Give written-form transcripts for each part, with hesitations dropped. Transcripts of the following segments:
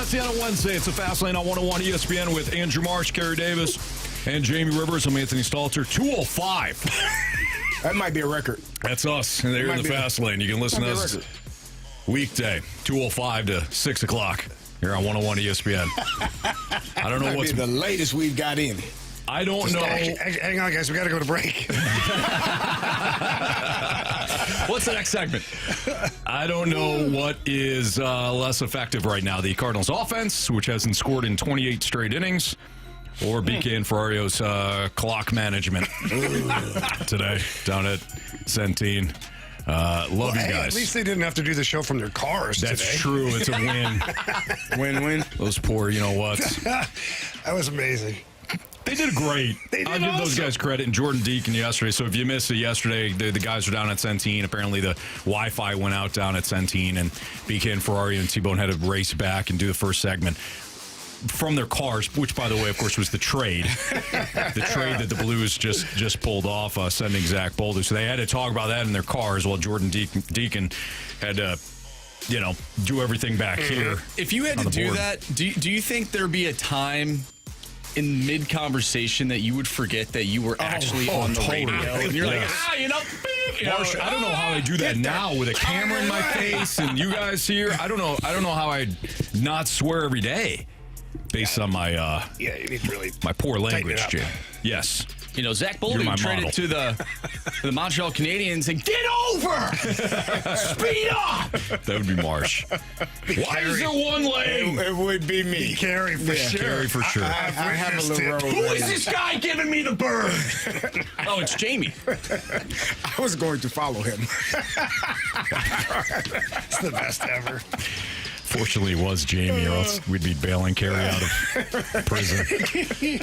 Fantasy on a Wednesday. It's a Fast Lane on 101 ESPN with Andrew Marsh, Carey Davis, and Jamie Rivers. I'm Anthony Stalter. 205. That might be a record. That's us. And they're in the Fast Lane. You can listen to us weekday, 205 to 6 o'clock here on 101 ESPN. I don't know what's the latest we've got in. I don't know. Hang on, guys. We got to go to break. What's the next segment? I don't know what is less effective right now. The Cardinals offense, which hasn't scored in 28 straight innings, or BK and Ferrario's clock management today down at Centene. Love you guys. At least they didn't have to do the show from their cars That's today. true. It's a win. Win-win. Those poor, you know what? That was amazing. They did great. I'll give those guys credit. And Jordan Deacon yesterday. So if you missed it yesterday, the guys were down at Centene. Apparently the Wi-Fi went out down at Centene, and BK and Ferrario and T-Bone had to race back and do the first segment from their cars, which, by the way, of course, was the trade. The trade that the Blues just pulled off, sending Zach Boulder. So they had to talk about that in their cars while Jordan Deacon had to, do everything back here. If you had to do that, do you think there'd be a time in mid-conversation that you would forget that you were actually on the radio? And you're like, Marsh, I don't know how I do that now with a camera in my face and you guys here. I don't know how I not swear every day based on my you need to really my poor language, Jim. Yes. Zach Boulder traded to the Montreal Canadiens and get over! Speed up! That would be Marsh. Why is there one lane? It would be me. Carey for sure. Carey for sure. I have a little road. Who is this guy giving me the bird? Oh, it's Jamie. I was going to follow him. It's the best ever. Fortunately, it was Jamie, or else we'd be bailing Carey out of prison.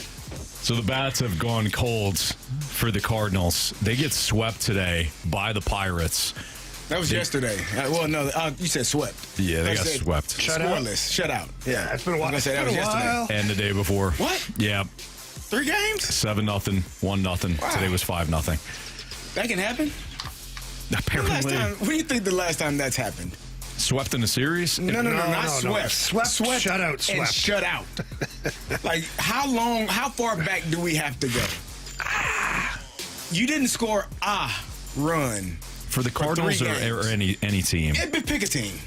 So the bats have gone cold for the Cardinals. They get swept today by the Pirates. That was yesterday. You said swept. Yeah, they got swept. Scoreless. Shutout. Yeah, it's been a while. I said that was yesterday. And the day before. What? Yeah. 3 games? 7-0, 1-0. Wow. Today was 5-0. That can happen? Apparently. What do you think the last time that's happened? Swept in a series? No, not swept. Swept, shutout, swept. And shut out. Like, how far back do we have to go? You didn't score run. For the Cardinals or any team? Pick a team.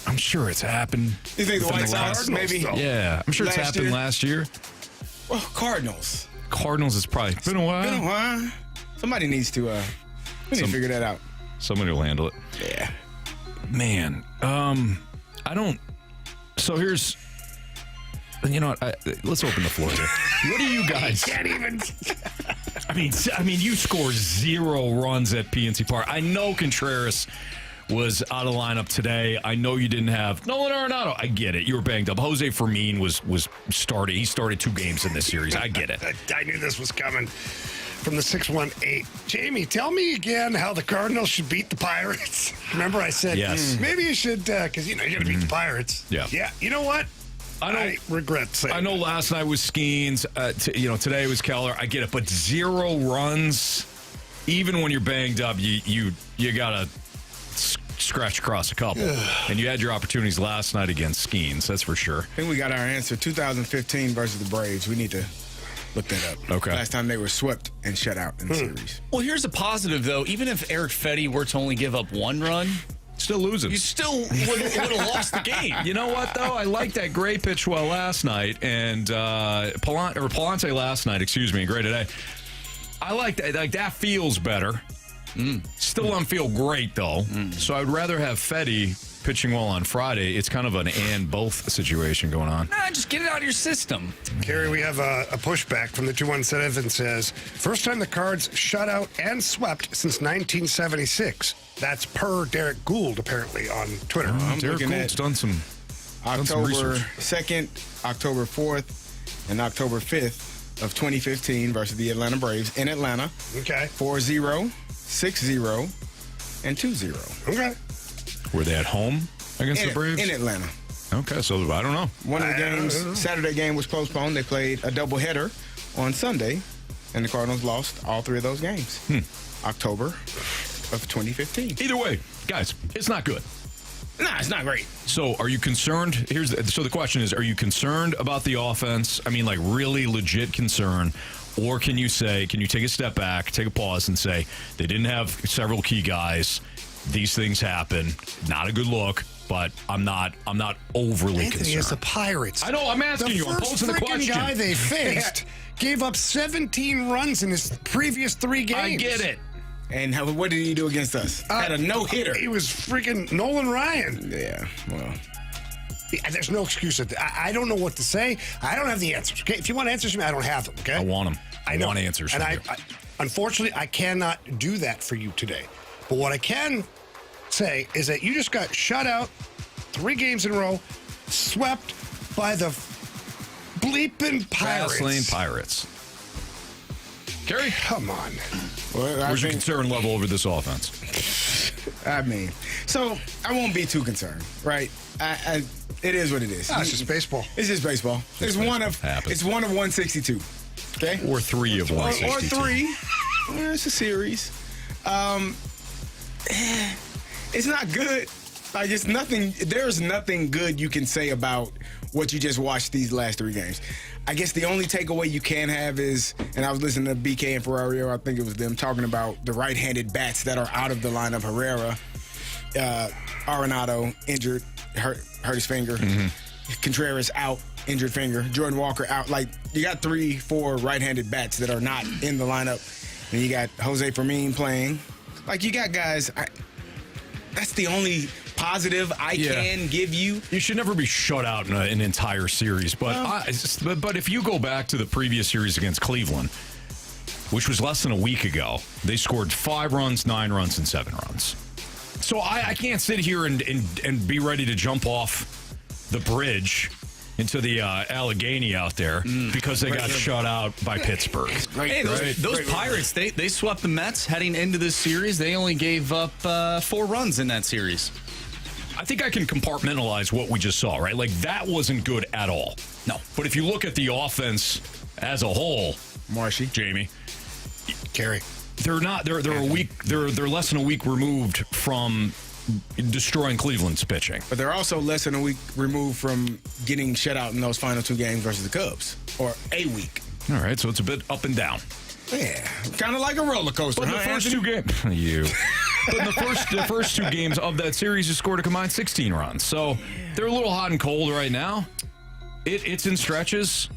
I'm sure it's happened. You think the White Sox, maybe? Yeah, I'm sure it's happened last year. Well, Cardinals. Cardinals has probably been a while. Somebody needs to figure that out. Somebody will handle it. Yeah. Man, I don't. So here's, let's open the floor here. What do you guys? Can't even. I mean, you scored 0 runs at PNC Park. I know Contreras was out of lineup today. I know you didn't have Nolan Arenado. I get it. You were banged up. Jose Fermin was started. He started 2 games in this series. I get it. I knew this was coming. From the 618. Jamie, tell me again how the Cardinals should beat the Pirates. Remember I said, maybe you should, because, you got to beat the Pirates. Yeah. Yeah, you know what? I regret saying I know last night was Skeens. Today was Keller. I get it. But 0 runs, even when you're banged up, you got to scratch across a couple. And you had your opportunities last night against Skeens, that's for sure. I think we got our answer. 2015 versus the Braves. We need to look that up. Okay. Last time they were swept and shut out in the series. Well, here's a positive, though. Even if Eric Fetty were to only give up 1 run, still losing. you still would have lost the game. You know what, though? I liked that Gray pitch well last night, and Palante last night, Gray today. I like that. Like, that feels better. Still don't feel great, though. So I'd rather have Fetty pitching well on Friday. It's kind of an and both situation going on. Nah, just get it out of your system. Carey, we have a pushback from the 217 says, first time the Cards shut out and swept since 1976. That's per Derek Gould, apparently, on Twitter. Derek Gould's done some October research. 2nd, October 4th, and October 5th of 2015 versus the Atlanta Braves in Atlanta. Okay. 4-0, 6-0, and 2-0. Okay. Were they at home against the Braves? In Atlanta. Okay, so I don't know. One of the games, Saturday game was postponed. They played a doubleheader on Sunday, and the Cardinals lost all 3 of those games. October of 2015. Either way, guys, it's not good. Nah, it's not great. So are you concerned? So the question is, are you concerned about the offense? I mean, like really legit concern. Or can you take a step back, take a pause and say, they didn't have several key guys. These things happen. Not a good look, but I'm not overly Anthony, concerned. it's the Pirates. I know, I'm asking you. I'm posing the question. The first guy they faced gave up 17 runs in his previous 3 games. I get it. And what did he do against us? Had a no-hitter. He was freaking Nolan Ryan. Yeah, well. There's no excuse. I don't know what to say. I don't have the answers. Okay, if you want answers from me, I don't have them. Okay, I want them. I know. Want answers. And from you. Unfortunately, I cannot do that for you today. But what I can say is that you just got shut out 3 games in a row, swept by the bleeping Pirates. Fast Lane Pirates. Carey, come on. Well, where's your concern level over this offense? I mean, so I won't be too concerned, right? It is what it is. It's just baseball. It's just baseball. It's one of 162. Okay, or 3 of 162. Or 3. It's a series. It's not good. Like it's nothing. There's nothing good you can say about what you just watched these last 3 games. I guess the only takeaway you can have is, and I was listening to BK and Ferrario, I think it was them talking about the right-handed bats that are out of the lineup. Herrera, Arenado injured, hurt his finger. Mm-hmm. Contreras out, injured finger. Jordan Walker out. Like you got 3-4 right-handed bats that are not in the lineup, and you got Jose Fermin playing. Like you got guys. That's the only positive I can give you. You should never be shut out in an entire series. But but if you go back to the previous series against Cleveland, which was less than a week ago, they scored 5 runs, 9 runs, and 7 runs. So I can't sit here and be ready to jump off the bridge into the Allegheny out there because they got shut out by Pittsburgh. Hey, those Pirates, they swept the Mets heading into this series. They only gave up 4 runs in that series. I think I can compartmentalize what we just saw, right? Like, that wasn't good at all. No. But if you look at the offense as a whole, Marshy, Jamie, Carey, they're less than a week removed from destroying Cleveland's pitching. but they're also less than a week removed from getting shut out in those final 2 games versus the Cubs, or a week. All right, so it's a bit up and down. Yeah, kind of like a roller coaster. But the first 2 games, But in the first 2 games of that series, you scored a combined 16 runs. So they're a little hot and cold right now. It's in stretches.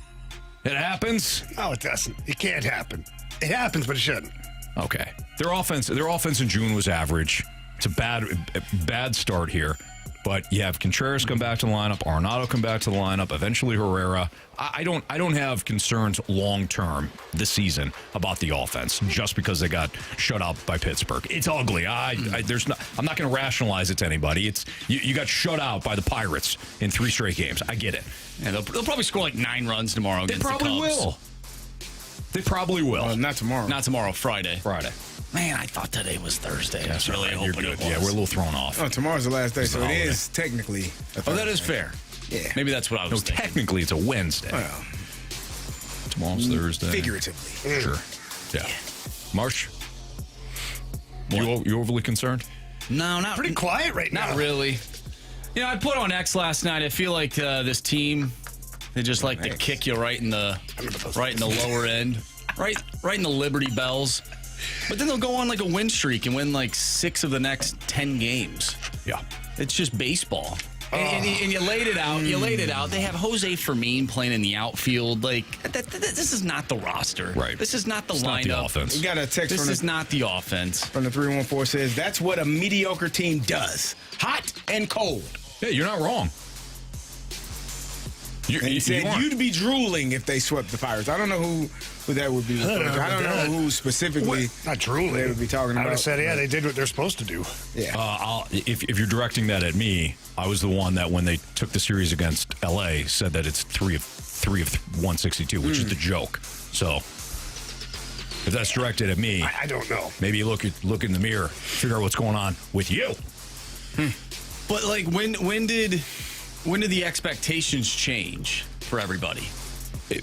It happens. No, it doesn't. It can't happen. It happens, but it shouldn't. Okay. Their offense in June was average. It's a bad start here. But you have Contreras come back to the lineup, Arenado come back to the lineup, eventually Herrera. I don't have concerns long term this season about the offense just because they got shut out by Pittsburgh. It's ugly. I'm not going to rationalize it to anybody. It's you got shut out by the Pirates in 3 straight games. I get it. Yeah, they'll probably score like 9 runs tomorrow against the Cubs. They probably will. Not tomorrow. Not tomorrow, Friday. Friday. Man, I thought today was Thursday. I was really You're hoping good. it was. Yeah, we're a little thrown off. Oh, tomorrow's the last day, so it holiday. is technically. That is fair. Yeah. Maybe that's what I was thinking. Technically, it's a Wednesday. Well, Tomorrow's Thursday. figuratively. Sure. Yeah. Marsh, you overly concerned? No, not Pretty quiet right now. Not really. You know, I put on X last night. I feel like this team, they just like to kick you right in the lower end, right in the Liberty Bells. But then they'll go on like a win streak and win like 6 of the next 10 games. Yeah. It's just baseball. And you laid it out. You laid it out. They have Jose Fermin playing in the outfield. Like this is not the roster. Right. This is not the It's lineup. not the offense. We got a text This is not the offense. from the 314 says that's what a mediocre team does: hot and cold. Yeah, you're not wrong. And he said you'd be drooling if they swept the Pirates. I don't know who that would be. I don't know who specifically. Not drooling. They would be talking I would about. have said, yeah, they did what they're supposed to do. Yeah. If you're directing that at me, I was the one that when they took the series against LA said that it's 3 of 162, which is the joke. So if that's directed at me, I don't know. maybe you look in the mirror, figure out what's going on with you. But like when did the expectations change for everybody?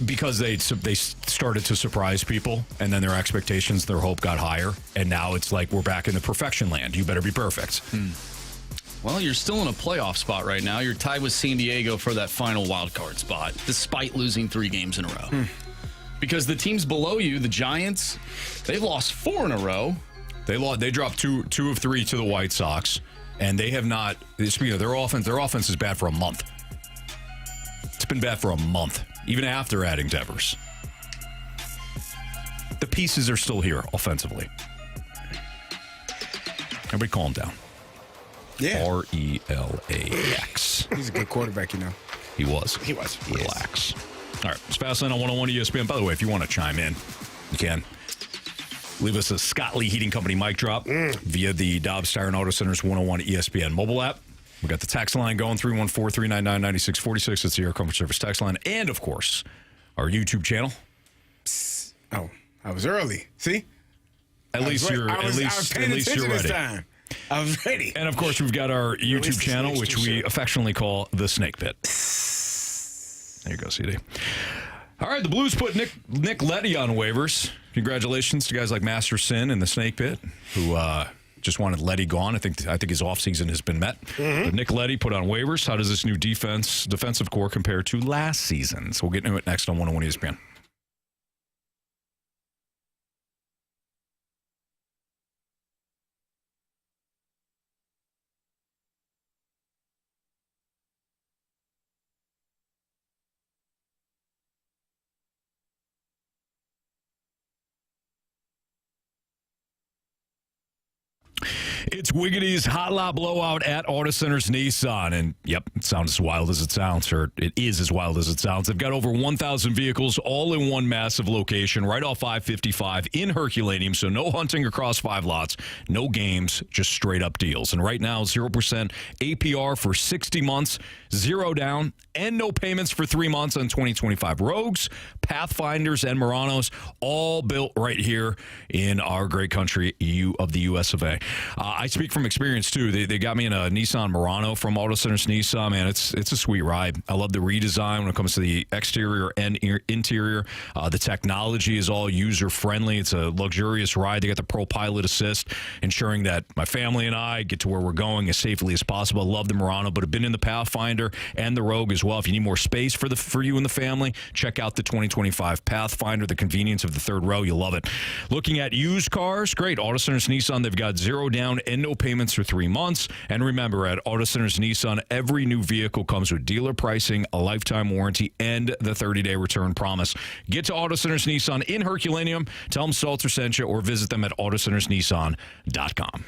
Because they started to surprise people, and then their expectations, their hope got higher, and now it's like we're back in the perfection land. You better be perfect. Well, you're still in a playoff spot right now. You're tied with San Diego for that final wild card spot, despite losing 3 games in a row. Because the teams below you, the Giants, they've lost 4 in a row. They dropped two of 3 to the White Sox, and they have not. Speaking of their offense is bad for a month. It's been bad for a month, even after adding Devers. The pieces are still here offensively. Everybody calm down. Yeah. RELAX. He's a good quarterback, you know. He was. Relax. All right. It's Fastlane on 101 ESPN. By the way, if you want to chime in, you can. Leave us a Scott Lee Heating Company mic drop via the Dobbs Tire and Auto Center's 101 ESPN mobile app. We got the text line going, 314-399-9646. It's the Air Comfort Service text line. And, of course, our YouTube channel. Oh, I was early. See? At least you're ready. This time. I was ready. And, of course, we've got our YouTube channel, which we affectionately call The Snake Pit. There you go, CD. All right, the Blues put Nick Leddy on waivers. Congratulations to guys like Master Sin and the Snake Pit, who just wanted Leddy gone. I think his offseason has been met. But Nick Leddy put on waivers. How does this new defensive core compare to last season? So we'll get into it next on 101 ESPN. It's Wiggity's Hot Lot Blowout at Auto Centers Nissan. And, yep, it sounds as wild as it sounds, or it is as wild as it sounds. They've got over 1,000 vehicles all in one massive location right off I-55 in Herculaneum. So no hunting across 5 lots, no games, just straight up deals. And right now, 0% APR for 60 months, 0 down, and no payments for 3 months on 2025 Rogues, Pathfinders, and Muranos, all built right here in our great country of the US of A. I speak from experience, too. They got me in a Nissan Murano from Auto Centers Nissan. Man, it's a sweet ride. I love the redesign when it comes to the exterior and interior. The technology is all user-friendly. It's a luxurious ride. They got the Pro Pilot Assist, ensuring that my family and I get to where we're going as safely as possible. I love the Murano, but I've been in the Pathfinder and the Rogue as well. If you need more space for you and the family, check out the 2025 Pathfinder, the convenience of the third row. You'll love it. Looking at used cars, great. Auto Centers Nissan, they've got 0 down and no payments for 3 months. And remember, at Auto Centers Nissan, every new vehicle comes with dealer pricing, a lifetime warranty, and the 30-day return promise. Get to Auto Centers Nissan in Herculaneum. Tell them Stalter sent you, or visit them at autocentersnissan.com.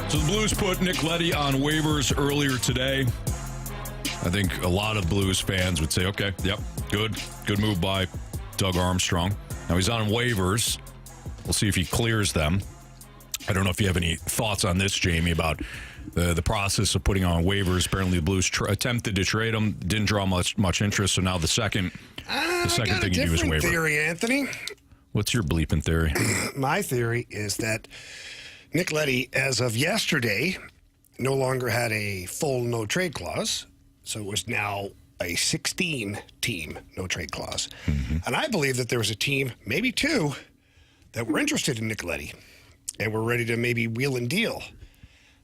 So the Blues put Nick Leddy on waivers earlier today. I think a lot of Blues fans would say, okay, yep, good move by Doug Armstrong. Now he's on waivers. We'll see if he clears them. I don't know if you have any thoughts on this, Jamie, about the process of putting on waivers. Apparently the Blues attempted to trade him, didn't draw much interest, so now the second thing you do is waiver. Theory, Anthony. What's your bleeping theory? My theory is that Nick Leddy, as of yesterday, no longer had a full no-trade clause, so it was now a 16-team no-trade clause. Mm-hmm. And I believe that there was a team, maybe two, that were interested in Nick Leddy and were ready to maybe wheel and deal.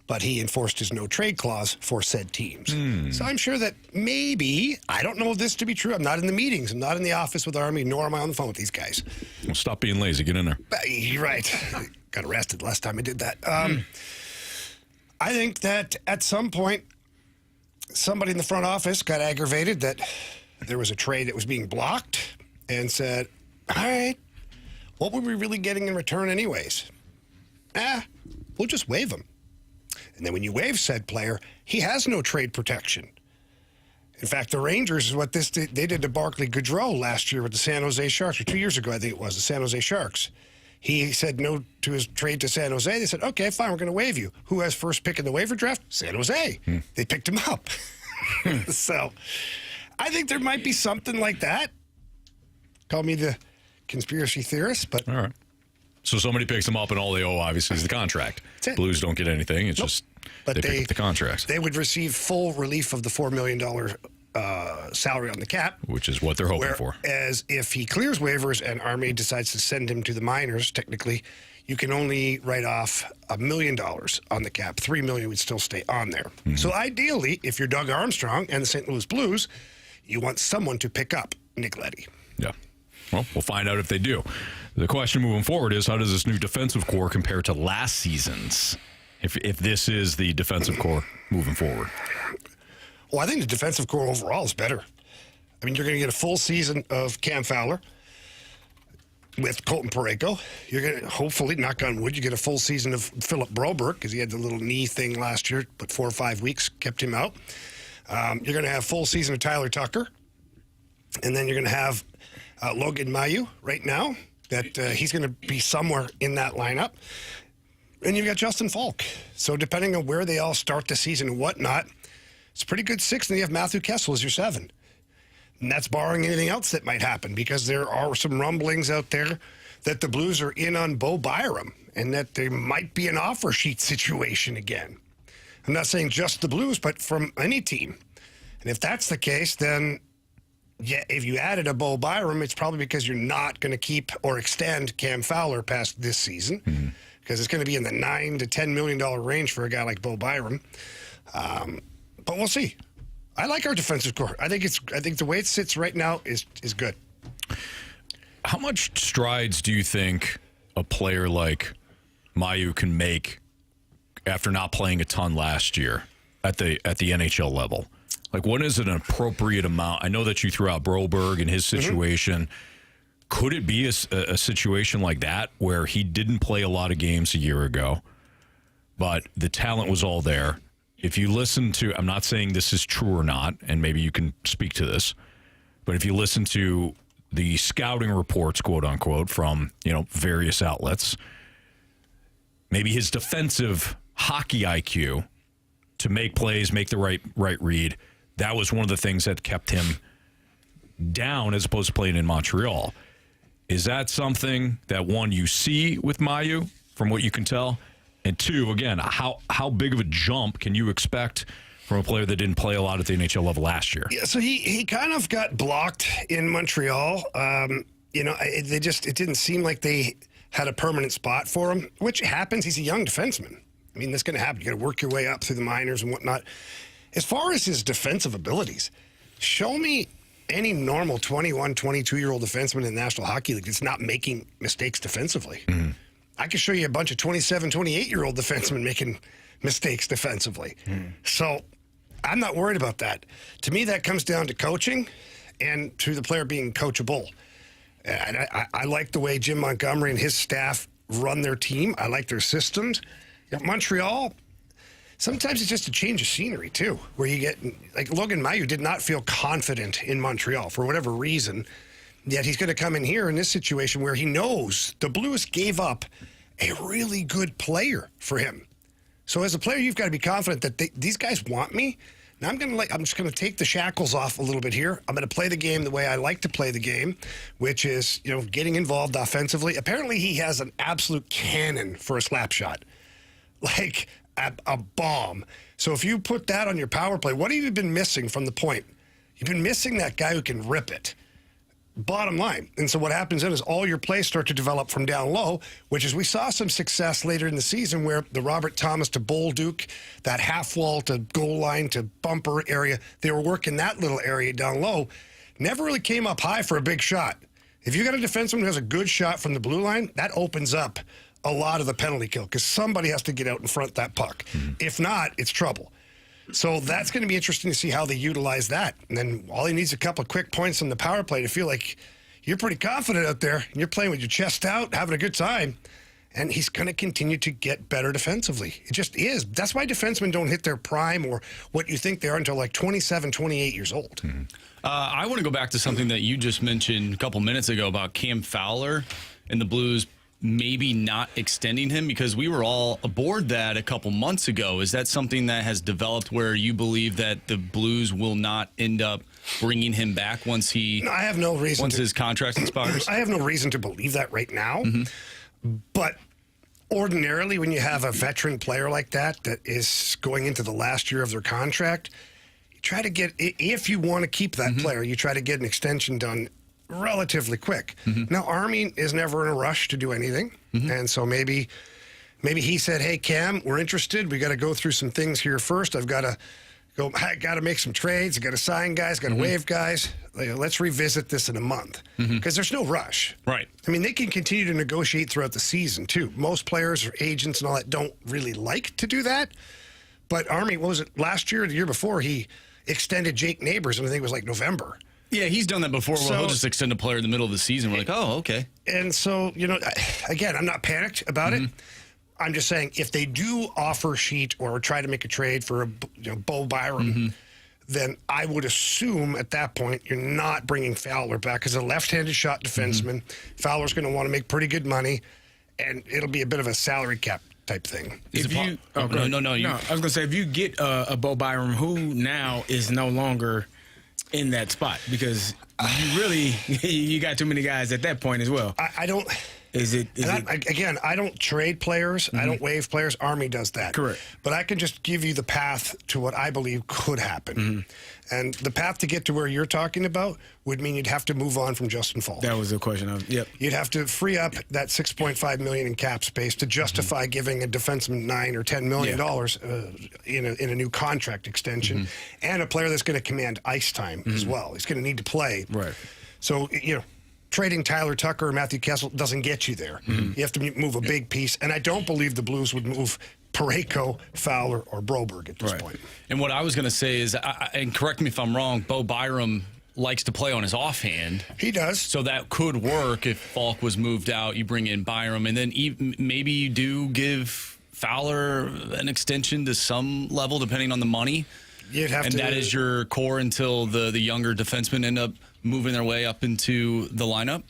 But he enforced his no-trade clause for said teams. So I'm sure that maybe, I don't know this to be true. I'm not in the meetings. I'm not in the office with Army, nor am I on the phone with these guys. Well, stop being lazy. Get in there. You're right. Got arrested last time I did that. I think that at some point, somebody in the front office got aggravated that there was a trade that was being blocked and said, all right, what were we really getting in return anyways? We'll just waive him. And then when you waive said player, he has no trade protection. In fact, the Rangers is what they did to Barclay Goodrow last year with the San Jose Sharks, or 2 years ago, I think it was, the San Jose Sharks. He said no to his trade to San Jose. They said, okay, fine, we're going to waive you. Who has first pick in the waiver draft? San Jose. They picked him up. So I think there might be something like that. Call me the conspiracy theorist, but... All right. So somebody picks them up, and all they owe, obviously, is the contract. Blues don't get anything. It's just they pick up the contracts. They would receive full relief of the $4 million salary on the cap. Which is what they're hoping for. As if he clears waivers and Army decides to send him to the minors, technically, you can only write off $1 million on the cap. $3 million would still stay on there. Mm-hmm. So ideally, if you're Doug Armstrong and the St. Louis Blues, you want someone to pick up Nick Leddy. Yeah. Well, we'll find out if they do. The question moving forward is, how does this new defensive core compare to last season's, if this is the defensive core moving forward? Well, I think the defensive core overall is better. I mean, you're going to get a full season of Cam Fowler with Colton Parayko. You're going to, hopefully, knock on wood, you get a full season of Philip Broberg, because he had the little knee thing last year, but 4 or 5 weeks kept him out. You're going to have full season of Tyler Tucker. And then you're going to have Logan Mailloux right now, that he's going to be somewhere in that lineup. And you've got Justin Falk. So depending on where they all start the season and whatnot, it's a pretty good 6. And you have Matthew Kessel as your 7. And that's barring anything else that might happen, because there are some rumblings out there that the Blues are in on Bo Byram and that there might be an offer sheet situation again. I'm not saying just the Blues, but from any team. And if that's the case, then... yeah, if you added a Bo Byram, it's probably because you're not going to keep or extend Cam Fowler past this season, because it's going to be in the $9 to $10 million range for a guy like Bo Byram. But we'll see. I like our defensive core. I think the way it sits right now is good. How much strides do you think a player like Mailloux can make after not playing a ton last year at the NHL level? Like, what is an appropriate amount? I know that you threw out Broberg and his situation. Could it be a situation like that where he didn't play a lot of games a year ago, but the talent was all there? If you listen to, I'm not saying this is true or not, and maybe you can speak to this, but if you listen to the scouting reports, quote unquote, from various outlets, maybe his defensive hockey IQ to make plays, make the right read, that was one of the things that kept him down as opposed to playing in Montreal. Is that something that, one, you see with Mailloux from what you can tell? And two, again, how big of a jump can you expect from a player that didn't play a lot at the NHL level last year? Yeah, so he kind of got blocked in Montreal. It didn't seem like they had a permanent spot for him, which happens. He's a young defenseman. I mean, that's going to happen. You got to work your way up through the minors and whatnot. As far as his defensive abilities, show me any normal 21, 22-year-old defenseman in the National Hockey League that's not making mistakes defensively. Mm-hmm. I can show you a bunch of 27, 28-year-old defensemen making mistakes defensively. Mm-hmm. So I'm not worried about that. To me, that comes down to coaching and to the player being coachable. And I like the way Jim Montgomery and his staff run their team. I like their systems. Montreal, Sometimes it's just a change of scenery, too, where you get, like Logan Mailloux did not feel confident in Montreal for whatever reason, yet he's going to come in here in this situation where he knows the Blues gave up a really good player for him. So as a player, you've got to be confident that these guys want me. Now I'm just going to take the shackles off a little bit here. I'm going to play the game the way I like to play the game, which is, getting involved offensively. Apparently, he has an absolute cannon for a slap shot. Like a bomb. So if you put that on your power play, what have you been missing from the point? You've been missing that guy who can rip it. Bottom line. And so what happens then is all your plays start to develop from down low, which is we saw some success later in the season where the Robert Thomas to Bolduc, that half wall to goal line to bumper area, they were working that little area down low. Never really came up high for a big shot. If you got a defenseman who has a good shot from the blue line, that opens up a lot of the penalty kill because somebody has to get out in front of that puck. If not, it's trouble. So that's going to be interesting to see how they utilize that. And then all he needs a couple of quick points on the power play to feel like you're pretty confident out there and you're playing with your chest out, having a good time. And he's going to continue to get better defensively. It just is. That's why defensemen don't hit their prime or what you think they are until like 27, 28 years old. I want to go back to something that you just mentioned a couple minutes ago about Cam Fowler and the Blues maybe not extending him, because we were all aboard that a couple months ago. Is that something that has developed where you believe that the Blues will not end up bringing him back once I have no reason his contract expires? I have no reason to believe that right now. But ordinarily, when you have a veteran player like that is going into the last year of their contract, you try to get, if you want to keep that player, you try to get an extension done relatively quick. Now, Army is never in a rush to do anything. And so maybe he said, hey, Cam, we're interested. We got to go through some things here first. I got to make some trades. I got to sign guys, got to waive guys. Let's revisit this in a month because there's no rush. Right. I mean, they can continue to negotiate throughout the season, too. Most players or agents and all that don't really like to do that. But Army, what was it, last year or the year before, he extended Jake Neighbors, and I think it was like November. Yeah, he's done that before. So, he'll just extend a player in the middle of the season. We're like, oh, okay. And so, again, I'm not panicked about it. I'm just saying if they do offer sheet or try to make a trade for Bo Byram, then I would assume at that point you're not bringing Fowler back as a left-handed shot defenseman. Fowler's going to want to make pretty good money, and it'll be a bit of a salary cap type thing. No. I was going to say, if you get a Bo Byram who now is no longer in that spot, because you got too many guys at that point as well. I don't. Again, I don't trade players. I don't waive players. Army does that. Correct. But I can just give you the path to what I believe could happen. And the path to get to where you're talking about would mean you'd have to move on from Justin Falk. That was the question. Yep. You'd have to free up that $6.5 million in cap space to justify giving a defenseman $9 or $10 million in a new contract extension, and a player that's going to command ice time as well. He's going to need to play. Right. So trading Tyler Tucker or Matthew Kessel doesn't get you there. You have to move a big piece, and I don't believe the Blues would move Parayko, Fowler, or Broberg at this point. And what I was going to say is, and correct me if I'm wrong, Bo Byram likes to play on his offhand. He does. So that could work if Falk was moved out. You bring in Byram, and then maybe you do give Fowler an extension to some level, depending on the money. You'd have and to, that is your core until the younger defensemen end up moving their way up into the lineup?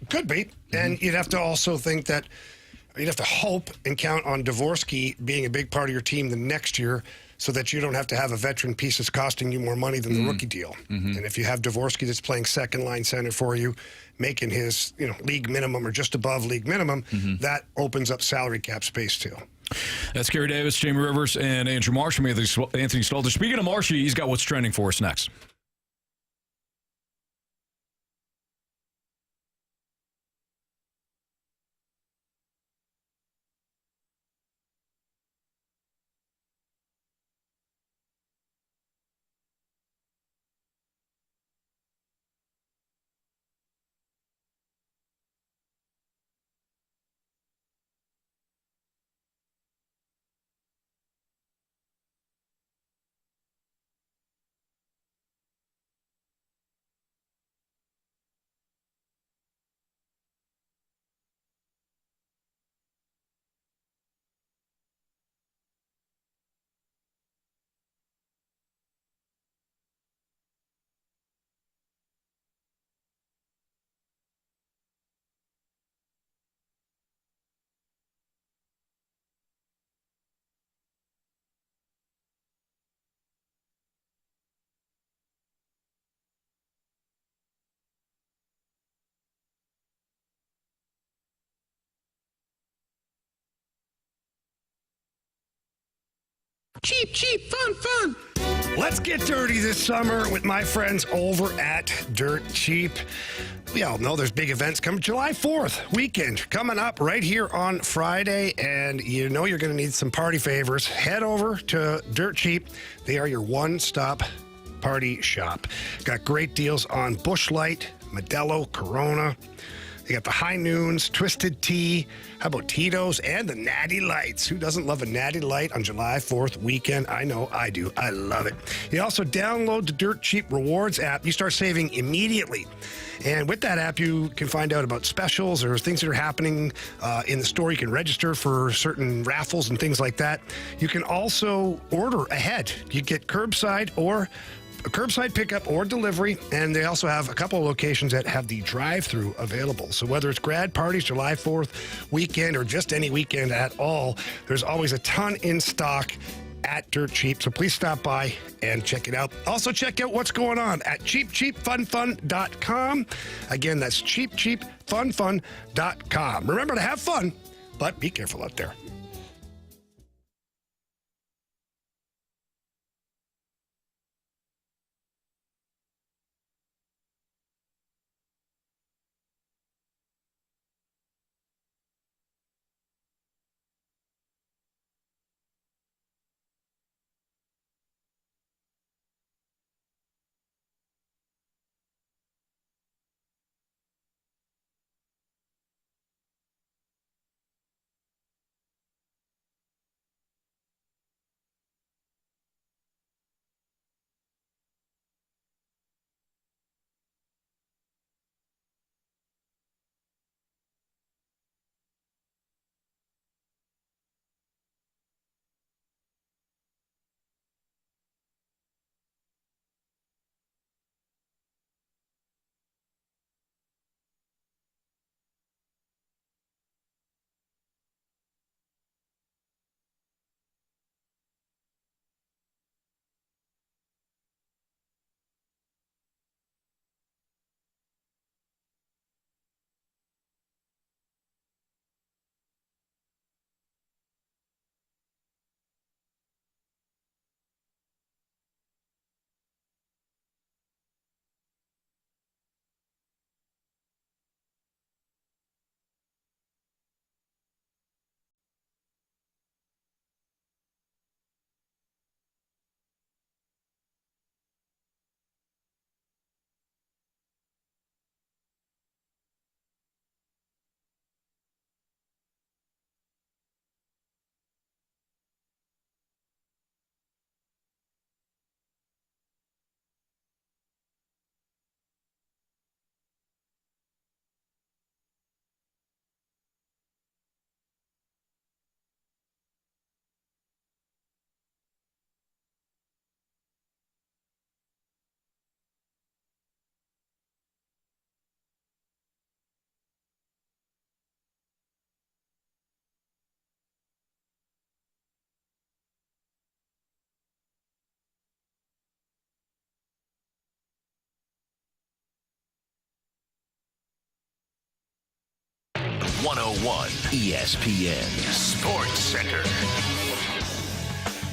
Could be. And you'd have to also think that you'd have to hope and count on Dvorsky being a big part of your team the next year so that you don't have to have a veteran piece that's costing you more money than the rookie deal. And if you have Dvorsky that's playing second-line center for you, making his league minimum or just above league minimum, that opens up salary cap space too. That's Carey Davis, Jamie Rivers, and Andrew Marsh. Anthony Stalter. Speaking of Marshy, he's got what's trending for us next. Cheap, cheap, fun, fun. Let's get dirty this summer with my friends over at Dirt Cheap. We all know there's big events coming. July 4th weekend coming up right here on Friday, and you know you're going to need some party favors. Head over to Dirt Cheap. They are your one-stop party shop. Got great deals on Busch Light, Modelo, Corona. They got the High Noons, Twisted Tea. How about Tito's and the Natty Lights? Who doesn't love a Natty Light on July 4th weekend? I know I do. I love it. You also download the Dirt Cheap Rewards app. You start saving immediately. And with that app, you can find out about specials or things that are happening in the store. You can register for certain raffles and things like that. You can also order ahead. You get curbside pickup or delivery, and they also have a couple of locations that have the drive-through available. So whether it's grad parties, July 4th weekend, or just any weekend at all, there's always a ton in stock at Dirt Cheap. So please stop by and check it out. Also check out what's going on at cheapcheapfunfun.com. Again, that's cheapcheapfunfun.com. Remember to have fun, but be careful out there. ESPN Sports Center.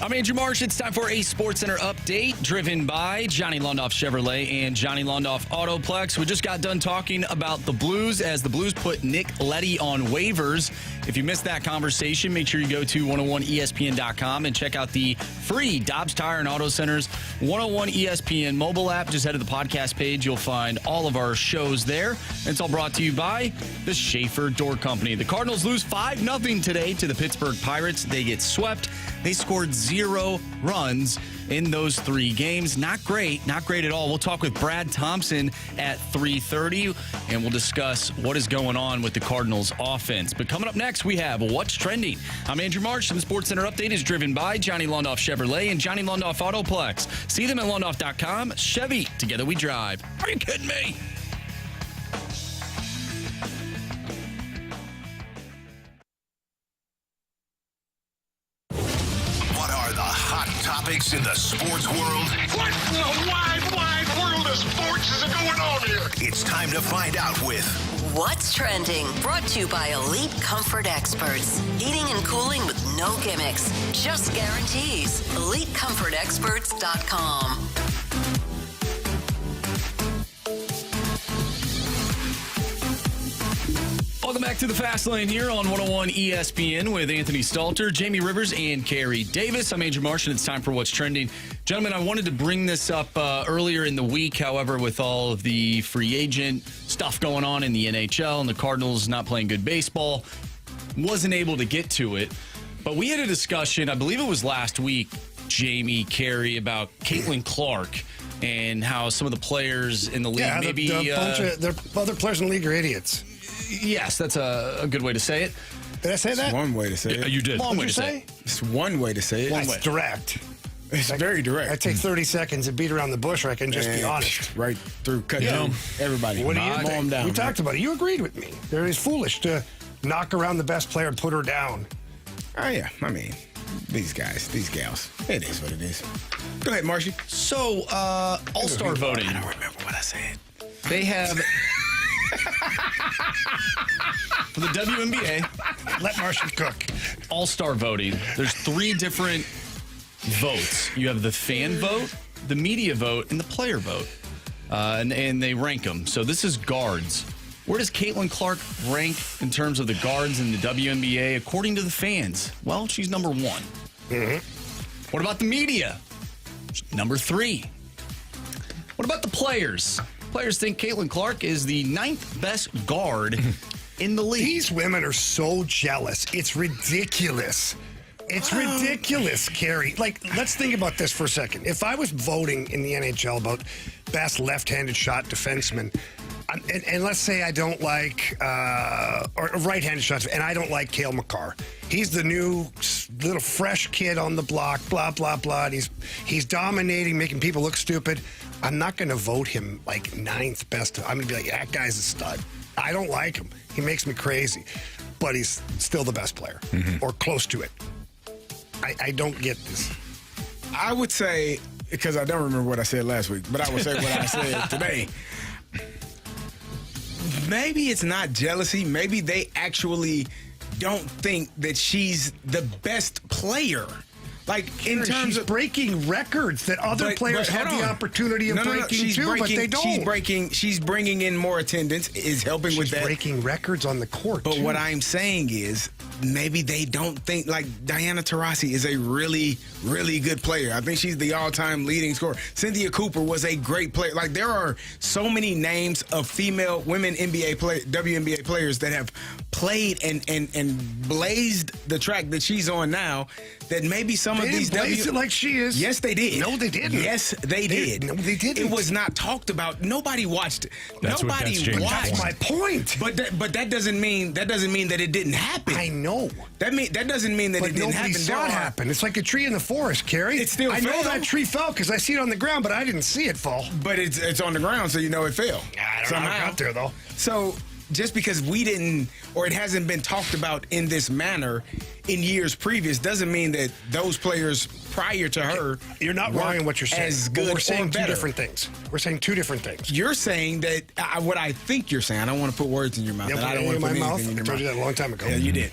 I'm Andrew Marsh. It's time for a Sports Center update driven by Johnny Londoff Chevrolet and Johnny Londoff Autoplex. We just got done talking about the Blues as the Blues put Nick Leddy on waivers. If you missed that conversation, make sure you go to 101ESPN.com and check out the free Dobbs Tire and Auto Center's 101 ESPN mobile app. Just head to the podcast page. You'll find all of our shows there. And it's all brought to you by the Schaefer Door Company. The Cardinals lose 5-0 today to the Pittsburgh Pirates. They get swept. They scored 0 runs in those 3 games. Not great at all. We'll talk with Brad Thompson at 3:30, and we'll discuss what is going on with the Cardinals offense. But coming up next, we have What's Trending. I'm Andrew Marsh, and the Sports Center update is driven by Johnny Londoff Chevrolet and Johnny Londoff Autoplex. See them at londoff.com. Chevy, together we drive. Are you kidding me? Topics in the sports world. What in the wide world of sports is going on here? It's time to find out with What's Trending, brought to you by Elite Comfort Experts. Heating and cooling with no gimmicks, just guarantees. EliteComfortExperts.com. Welcome back to the Fast Lane here on 101 ESPN with Anthony Stalter, Jamie Rivers, and Carey Davis. I'm Andrew Marsh, and it's time for What's Trending. Gentlemen, I wanted to bring this up earlier in the week. However, with all of the free agent stuff going on in the NHL and the Cardinals not playing good baseball, wasn't able to get to it. But we had a discussion, I believe it was last week, Jamie, Carey, about Caitlin Clark and how some of the players in the league maybe... the other players in the league are idiots. Yes, that's a good way to say it. Did I say that? It's one way to say it. You did. Long way to What'd you say say? it. It's one way to say it. It's direct. It's very direct. I take 30 seconds and beat around the bush, or I can just be honest. Right through, cut down everybody. What do you Mow think? them down. We talked about it. You agreed with me. It is foolish to knock around the best player and put her down. Oh, yeah. I mean, these guys, these gals. It is what it is. Go ahead, Marshy. So, All-Star voting. I don't remember what I said. They have... For the WNBA, Let Martian cook. All-Star voting, there's 3 different votes. You have the fan vote, the media vote, and the player vote. And they rank them. So this is guards. Where does Caitlin Clark rank in terms of the guards in the WNBA according to the fans? Well, she's number 1. Mm-hmm. What about the media? She's number 3. What about the players? Players think Caitlin Clark is the 9th best guard in the league. These women are so jealous. It's ridiculous. It's ridiculous, Carey. Like, let's think about this for a second. If I was voting in the NHL about best left-handed shot defenseman, and let's say I don't like, or right-handed shots, and I don't like Cale Makar. He's the new little fresh kid on the block, blah, blah, blah. And he's dominating, making people look stupid. I'm not going to vote him like 9th best. I'm going to be like, that guy's a stud. I don't like him. He makes me crazy. But he's still the best player, or close to it. I don't get this. I would say, because I don't remember what I said last week, but I will say what I said today. Maybe it's not jealousy. Maybe they actually don't think that she's the best player. Like, in terms she's of breaking records that other players have the opportunity of breaking too, but they don't. She's bringing in more attendance, is helping with that. She's breaking records on the court, But too. what I'm saying is, maybe they don't think, like, Diana Taurasi is a really, really good player. I think she's the all-time leading scorer. Cynthia Cooper was a great player. Like, there are so many names of women WNBA players that have played and blazed the track that she's on now, that maybe some of these blaze it like she is. Yes, they did. No, they didn't. Yes, they did. No, they didn't. It was not talked about. Nobody watched it. That's my point. But that doesn't mean that it didn't happen. I know. That doesn't mean that it didn't happen. Nobody saw it happen. It's like a tree in the forest, Carey. It still I know fell. that tree fell because I see it on the ground, but I didn't see it fall. But it's on the ground, so you know it fell. I don't know how it got there, though. So just because we didn't, or it hasn't been talked about in this manner in years previous, doesn't mean that those players prior to her, you're not wrong in what you're saying. as good we're saying or two better. different things. We're saying 2 different things. You're saying that what I think you're saying. I don't want to put words in your mouth. Yeah, and I don't want in to put my anything mouth. in your I told mouth. you that a long time ago. Yeah, you did.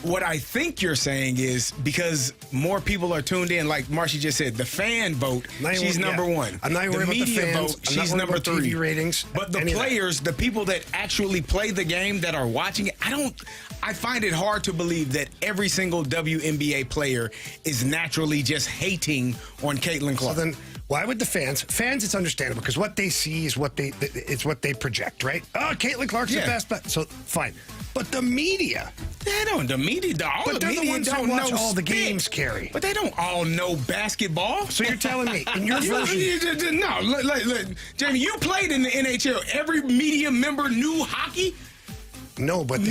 What I think you're saying is because more people are tuned in, like Marcy just said, the fan vote, she's number 1. I'm not the worried about the media fans. vote, I'm not she's worried number about 3. TV ratings. But the players, the people that actually play the game, that are watching it, I find it hard to believe that every single WNBA player is naturally just hating on Caitlin Clark. So then, why would the fans? It's understandable because what they see is it's what they project, right? Oh, Caitlin Clark's the best, so fine. But the media, they're the media ones that don't watch know all the stick. games, Carey. But they don't all know basketball. So you're telling me in your version? No, look, Jamie, you played in the NHL. Every media member knew hockey. No, but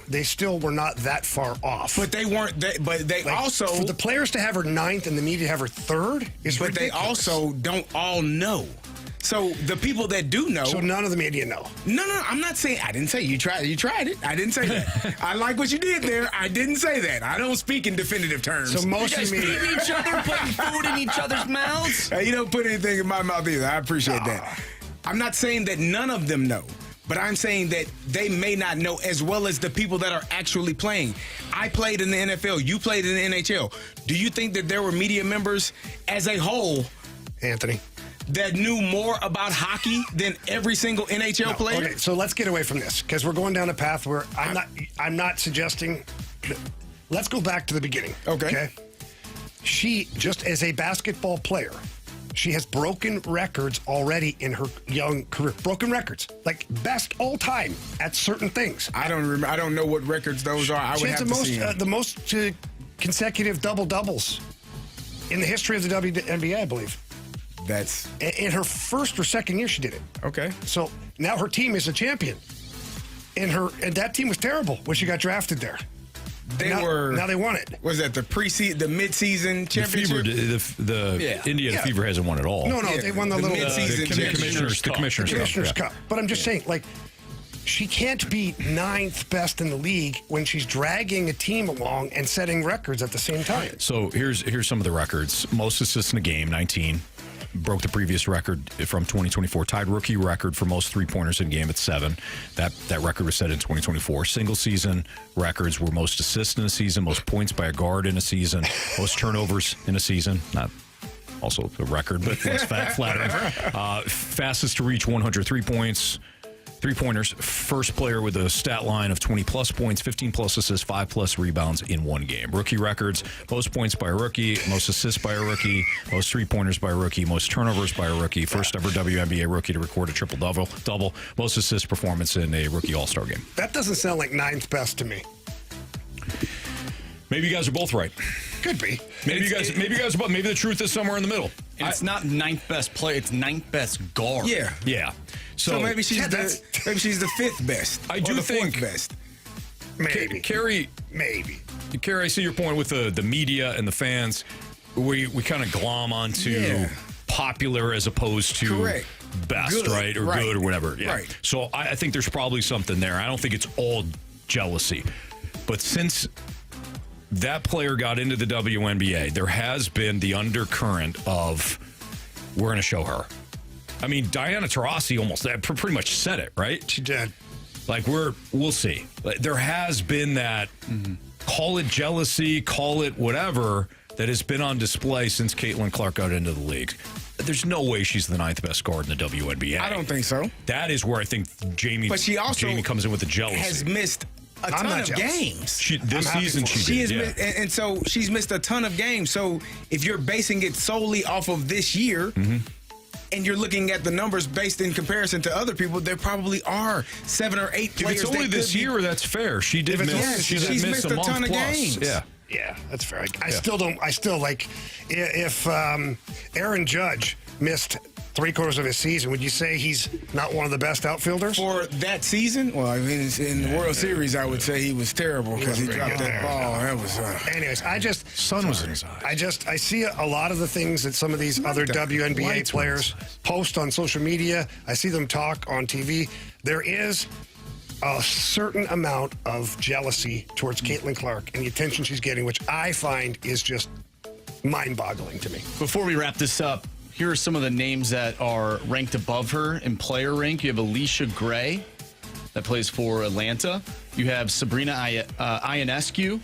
they still were not that far off. But they weren't. But they also, for the players to have her 9th and the media to have her 3rd is but ridiculous. they also don't all know. So the people that do know. So none of the media know. No, I'm not saying. I didn't say you tried it. I didn't say that. I like what you did there. I didn't say that. I don't speak in definitive terms. So most You guys of the media, feeding each other, putting food in each other's mouths. You don't put anything in my mouth either. I appreciate that. I'm not saying that none of them know. But I'm saying that they may not know as well as the people that are actually playing. I played in the NFL. You played in the NHL. Do you think that there were media members as a whole, Anthony, that knew more about hockey than every single NHL player? Okay, so let's get away from this because we're going down a path where I'm not suggesting. Let's go back to the beginning. Okay. She, just as a basketball player, she has broken records already in her young career. Broken records, like best all time at certain things. I don't remember. I don't know what records those are. I She would has have to see them. the most consecutive double doubles in the history of the WNBA, I believe. That's In her first or second year, she did it. okay. So now her team is a champion. And that team was terrible when she got drafted there. Now they won it. Was that the preseason, the midseason The championship? Fever, the Indiana Fever hasn't won at all. No, Yeah, they won the the little mid-season Commissioner's Commissioner's Cup. Cup. But I'm just saying, like, she can't be ninth best in the league when she's dragging a team along and setting records at the same time. So here's some of the records. Most assists in a game, 19. Broke the previous record from 2024. Tied rookie record for most three-pointers in a game at 7. That record was set in 2024. Single season records were most assists in a season, most points by a guard in a season, most turnovers in a season. Not also a record, but less flattering. Fastest to reach 103 points. Three-pointers, first player with a stat line of 20-plus points, 15-plus assists, 5-plus rebounds in one game. Rookie records, most points by a rookie, most assists by a rookie, most three-pointers by a rookie, most turnovers by a rookie, first ever WNBA rookie to record a triple-double, most assist performance in a rookie all-star game. That doesn't sound like ninth best to me. Maybe you guys are both right. Could be. Maybe you guys are both. Maybe the truth is somewhere in the middle. And it's not ninth best player, it's ninth best guard. Yeah. Yeah. So maybe she's the fifth best. I or do the think fourth best. Maybe. Carey, I see your point with the media and the fans. We kind of glom onto popular as opposed to Correct. best, Good. right? Or Right. good or whatever. Yeah. Right. So I think there's probably something there. I don't think it's all jealousy. But since that player got into the WNBA, there has been the undercurrent of we're going to show her. I mean, Diana Taurasi almost pretty much said it, right? She did. Like we'll see. Like, there has been that, call it jealousy, call it whatever, that has been on display since Caitlin Clark got into the league. There's no way she's the ninth best guard in the WNBA. I don't think so. That is where I think Jamie comes in with the jealousy. Has missed a ton of games. This season she did, missed, and so she's missed a ton of games. So if you're basing it solely off of this year, and you're looking at the numbers based in comparison to other people, there probably are 7 or 8 players. If it's only this year, that's fair. She did miss. She's missed a ton of games. Yeah, that's fair. I still like if Aaron Judge missed 3/4 of his season, would you say he's not one of the best outfielders? For that season? Well, I mean, in the World Series, I would say he was terrible because he dropped that ball. That was. Anyways, sun was in his eyes. I see a lot of the things that some of these other WNBA players post on social media. I see them talk on TV. There is a certain amount of jealousy towards Caitlin Clark and the attention she's getting, which I find is just mind-boggling to me. Before we wrap this up, here are some of the names that are ranked above her in player rank. You have Alicia Gray, that plays for Atlanta. You have Sabrina Ionescu,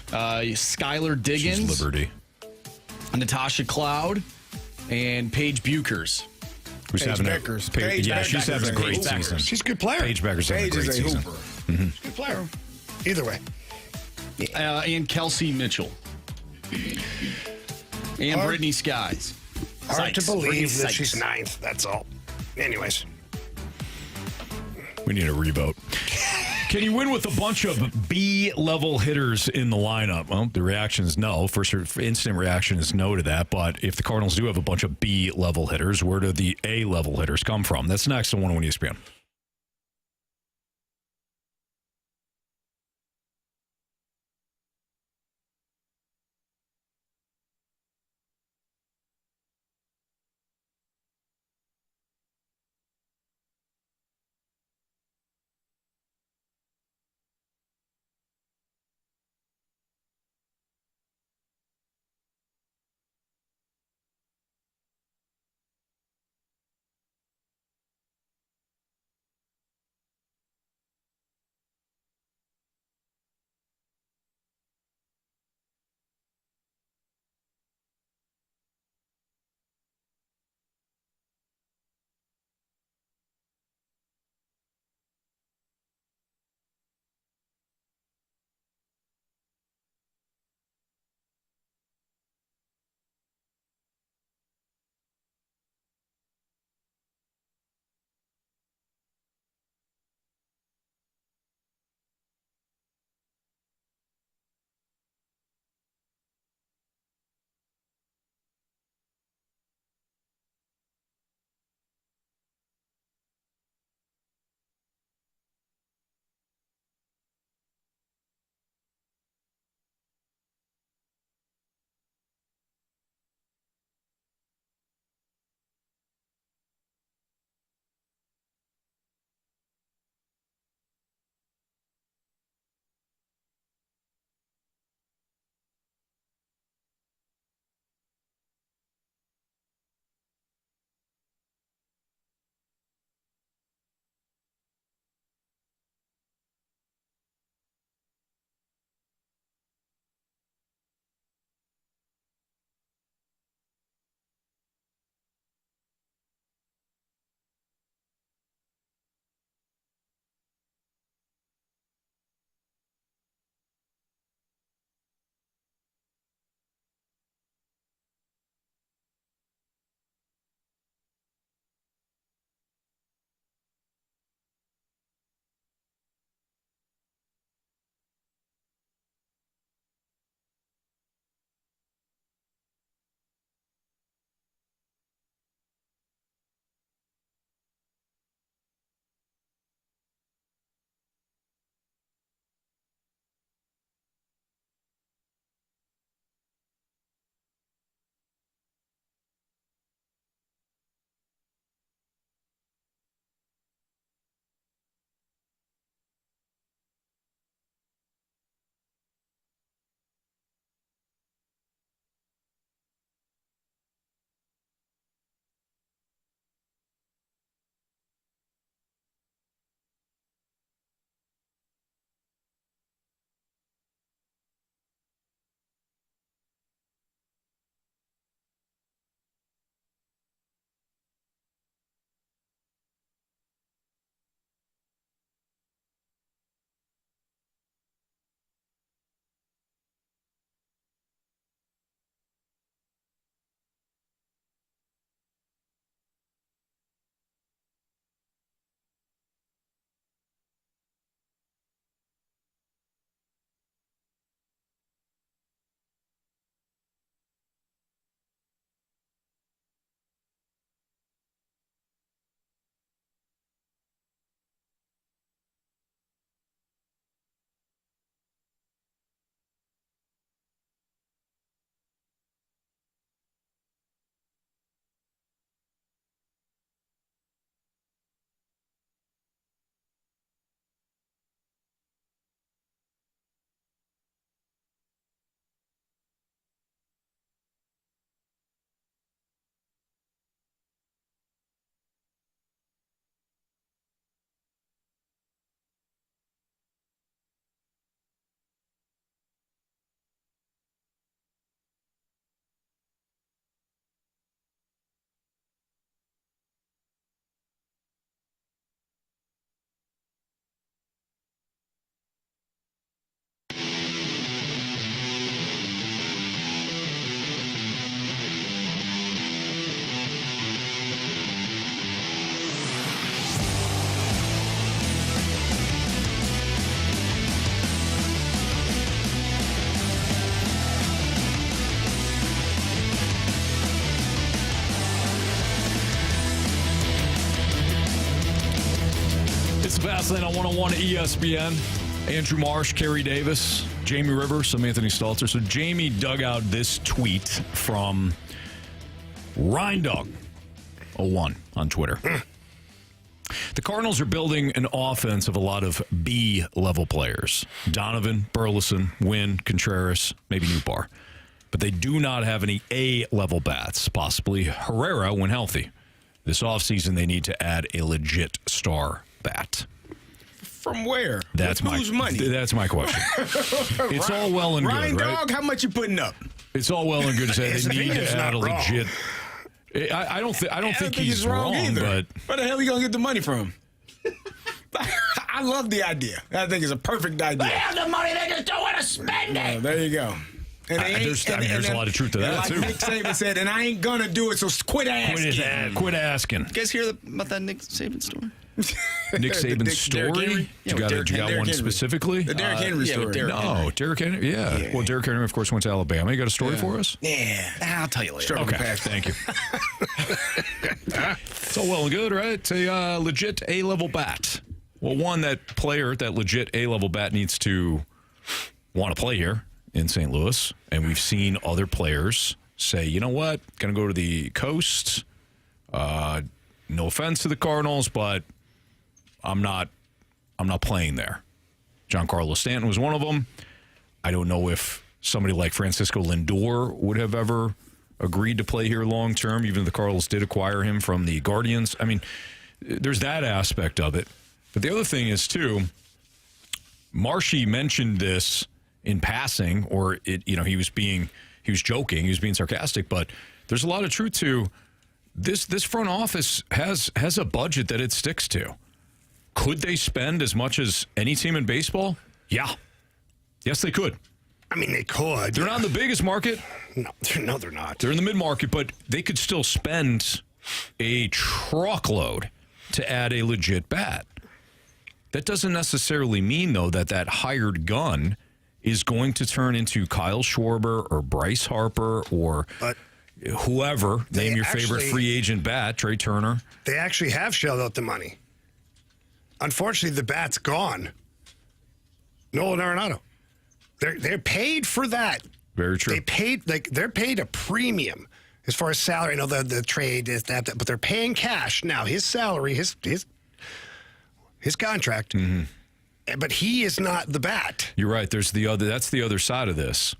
Skylar Diggins, She's Liberty, Natasha Cloud, and Paige Buchers. Who's Paige having Beckers. she's having a great season. She's a good player. Paige Becker's having a Paige great is a season. hooper. Good player. Either way. And Kelsey Mitchell. And Brittany Skies. Hard to Brittany believe that Sykes. she's ninth. That's all. Anyways. We need a revote. Can you win with a bunch of B-level hitters in the lineup? Well, the reaction is no. First instant reaction is no to that. But if the Cardinals do have a bunch of B-level hitters, where do the A-level hitters come from? That's next on 101 ESPN. Last night on 101 ESPN, Andrew Marsh, Carey Davis, Jamie Rivers, some Anthony Stalter. So Jamie dug out this tweet from Rindog01 on Twitter. The Cardinals are building an offense of a lot of B-level players. Donovan, Burleson, Wynn, Contreras, maybe Newbar. But they do not have any A-level bats, possibly Herrera when healthy. This offseason, they need to add a legit star bat. From where? That's With whose money? That's my question. It's all well and Ryan good, right? Dog, how much you putting up? It's all well and good to say they need to add a legit. I don't think he's wrong either. But where the hell are you gonna get the money from? I love the idea. I think it's a perfect idea. They have the money, they just don't want to spend it. There you go. And there's a lot of truth to that, too. Nick Saban said, and I ain't gonna do it, so quit asking. Quit asking. You guys hear about that Nick Saban story? Nick Saban's story? You got one specifically? The Derrick Henry story. Derrick Henry. Yeah. Well, Derrick Henry, of course, went to Alabama. You got a story for us? Yeah. I'll tell you later. Okay. Thank you. It's all well and good, right? It's a legit A-level bat. Well, that legit A-level bat needs to want to play here in St. Louis, and we've seen other players say, you know what, going to go to the coast. No offense to the Cardinals, but I'm not playing there. Giancarlo Stanton was one of them. I don't know if somebody like Francisco Lindor would have ever agreed to play here long term, even if the Cardinals did acquire him from the Guardians. I mean, there's that aspect of it. But the other thing is, too, Marshy mentioned this in passing, or he was joking, he was being sarcastic, but there's a lot of truth to this front office has a budget that it sticks to. Could they spend as much as any team in baseball? Yeah. Yes, they could. I mean, they could. They're not in the biggest market. No, they're not. They're in the mid-market, but they could still spend a truckload to add a legit bat. That doesn't necessarily mean, though, that hired gun is going to turn into Kyle Schwarber or Bryce Harper or whoever. Name your favorite free agent bat, Trey Turner. They actually have shelled out the money. Unfortunately, the bat's gone. Nolan Arenado. They're paid for that. Very true. They're paid a premium as far as salary. I know the trade is that, but they're paying cash now. His salary, his contract. Mm-hmm. But he is not the bat. You're right. That's the other side of this.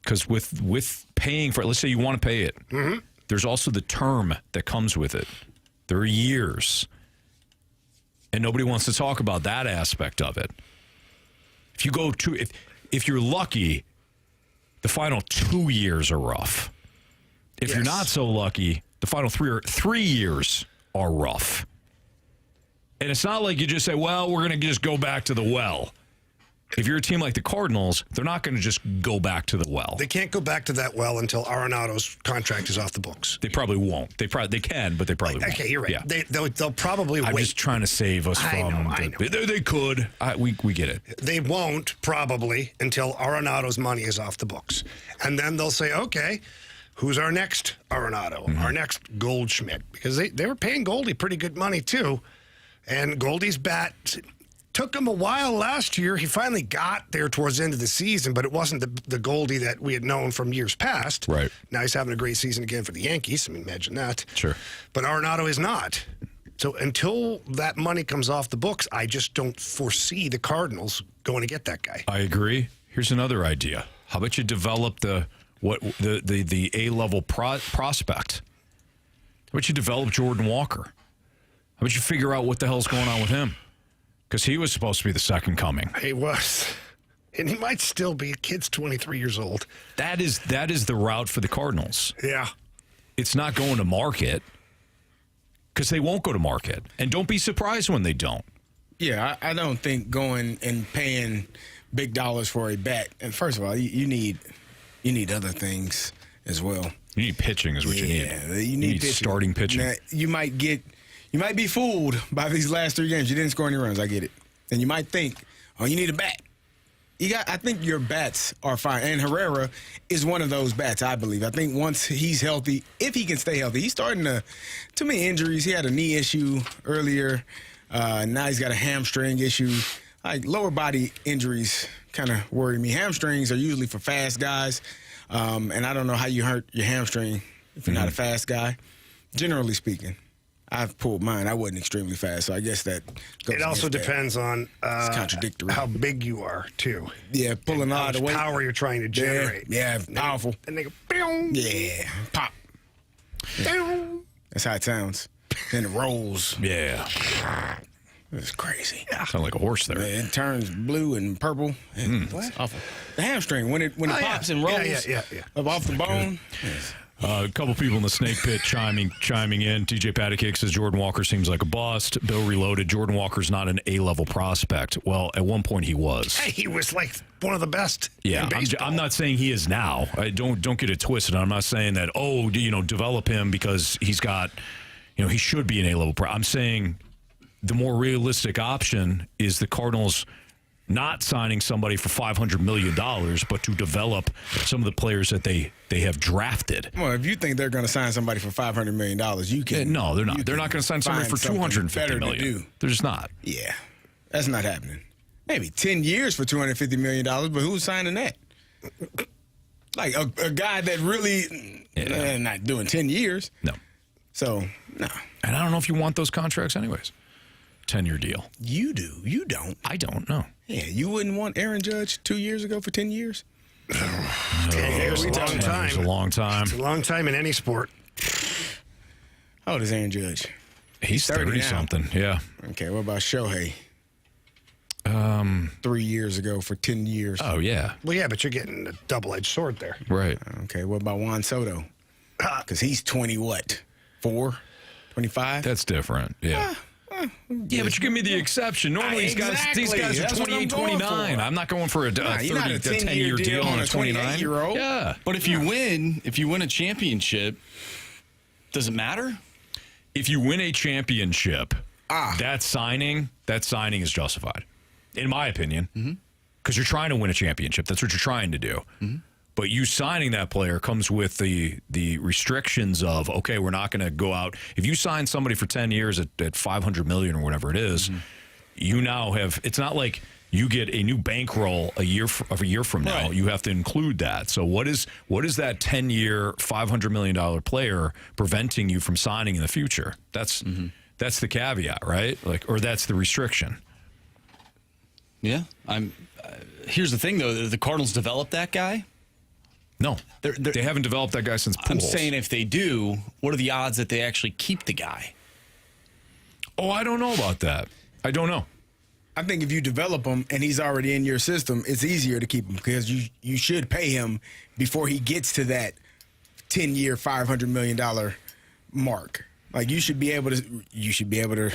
Because with paying for it, let's say you want to pay it, there's also the term that comes with it. There are years. And nobody wants to talk about that aspect of it. If you go to, if you're lucky, the final 2 years are rough. If you're not so lucky, the final 3 years are rough. And it's not like you just say, well, we're going to just go back to the well. If you're a team like the Cardinals, they're not going to just go back to the well. They can't go back to that well until Arenado's contract is off the books. They probably won't. They can, but they probably won't. Okay, you're right. Yeah. They'll probably wait. I'm just trying to save us from... I know. They could. We get it. They won't, probably, until Arenado's money is off the books. And then they'll say, okay, who's our next Arenado? Mm-hmm. Our next Goldschmidt? Because they were paying Goldie pretty good money, too. And Goldie's bat took him a while last year. He finally got there towards the end of the season, but it wasn't the Goldie that we had known from years past. Right. Now he's having a great season again for the Yankees. I mean, imagine that. Sure. But Arenado is not. So until that money comes off the books, I just don't foresee the Cardinals going to get that guy. I agree. Here's another idea. How about you develop the A-level prospect? How about you develop Jordan Walker? How about you figure out what the hell's going on with him? Because he was supposed to be the second coming. He was. And he might still be. Kid's 23 years old. That is the route for the Cardinals. Yeah. It's not going to market because they won't go to market. And don't be surprised when they don't. Yeah, I don't think going and paying big dollars for a bat. And first of all, you need other things as well. You need pitching is what you need. Yeah, you need starting pitching. Now, you might be fooled by these last 3 games. You didn't score any runs. I get it. And you might think, oh, you need a bat. I think your bats are fine. And Herrera is one of those bats, I believe. I think once he's healthy, if he can stay healthy, he's starting too many injuries. He had a knee issue earlier Now he's got a hamstring issue. Like lower body injuries kind of worry me. Hamstrings are usually for fast guys, and I don't know how you hurt your hamstring if you're not a fast guy. Generally speaking, I've pulled mine. I wasn't extremely fast, so I guess that goes It also against that. depends on It's contradictory. how big you are, too. Yeah, pulling a How lot much of weight. power you're trying to generate. Yeah, powerful. And they go, boom. Yeah, pop. Boom. That's how it sounds. Then it rolls. Yeah. It's crazy. Sound like a horse there. It turns blue and purple. What? Awful. The hamstring, when it pops and rolls Yeah. up off the bone. A couple people in the snake pit chiming in. TJ Pattycake says Jordan Walker seems like a bust. Bill Reloaded. Jordan Walker's not an A-level prospect. Well, at one point he was. Hey, he was like one of the best. Yeah, in baseball. I'm not saying he is now. Don't get it twisted. I'm not saying that, develop him because he's got, he should be an A-level pro. I'm saying the more realistic option is the Cardinals not signing somebody for $500 million, but to develop some of the players that they have drafted. Well, if you think they're going to sign somebody for $500 million, you can. No, they're not. They're not going to sign somebody for $250 million. They're just not. Yeah, that's not happening. Maybe 10 years for $250 million, but who's signing that? Like a guy that really not doing 10 years. No. So, no. And I don't know if you want those contracts anyways. 10-year deal. You do. You don't. I don't know. Yeah, you wouldn't want Aaron Judge 2 years ago for 10 years? It was a long time. It's a long time. It's a long time in any sport. How old is Aaron Judge? He's 30 now. 30-something, yeah. Okay, what about Shohei? 3 years ago for 10 years. Oh, yeah. Well, yeah, but you're getting a double-edged sword there. Right. Okay, what about Juan Soto? Because he's 20 what? 4? 25? That's different, yeah. Yeah, but you give me the exception. Normally, these guys are That's what I'm 28, going 29. for. I'm not going for a you're not a 10-year deal on a 28-year-old. Yeah. But if you win a championship, does it matter? If you win a championship, that signing is justified, in my opinion, because you're trying to win a championship. That's what you're trying to do. But you signing that player comes with the restrictions of, okay, we're not going to go out. If you sign somebody for 10 years at $500 million or whatever it is, you now have. It's not like you get a new bankroll a year from now. Right. You have to include that. So what is that 10-year, $500 million player preventing you from signing in the future? That's the caveat, right? Or that's the restriction. Yeah. Here's the thing, though. The Cardinals developed that guy. No, they haven't developed that guy since Pujols. I'm saying if they do, what are the odds that they actually keep the guy? Oh, I don't know about that. I don't know. I think if you develop him and he's already in your system, it's easier to keep him because you should pay him before he gets to that 10-year, $500 million mark. Like you should be able to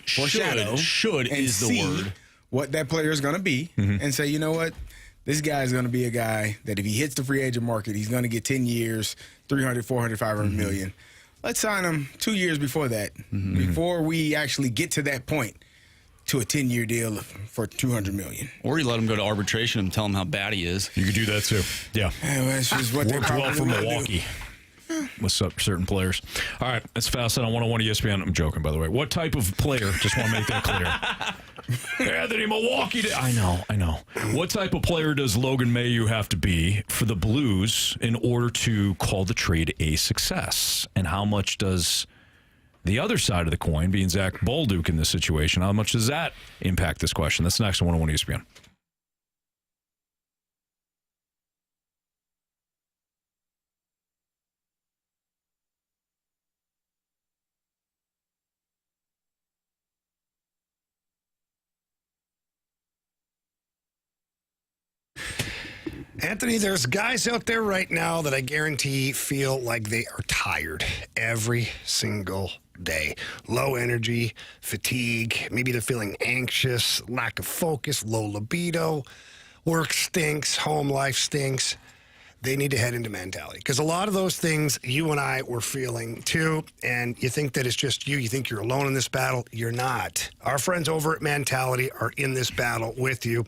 foreshadow. Should and is the see word. what that player is going to be and say, you know what? This guy is going to be a guy that if he hits the free agent market, he's going to get 10 years, 300, 400, 500 million. Let's sign him 2 years before that, before we actually get to that point to a 10-year deal for $200 million. Or you let him go to arbitration and tell him how bad he is. You could do that too. Yeah. That's just what Worked well for Milwaukee with certain players. All right, that's fast on 101 ESPN. I'm joking, by the way. What type of player? Just want to make that clear. Anthony, Milwaukee. I know. What type of player does Logan Mailloux have to be for the Blues in order to call the trade a success? And how much does the other side of the coin, being Zach Bolduc in this situation, how much does that impact this question? That's next on 101 ESPN. Anthony, there's guys out there right now that I guarantee feel like they are tired every single day. Low energy, fatigue, maybe they're feeling anxious, lack of focus, low libido, work stinks, home life stinks. they need to head into mentality. Because a lot of those things you and I were feeling too, and you think that it's just you. You think you're alone in this battle. You're not. Our friends over at Mentality are in this battle with you.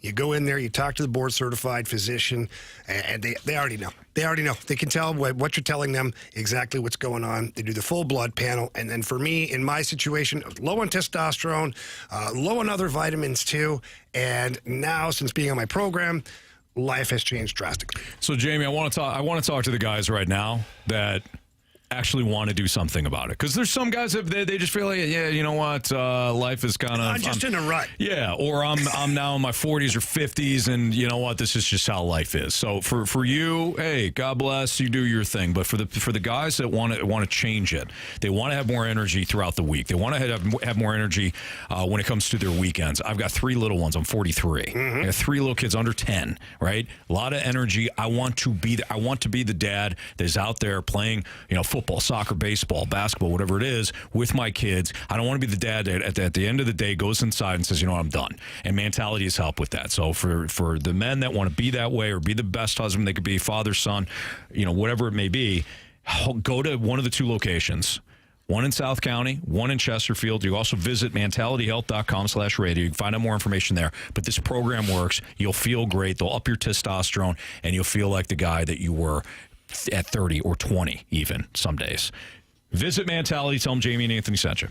You go in there, you talk to the board-certified physician, and they already know. They already know. They can tell what you're telling them, exactly what's going on. They do the full blood panel. And then for me, in my situation, low on testosterone, low on other vitamins too. And now, since being on my program, life has changed drastically. So, Jamie, I want to talk to the guys right now that actually want to do something about it, because there's some guys that they just feel like, yeah, you know what, life is kind of, I'm just in a rut. Yeah, or I'm now in my 40s or 50s, and you know what, this is just how life is. So for you, hey, God bless you, do your thing. But for the guys that want to change it, they want to have more energy throughout the week. They want to have more energy when it comes to their weekends. I've got 3 little ones. I'm 43. I got 3 little kids under 10. Right, a lot of energy. I want to be the dad that's out there playing, football, soccer, baseball, basketball, whatever it is, with my kids. I don't want to be the dad that at the end of the day goes inside and says, you know what, I'm done. And Mentality has helped with that. So for the men that want to be that way or be the best husband they could be, father, son, whatever it may be, go to one of the 2 locations. One in South County, one in Chesterfield. You also visit mentalityhealth.com/radio. You can find out more information there. But this program works. You'll feel great. They'll up your testosterone, and you'll feel like the guy that you were at 30 or 20 even some days. Visit Mentality. Tell them Jamie and Anthony sent you.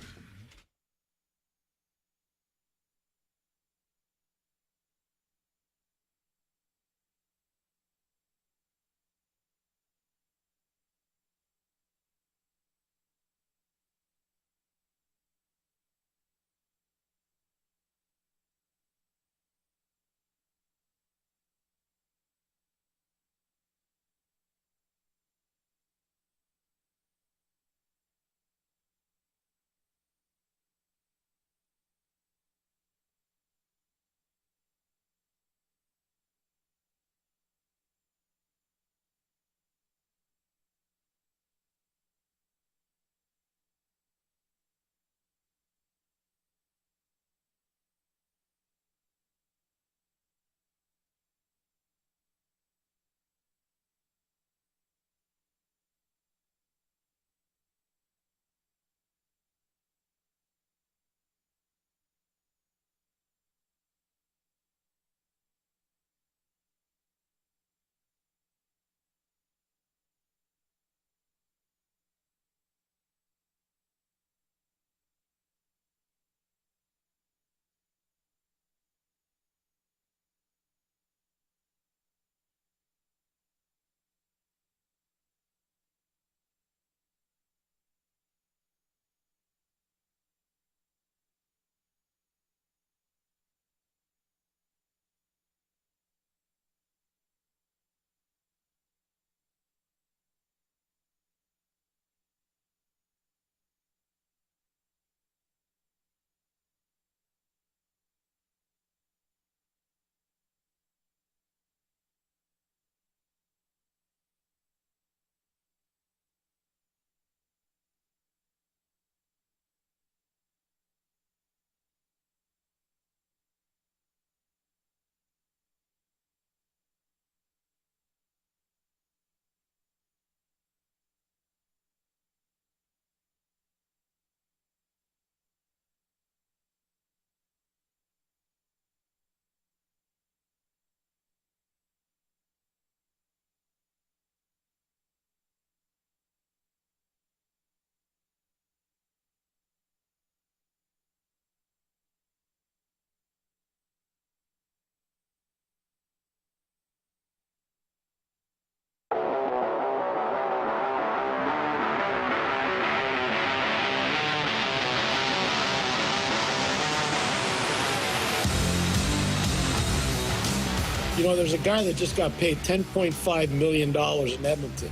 There's a guy that just got paid $10.5 million in Edmonton.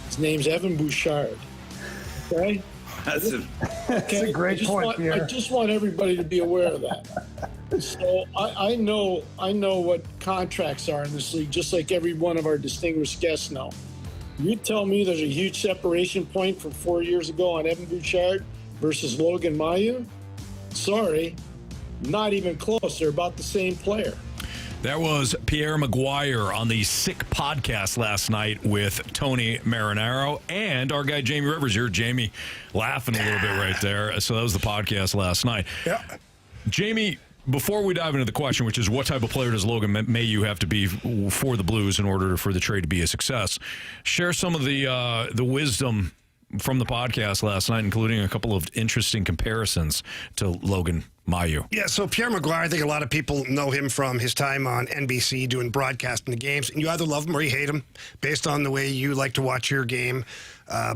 His name's Evan Bouchard. Okay? That's a great point, Pierre. I just want everybody to be aware of that. So I know what contracts are in this league, just like every one of our distinguished guests know. You tell me there's a huge separation point from 4 years ago on Evan Bouchard versus Logan Mailloux? Sorry, not even close. They're about the same player. That was Pierre Maguire on the Sick podcast last night with Tony Marinaro and our guy Jamie Rivers. You're Jamie laughing a little bit right there. So that was the podcast last night. Yeah. Jamie, before we dive into the question, which is what type of player does Logan Mailloux have to be for the Blues in order for the trade to be a success, share some of the wisdom from the podcast last night, including a couple of interesting comparisons to Logan Mailloux. Yeah, so Pierre Maguire, I think a lot of people know him from his time on NBC doing broadcasting the games. And you either love him or you hate him based on the way you like to watch your game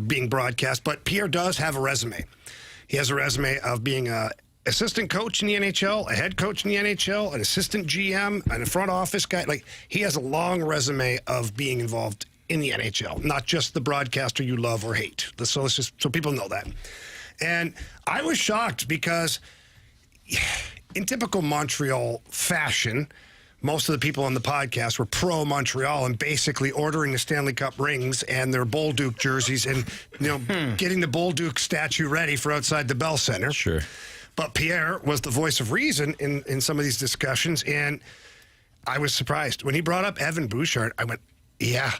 being broadcast. But Pierre does have a resume. He has a resume of being an assistant coach in the NHL, a head coach in the NHL, an assistant GM, and a front office guy. Like, he has a long resume of being involved in the NHL, not just the broadcaster you love or hate. So let's just so people know that. And I was shocked because in typical Montreal fashion, most of the people on the podcast were pro Montreal and basically ordering the Stanley Cup rings and their Bolduc jerseys and getting the Bolduc statue ready for outside the Bell Center. Sure. But Pierre was the voice of reason in some of these discussions, and I was surprised when he brought up Evan Bouchard. I went, yeah.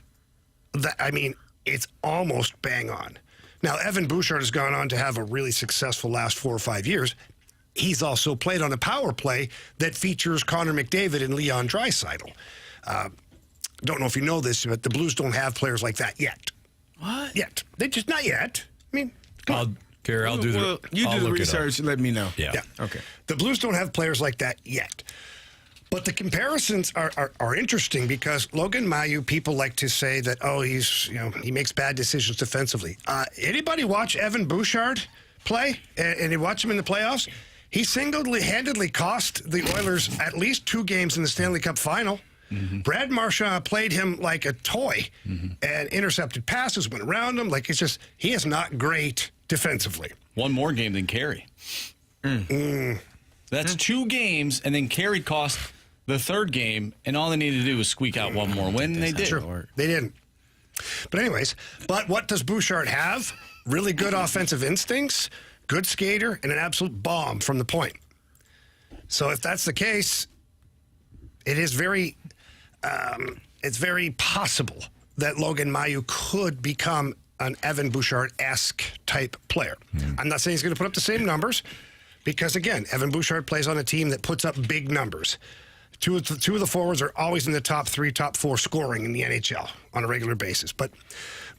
It's almost bang on. Now, Evan Bouchard has gone on to have a really successful last 4 or 5 years. He's also played on a power play that features Connor McDavid and Leon Draisaitl. Don't know if you know this, but the Blues don't have players like that yet. What? Yet. They just not yet. I mean, Carey, I'll do the You do the research and let me know. Yeah. Okay. The Blues don't have players like that yet. But the comparisons are interesting because Logan Mailloux, people like to say that, he makes bad decisions defensively. Anybody watch Evan Bouchard play and you watch him in the playoffs? He single-handedly cost the Oilers at least 2 games in the Stanley Cup final. Mm-hmm. Brad Marchand played him like a toy and intercepted passes, went around him. It's just, he is not great defensively. One more game than Carey. That's 2 games, and then Carey cost the 3rd game, and all they needed to do was squeak out one more win, and they did. True. They didn't. But anyways, what does Bouchard have? Really good offensive instincts, good skater, and an absolute bomb from the point. So if that's the case, it is very possible that Logan Mailloux could become an Evan Bouchard-esque type player. I'm not saying he's going to put up the same numbers because, again, Evan Bouchard plays on a team that puts up big numbers. Two of the forwards are always in the top 3, top 4 scoring in the NHL on a regular basis. But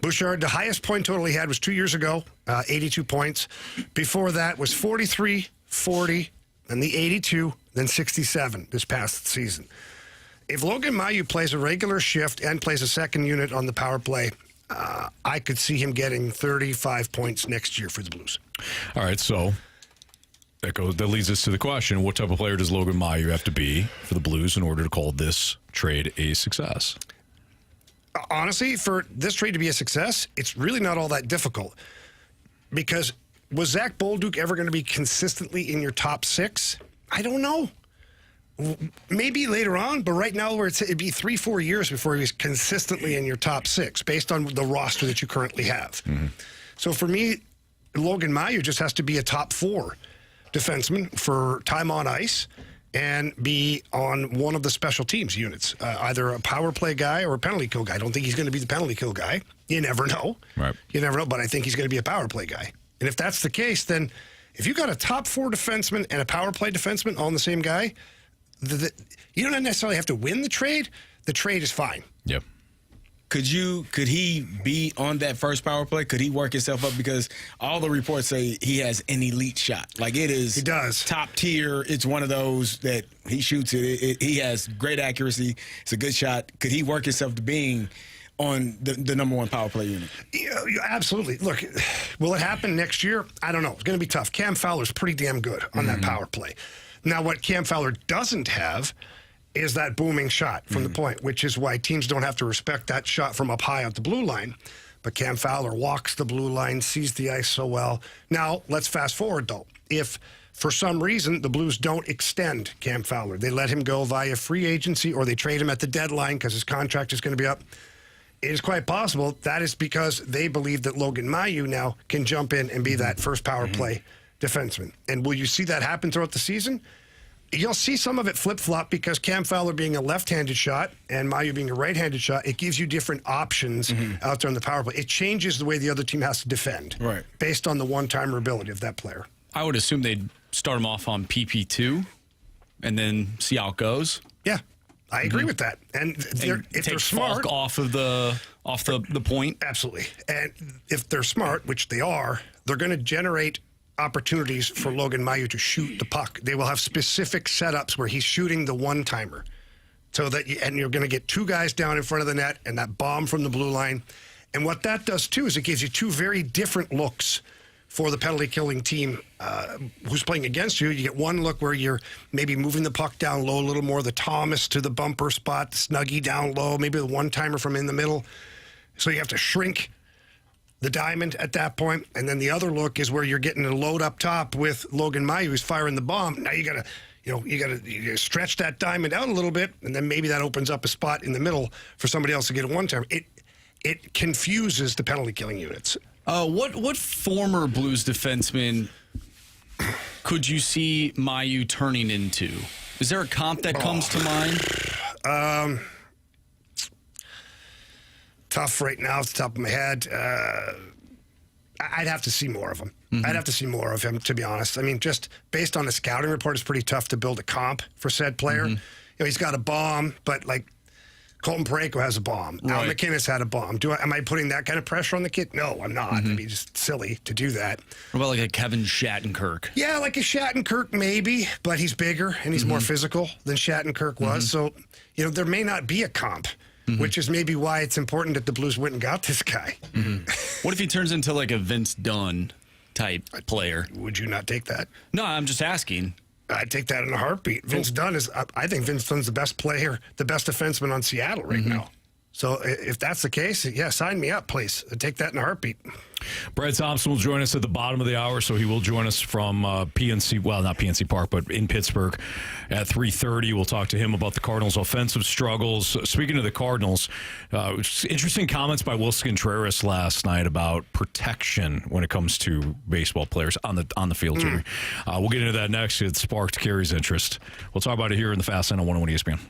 Bouchard, the highest point total he had was 2 years ago, 82 points. Before that was 43, 40, then the 82, then 67 this past season. If Logan Mailloux plays a regular shift and plays a second unit on the power play, I could see him getting 35 points next year for the Blues. All right, so that leads us to the question, what type of player does Logan Mailloux have to be for the Blues in order to call this trade a success? Honestly, for this trade to be a success, it's really not all that difficult. Because was Zach Bolduc ever going to be consistently in your top 6? I don't know. Maybe later on, but right now it'd be 3-4 years before he was consistently in your top 6 based on the roster that you currently have. Mm-hmm. So for me, Logan Mailloux just has to be a top 4 defenseman for time on ice and be on one of the special teams units, either a power play guy or a penalty kill guy. I don't think he's going to be the penalty kill guy. You never know. Right. You never know, but I think he's going to be a power play guy. And if that's the case, then if you got a top 4 defenseman and a power play defenseman all in the same guy, you don't necessarily have to win the trade. The trade is fine. Yep. Could he be on that first power play? Could he work himself up? Because all the reports say he has an elite shot. Like, it is. He does. Top tier. It's one of those that he shoots it. He has great accuracy. It's a good shot. Could he work himself to being on the number 1 power play unit? Yeah, absolutely. Look, will it happen next year? I don't know. It's going to be tough. Cam Fowler's pretty damn good on that power play. Now, what Cam Fowler doesn't have is that booming shot from the point, which is why teams don't have to respect that shot from up high at the blue line. But Cam Fowler walks the blue line, sees the ice so well. Now, let's fast forward, though. If, for some reason, the Blues don't extend Cam Fowler, they let him go via free agency or they trade him at the deadline because his contract is going to be up, it is quite possible that is because they believe that Logan Mailloux now can jump in and be that first power play defenseman. And will you see that happen throughout the season? you'll see some of it flip-flop because Cam Fowler being a left-handed shot and Mailloux being a right-handed shot, it gives you different options out there on the power play. It changes the way the other team has to defend based on the one-timer ability of that player. I would assume they'd start him off on PP2 and then see how it goes. Yeah, I agree with that. And if they're smart, Falk off the point. Absolutely. And if they're smart, which they are, they're going to generate opportunities for Logan Mailloux to shoot the puck. They will have specific setups where he's shooting the one-timer. So that you're going to get two guys down in front of the net and that bomb from the blue line. And what that does, too, is it gives you two very different looks for the penalty-killing team who's playing against you. You get one look where you're maybe moving the puck down low a little more, the Thomas to the bumper spot, the Snuggie down low, maybe the one-timer from in the middle. So you have to shrink the diamond at that point. And then the other look is where you're getting a load up top with Logan Mailloux who's firing the bomb. Now you gotta stretch that diamond out a little bit, and then maybe that opens up a spot in the middle for somebody else to get a one-timer. It confuses the penalty-killing units. What former Blues defenseman could you see Mailloux turning into? Is there a comp that comes to mind? Tough right now off the top of my head. I'd have to see more of him. I'd have to see more of him, to be honest. I mean, just based on the scouting report, it's pretty tough to build a comp for said player. You know, he's got a bomb, but like Colton Parayko has a bomb. Al McInnes had a bomb. Am I putting that kind of pressure on the kid? No, I'm not. It'd be just silly to do that. What about like a Kevin Shattenkirk? Yeah, like a Shattenkirk maybe, but he's bigger and he's more physical than Shattenkirk was. So, you know, there may not be a comp. Which is maybe why it's important that the Blues went and got this guy. What if he turns into like a Vince Dunn type player? Would you not take that? No, I'm just asking. I'd take that in a heartbeat. Vince Dunn I think Vince Dunn's the best player, the best defenseman on Seattle right now. So if that's the case, yeah, sign me up, please. I'd take that in a heartbeat. Brad Thompson will join us at the bottom of the hour, so he will join us from PNC, well, not PNC Park, but in Pittsburgh at 3:30. We'll talk to him about the Cardinals' offensive struggles. Speaking of the Cardinals, interesting comments by Wilson Contreras last night about protection when it comes to baseball players on the field. We'll get into that next. It sparked Carey's interest. We'll talk about it here in the Fast Lane on 101 ESPN.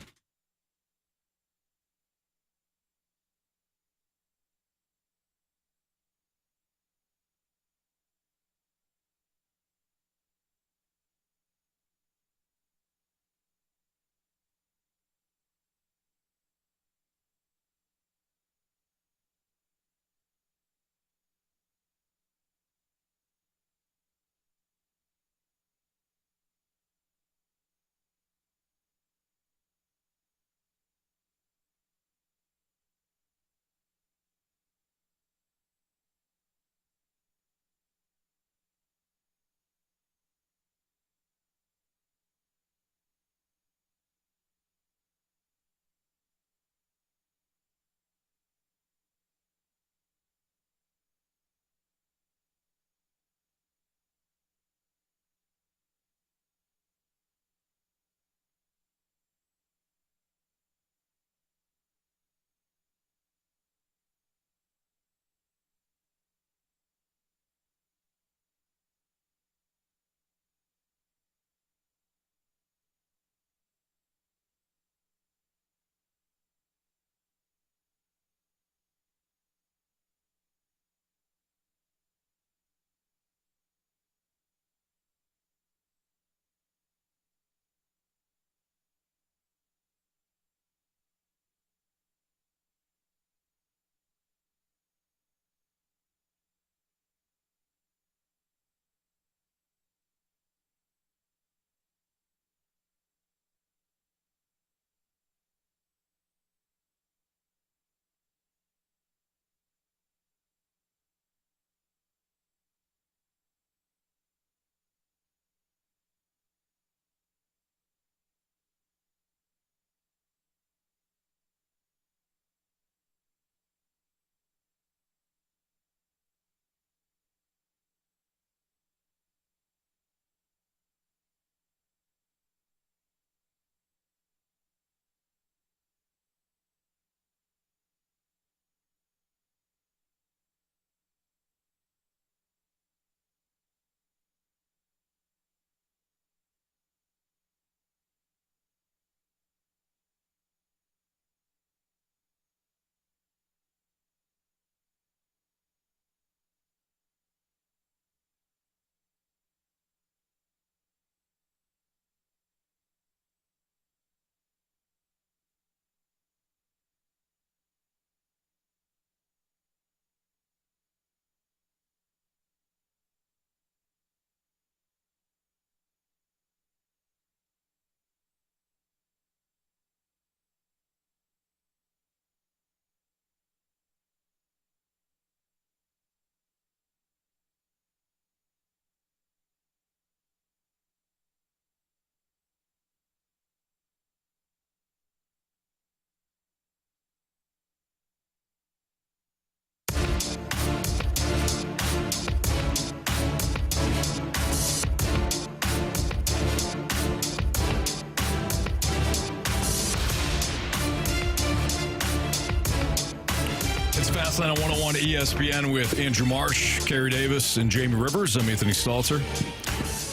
Gasland on 101 ESPN with Andrew Marsh, Carey Davis, and Jamie Rivers. I'm Anthony Stalter.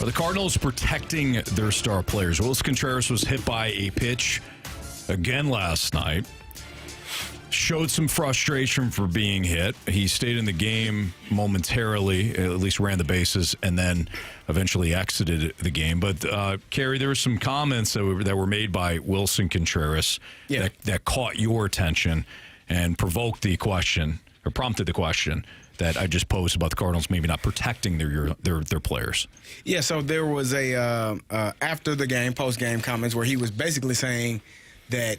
Are the Cardinals protecting their star players? Willson Contreras was hit by a pitch again last night. Showed some frustration for being hit. He stayed in the game momentarily, at least ran the bases, and then eventually exited the game. But, Carey, there were some comments that were made by Willson Contreras that caught your attention and provoked the question, or prompted the question, that I just posed about the Cardinals maybe not protecting their players. Yeah, so there was a after the game, post-game comments where he was basically saying that,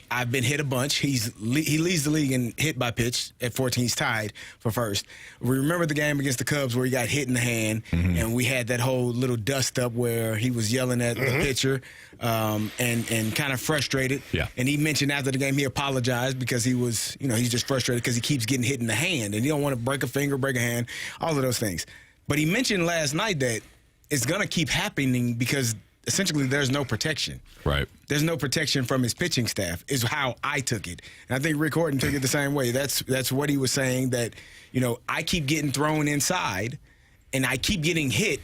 I've been hit a bunch. He leads the league in hit by pitch at 14. He's tied for first. We remember the game against the Cubs where he got hit in the hand, and we had that whole little dust-up where he was yelling at the pitcher and kind of frustrated. Yeah. And he mentioned after the game he apologized because he was, he's just frustrated because he keeps getting hit in the hand, and he don't want to break a finger, break a hand, all of those things. But he mentioned last night that it's going to keep happening because essentially there's no protection. Right. There's no protection from his pitching staff is how I took it. And I think Rick Horton took it the same way. That's what he was saying, that, I keep getting thrown inside and I keep getting hit,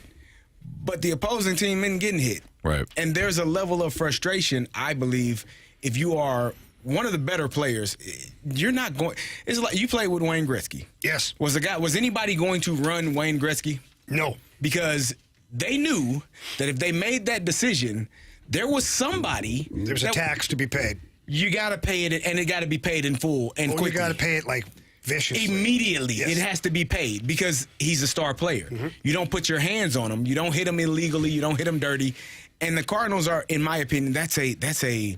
but the opposing team isn't getting hit. Right. And there's a level of frustration, I believe, if you are one of the better players, you're not going. It's like you played with Wayne Gretzky. Yes. Was anybody going to run Wayne Gretzky? No. Because they knew that if they made that decision, there was somebody. There's a tax to be paid. You got to pay it, and it got to be paid in full and quickly. You got to pay it like viciously. Immediately. Yes. It has to be paid because he's a star player. You don't put your hands on him. You don't hit him illegally. You don't hit him dirty. And the Cardinals are, in my opinion, that's a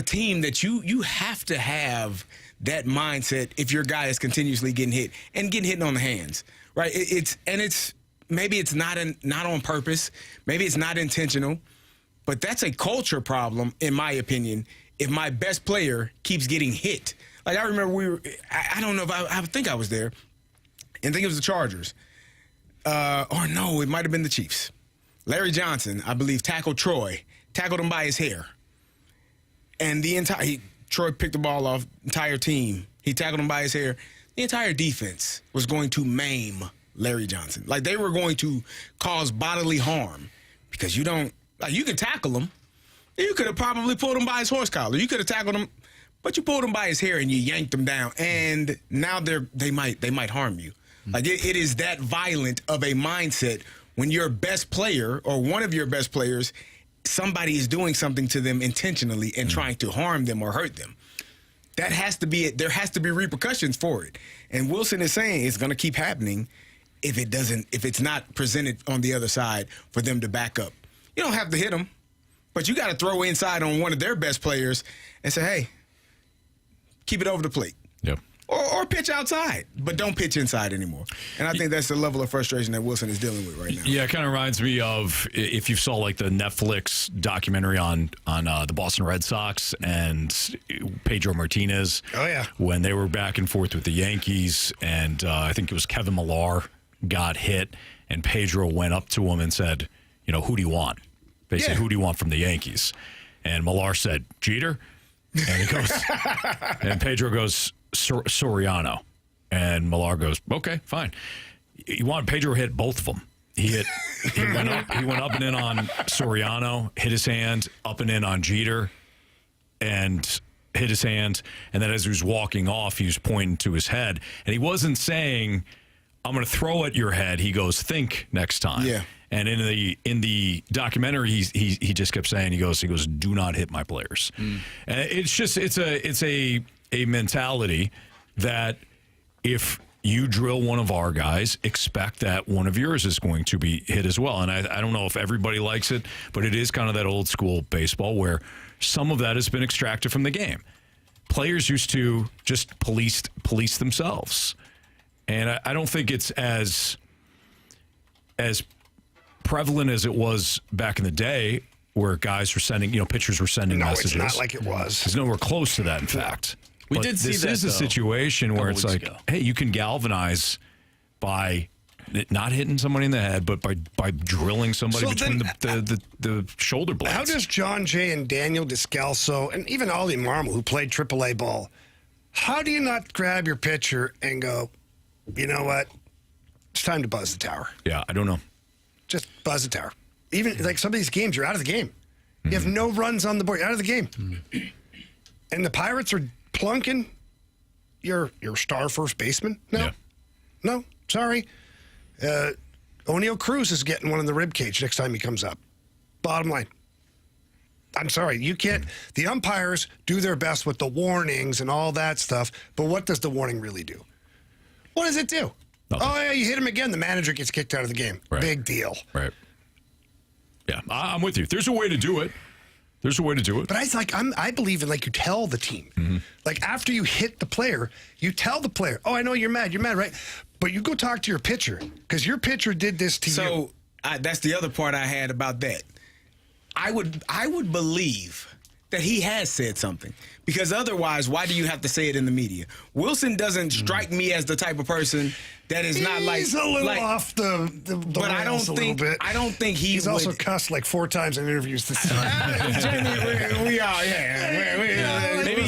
team that you have to have that mindset if your guy is continuously getting hit and getting hit on the hands, right? Maybe it's not on purpose. Maybe it's not intentional. But that's a culture problem, in my opinion, if my best player keeps getting hit. Like, I remember I don't know if I think I was there. And I think it was the Chargers. Or no, it might have been the Chiefs. Larry Johnson, I believe, tackled him by his hair. And Troy picked the ball off, entire team. He tackled him by his hair. The entire defense was going to maim Larry Johnson. Like, they were going to cause bodily harm because you could tackle him. You could have probably pulled him by his horse collar. You could have tackled him, but you pulled him by his hair and you yanked him down. And now they might harm you. Like, it is that violent of a mindset when your best player or one of your best players, somebody is doing something to them intentionally and trying to harm them or hurt them. There has to be repercussions for it. And Willson is saying it's going to keep happening if it's not presented on the other side for them to back up. You don't have to hit them, but you got to throw inside on one of their best players and say, hey, keep it over the plate. Yep. Or pitch outside, but don't pitch inside anymore. And I think that's the level of frustration that Willson is dealing with right now. Yeah, it kind of reminds me of if you saw like the Netflix documentary on the Boston Red Sox and Pedro Martinez. Oh, yeah. When they were back and forth with the Yankees, and I think it was Kevin Millar got hit, and Pedro went up to him and said, who do you want? Basically, who do you want from the Yankees? And Millar said, Jeter. And he goes, and Pedro goes, Soriano. And Millar goes, okay, fine. You want Pedro hit both of them. He went up and in on Soriano, hit his hand, up and in on Jeter, and hit his hand. And then as he was walking off, he was pointing to his head. And he wasn't saying, I'm going to throw at your head. He goes, think next time. Yeah. And in the documentary, he just kept saying, he goes, do not hit my players. And it's a mentality that if you drill one of our guys, expect that one of yours is going to be hit as well. And I don't know if everybody likes it, but it is kind of that old school baseball where some of that has been extracted from the game. Players used to just police themselves. And I don't think it's as prevalent as it was back in the day where guys were sending, pitchers were sending messages. No, it's not like it was. It's nowhere close to that, in fact. We did see that, this is a situation where it's like, hey, you can galvanize by not hitting somebody in the head, but by drilling somebody between the shoulder blades. How does John Jay and Daniel Descalso and even Ollie Marmol, who played AAA ball, How do you not grab your pitcher and go, you know what? It's time to buzz the tower. Yeah, I don't know. Just buzz the tower. Even like some of these games, you're out of the game. You have no runs on the board. You're out of the game. And the Pirates are plunking your star first baseman? No. Yeah. No, sorry. O'Neal Cruz is getting one in the rib cage next time he comes up. Bottom line. I'm sorry, you can't. The umpires do their best with the warnings and all that stuff, but what does the warning really do? What does it do? Nothing. Oh, yeah, you hit him again, the manager gets kicked out of the game. Right. Big deal. Right. Yeah, I'm with you. There's a way to do it. There's a way to do it. But I believe in, like, you tell the team. Like, after you hit the player, you tell the player, oh, I know you're mad, right? But you go talk to your pitcher, because your pitcher did this to you. So that's the other part I had about that. I would believe that he has said something, because otherwise, why do you have to say it in the media? Wilson doesn't strike me as the type of person that is not like he's a little off the but I don't think bit. I don't think he's would, also cussed like 4 times in interviews this time. we are, yeah. Maybe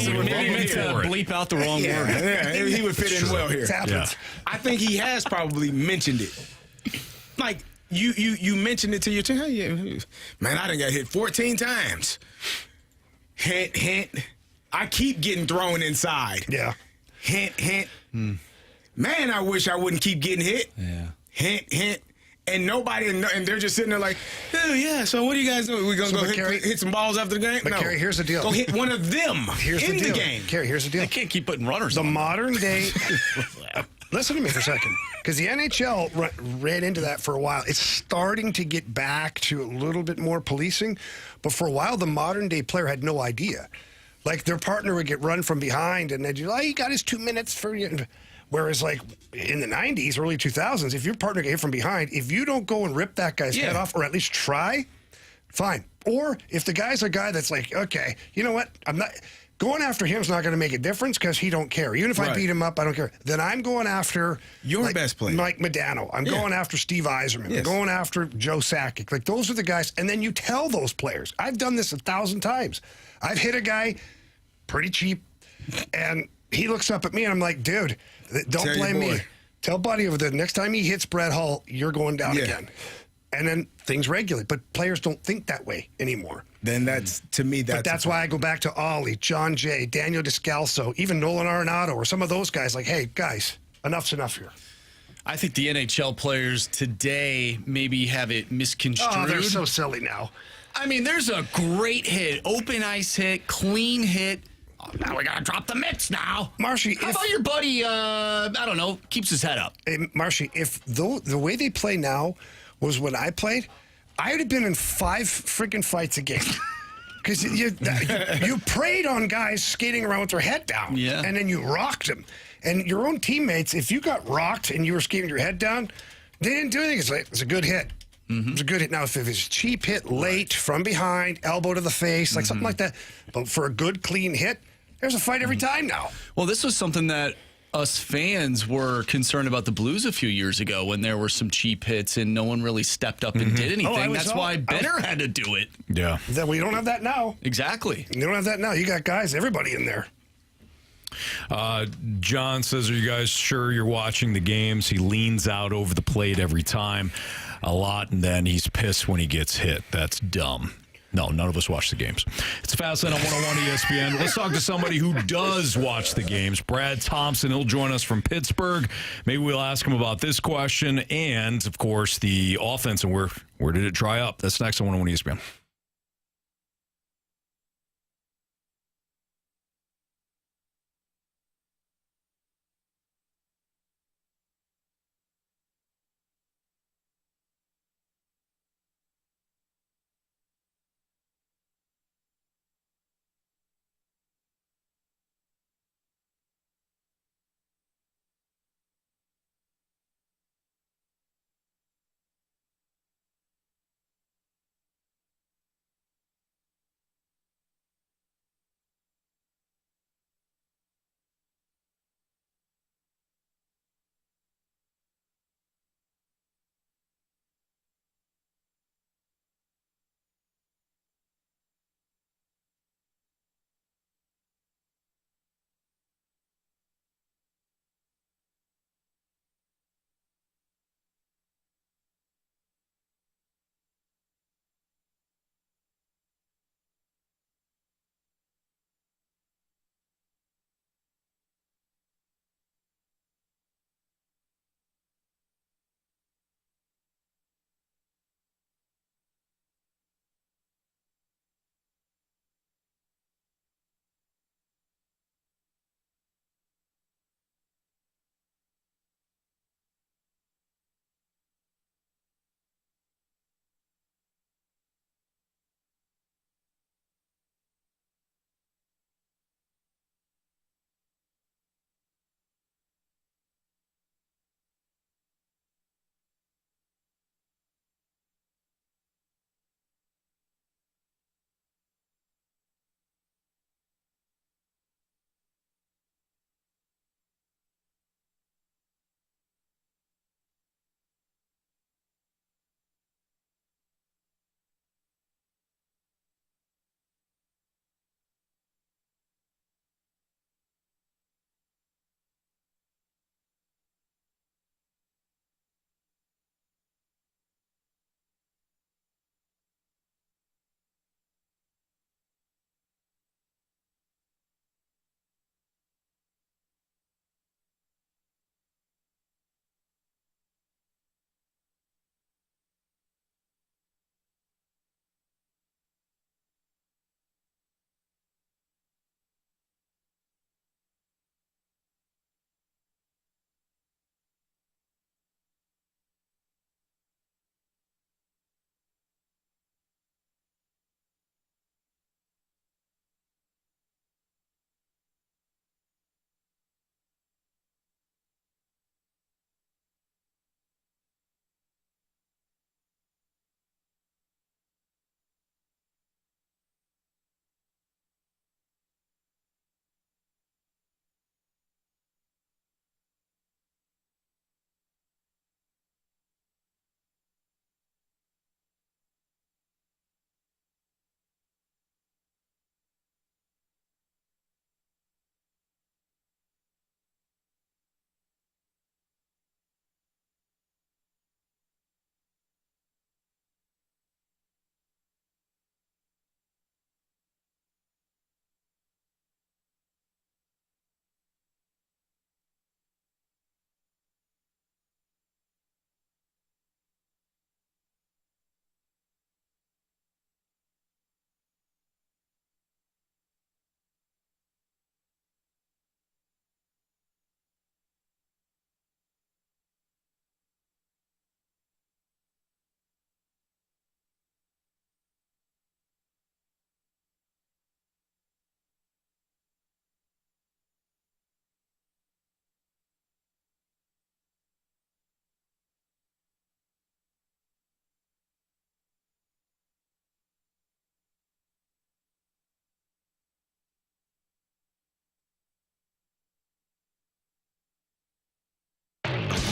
meant to bleep out the wrong word. Yeah, he would fit in well here. Yeah. I think he has probably mentioned it. Like you mentioned it to your team. Hey, man, I done got hit 14 times. Hint, hint. I keep getting thrown inside. Yeah. Hint, hint. Man, I wish I wouldn't keep getting hit. Yeah. Hint, hint. And nobody, and they're just sitting there like, oh, yeah, so what are you guys doing? We going to go hit some balls after the game? But, no. Carey, here's the deal. Go hit one of them in the game. Carey, here's the deal. They can't keep putting runners The on. modern day. Listen to me for a second. Because the NHL ran into that for a while. It's starting to get back to a little bit more policing. But for a while, the modern day player had no idea. Like, their partner would get run from behind, and they'd be like, he got his 2 minutes for you. Whereas, like, in the 90s, early 2000s, if your partner get hit from behind, if you don't go and rip that guy's head off, or at least try, fine. Or if the guy's a guy that's like, okay, you know what? I'm not going after him's not going to make a difference because he don't care. Even if I beat him up, I don't care. Then I'm going after your best player, Mike Modano. I'm going after Steve Yzerman. I'm going after Joe Sakic. Like, those are the guys. And then you tell those players. I've done this 1,000 times. I've hit a guy pretty cheap, and he looks up at me, and I'm like, dude, don't blame me. Tell Buddy over there, next time he hits Brett Hull, you're going down again. And then things regulate. But players don't think that way anymore. Then that's, to me, that's... But that's why I go back to Ollie, John Jay, Daniel Descalso, even Nolan Arenado, or some of those guys like, hey, guys, enough's enough here. I think the NHL players today maybe have it misconstrued. Oh, they're so silly now. I mean, there's a great hit, open ice hit, clean hit. Oh, now we gotta drop the mitts now. Marshy, how about your buddy, I don't know, keeps his head up? Hey, Marshy, if the way they play now was when I played, I would have been in 5 freaking fights a game. Because you preyed on guys skating around with their head down. Yeah. And then you rocked them. And your own teammates, if you got rocked and you were skating your head down, they didn't do anything. It's like, it's a good hit. It's a good hit. Now, if it's a cheap hit, late, from behind, elbow to the face, like something like that. But for a good, clean hit, there's a fight every time now. Well, this was something that us fans were concerned about the Blues a few years ago when there were some cheap hits and no one really stepped up and did anything. That's why Benner had to do it. Yeah. We don't have that now. Exactly. You don't have that now. You got guys, everybody in there. John says, are you guys sure you're watching the games? He leans out over the plate every time a lot, and then he's pissed when he gets hit. That's dumb. No, none of us watch the games. It's Fast Lane on 101 ESPN. Let's talk to somebody who does watch the games. Brad Thompson, he'll join us from Pittsburgh. Maybe we'll ask him about this question and, of course, the offense and where did it dry up. That's next on 101 ESPN.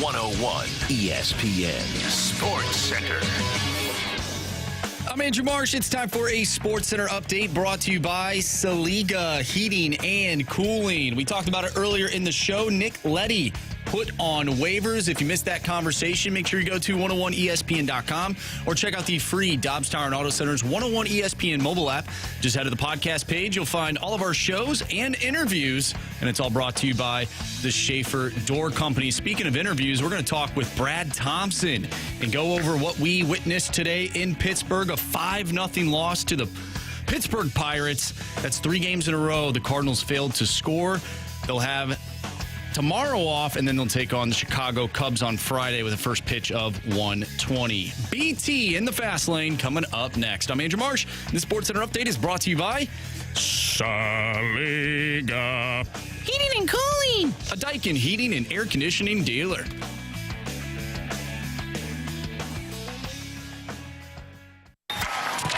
101 ESPN Sports Center. I'm Andrew Marsh. It's time for a Sports Center update brought to you by Saliga Heating and Cooling. We talked about it earlier in the show. Nick Leddy put on waivers. If you missed that conversation, make sure you go to 101ESPN.com or check out the free Dobbs Tire and Auto Center's 101 ESPN mobile app. Just head to the podcast page. You'll find all of our shows and interviews, and it's all brought to you by the Schaefer Door Company. Speaking of interviews, we're going to talk with Brad Thompson and go over what we witnessed today in Pittsburgh, a 5-0 loss to the Pittsburgh Pirates. That's 3 games in a row. The Cardinals failed to score. They'll have tomorrow off, and then they'll take on the Chicago Cubs on Friday with a first pitch of 1:20. BT in the fast lane coming up next. I'm Andrew Marsh. The Sports Center update is brought to you by Saliga Heating and Cooling, a Daikin heating and air conditioning dealer.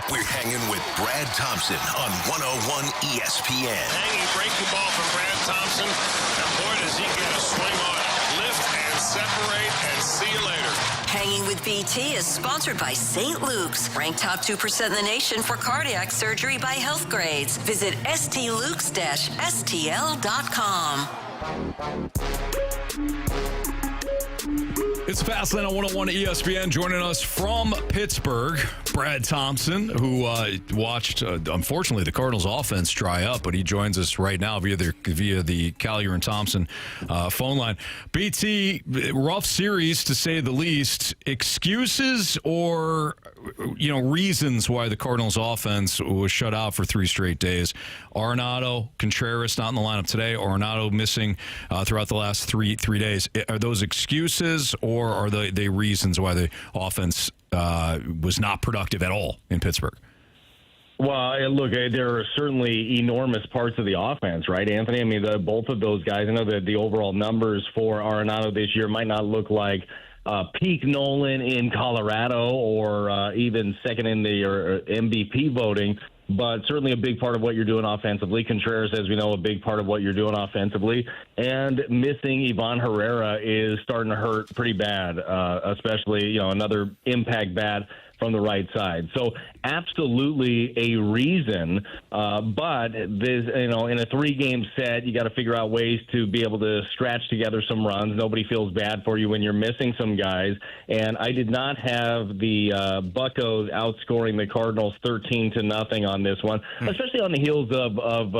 We're hanging with Brad Thompson on 101 ESPN. Hanging breaking ball from Brad Thompson. And boy, does he get a swing on it. Lift and separate and see you later. Hanging with BT is sponsored by St. Luke's, ranked top 2% in the nation for cardiac surgery by Health Grades. Visit stlukes-stl.com. It's Fastlane on 101 ESPN. Joining us from Pittsburgh, Brad Thompson, who watched, unfortunately, the Cardinals' offense dry up, but he joins us right now via the Collier and Thompson phone line. BT, rough series to say the least. Excuses or reasons why the Cardinals' offense was shut out for 3 straight days? Arenado, Contreras not in the lineup today. Arenado missing throughout the last three days. Are those excuses, or are they reasons why the offense was not productive at all in Pittsburgh? Well, look, there are certainly enormous parts of the offense, right, Anthony? I mean, both of those guys, I know that the overall numbers for Arenado this year might not look like peak Nolan in Colorado or even second in the MVP voting, but certainly a big part of what you're doing offensively. Contreras, as we know, a big part of what you're doing offensively. And missing Ivan Herrera is starting to hurt pretty bad, especially, another impact bat from the right side. So absolutely a reason, but this, in a 3-game set, you got to figure out ways to be able to scratch together some runs. Nobody feels bad for you when you're missing some guys. And I did not have the Buccos outscoring the Cardinals 13-0 on this one, especially on the heels of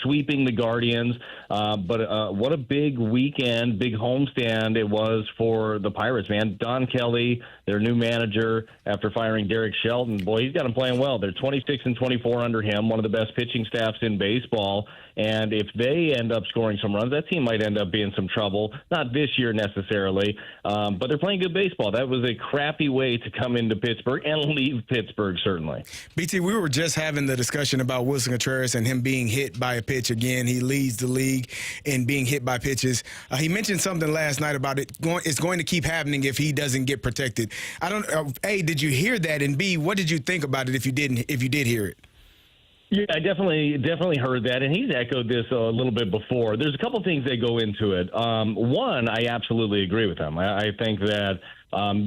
sweeping the Guardians. But what a big weekend, big homestand it was for the Pirates, man. Don Kelly, their new manager, after firing Derek Shelton, boy, he's got them playing well. They're 26-24 under him, one of the best pitching staffs in baseball. And if they end up scoring some runs, that team might end up being some trouble. Not this year necessarily, but they're playing good baseball. That was a crappy way to come into Pittsburgh and leave Pittsburgh, certainly. BT, we were just having the discussion about Wilson Contreras and him being hit by a pitch again. He leads the league in being hit by pitches. He mentioned something last night about it's going to keep happening if he doesn't get protected. I don't. A, did you hear that? And B, what did you think about it if you did hear it? Yeah, I definitely heard that, and he's echoed this a little bit before. There's a couple things that go into it. One, I absolutely agree with him. I think that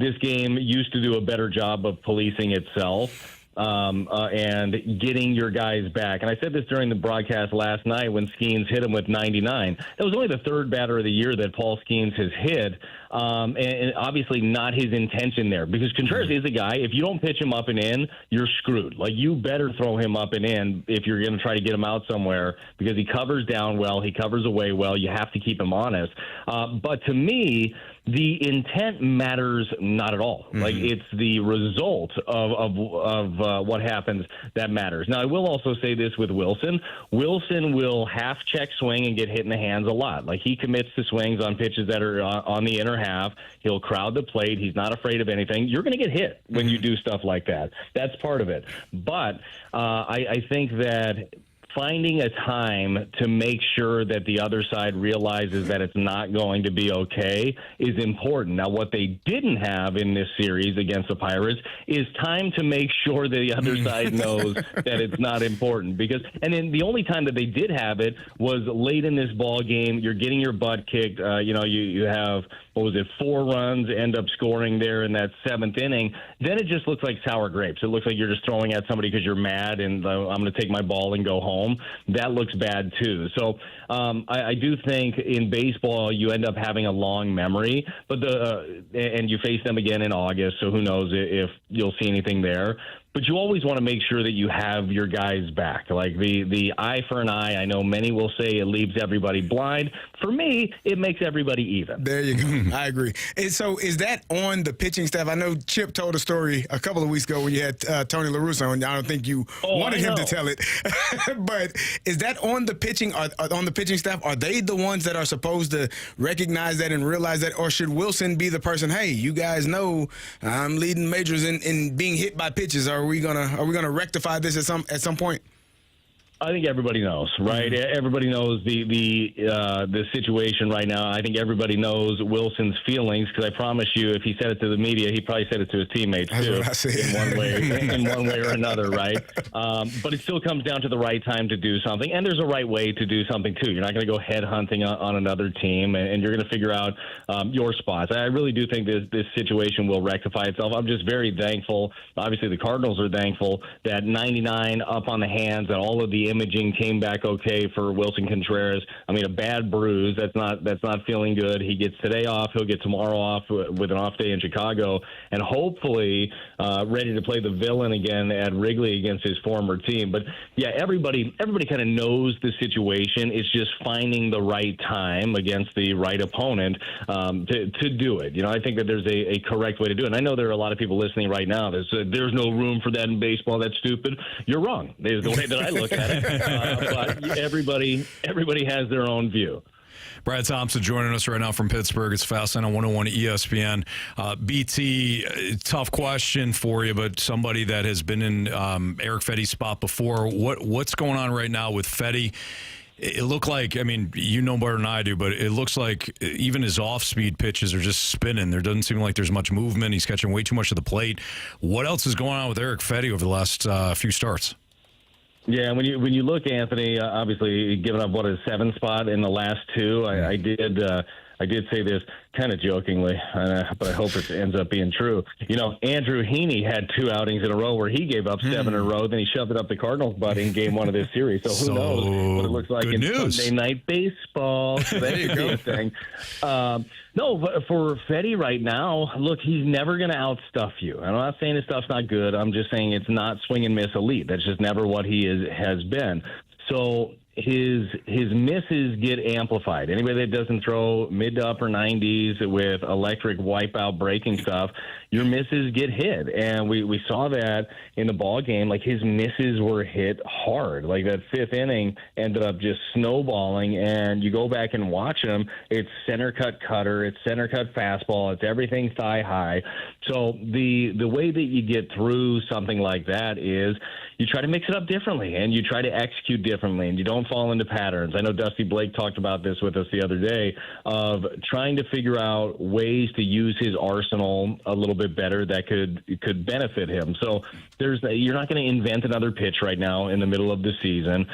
this game used to do a better job of policing itself. And getting your guys back. And I said this during the broadcast last night when Skeens hit him with 99. That was only the 3rd batter of the year that Paul Skeens has hit, and obviously not his intention there, because Contreras is a guy, if you don't pitch him up and in, you're screwed. Like, you better throw him up and in if you're going to try to get him out somewhere, because he covers down well, he covers away well, you have to keep him honest. But to me, the intent matters not at all. Like, it's the result of what happens that matters. Now, I will also say this with Wilson. Wilson will half-check swing and get hit in the hands a lot. Like, he commits to swings on pitches that are on the inner half. He'll crowd the plate. He's not afraid of anything. You're going to get hit when you do stuff like that. That's part of it. But I think that finding a time to make sure that the other side realizes that it's not going to be okay is important. Now, what they didn't have in this series against the Pirates is time to make sure that the other side knows that it's not important. And then the only time that they did have it was late in this ball game. You're getting your butt kicked. You have 4 runs, end up scoring there in that 7th inning, then it just looks like sour grapes. It looks like you're just throwing at somebody because you're mad and I'm going to take my ball and go home. That looks bad too. So I do think in baseball you end up having a long memory, but and you face them again in August, so who knows if you'll see anything there. But you always want to make sure that you have your guys back. Like the eye for an eye, I know many will say it leaves everybody blind. For me, it makes everybody even. There you go. I agree. And so is that on the pitching staff? I know Chip told a story a couple of weeks ago when you had Tony La Russa on. I don't think you wanted him to tell it. But is that on the pitching on the pitching staff? Are they the ones that are supposed to recognize that and realize that? Or should Wilson be the person, hey, you guys know I'm leading majors in being hit by pitches? Are we gonna rectify this at some point? I think everybody knows, right? Mm-hmm. Everybody knows the situation right now. I think everybody knows Wilson's feelings because I promise you, if he said it to the media, he probably said it to his teammates too, in one way or another, right? But it still comes down to the right time to do something, and there's a right way to do something too. You're not going to go head hunting on another team, and you're going to figure out your spots. I really do think this situation will rectify itself. I'm just very thankful. Obviously, the Cardinals are thankful that 99 up on the hands and all of the imaging came back okay for Wilson Contreras. I mean, a bad bruise. That's not feeling good. He gets today off. He'll get tomorrow off with an off day in Chicago, and hopefully ready to play the villain again at Wrigley against his former team. But yeah, everybody kind of knows the situation. It's just finding the right time against the right opponent to do it. You know, I think that there's a correct way to do it. And I know there are a lot of people listening right now that say there's no room for that in baseball. That's stupid. You're wrong. There's the way that I look at it. But everybody has their own view. Brad Thompson joining us right now from Pittsburgh. It's Fastlane on 101 ESPN. BT, tough question for you, but somebody that has been in Eric Fetty's spot before. What's going on right now with Fetty? It looked like, I mean, you know better than I do, but it looks like even his off-speed pitches are just spinning. There doesn't seem like there's much movement. He's catching way too much of the plate. What else is going on with Eric Fetty over the last few starts? Yeah, when you look, Anthony, obviously giving up a 7 spot in the last 2. I did say this kind of jokingly, but I hope it ends up being true. You know, Andrew Heaney had 2 outings in a row where he gave up 7 in a row. Then he shoved it up the Cardinals' butt in game 1 of this series. So who knows what it looks like in Sunday Night Baseball. So there you go. Thing. No, but for Fetty right now, look, he's never going to outstuff you. I'm not saying his stuff's not good. I'm just saying it's not swing and miss elite. That's just never what he has been. So his misses get amplified. Anybody that doesn't throw mid to upper 90s with electric wipeout breaking stuff, your misses get hit. And we saw that in the ball game. Like, his misses were hit hard. Like, that 5th inning ended up just snowballing, and you go back and watch them, it's center cut cutter, it's center cut fastball, it's everything thigh high. So the way that you get through something like that is you try to mix it up differently, and you try to execute differently, and you don't fall into patterns. I know Dusty Blake talked about this with us the other day, of trying to figure out ways to use his arsenal a little bit better that could benefit him. So you're not going to invent another pitch right now in the middle of the season.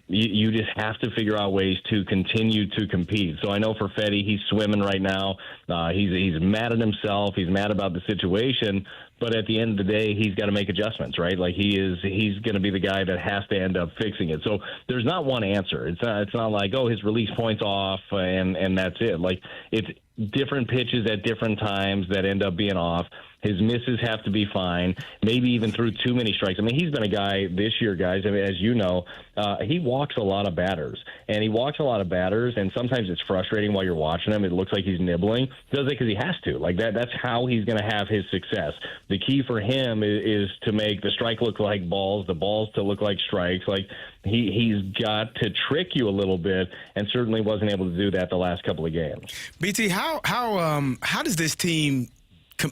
You just have to figure out ways to continue to compete. So I know for Fetty, he's swimming right now. He's mad at himself. He's mad about the situation. But at the end of the day, he's got to make adjustments, right? Like, he's going to be the guy that has to end up fixing it. So there's not one answer. It's not like, oh, his release point's off and that's it. Like, it's different pitches at different times that end up being off. His misses have to be fine, maybe even through too many strikes. I mean, he's been a guy this year, guys, I mean, as you know, he walks a lot of batters. And sometimes it's frustrating while you're watching him. It looks like he's nibbling. He does it because he has to. Like, that's how he's going to have his success. The key for him is to make the strike look like balls, the balls to look like strikes. Like, he's got to trick you a little bit, and certainly wasn't able to do that the last couple of games. BT, how does this team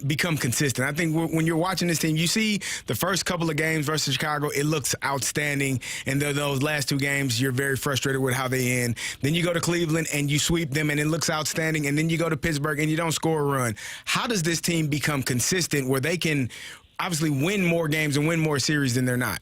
become consistent? I think when you're watching this team, you see the first couple of games versus Chicago, it looks outstanding. And those last 2 games, you're very frustrated with how they end. Then you go to Cleveland and you sweep them and it looks outstanding. And then you go to Pittsburgh and you don't score a run. How does this team become consistent where they can obviously win more games and win more series than they're not?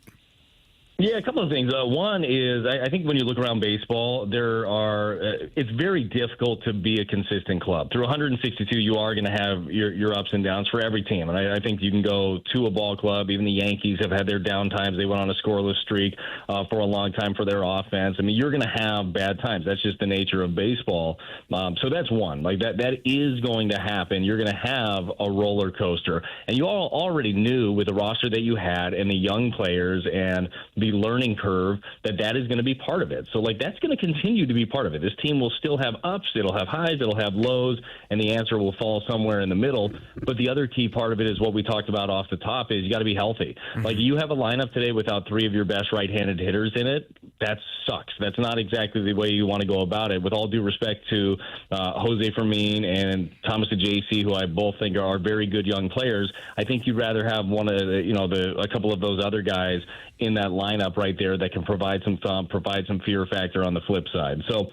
Yeah, a couple of things. One is I think when you look around baseball, it's very difficult to be a consistent club. Through 162, you are going to have your ups and downs for every team. And I think you can go to a ball club. Even the Yankees have had their down times. They went on a scoreless streak for a long time for their offense. I mean, you're going to have bad times. That's just the nature of baseball. So that's one. Like that is going to happen. You're going to have a roller coaster. And you all already knew with the roster that you had and the young players and the learning curve that is going to be part of it. So that's going to continue to be part of it. This team will still have ups, it'll have highs, it'll have lows, and the answer will fall somewhere in the middle. But the other key part of it is what we talked about off the top is you got to be healthy. You have a lineup today without 3 of your best right-handed hitters in it. That sucks. That's not exactly the way you want to go about it. With all due respect to Jose Fermin and Thomas JC, who I both think are very good young players, I think you'd rather have one of a couple of those other guys in that lineup right there that can provide some thump, provide some fear factor on the flip side. So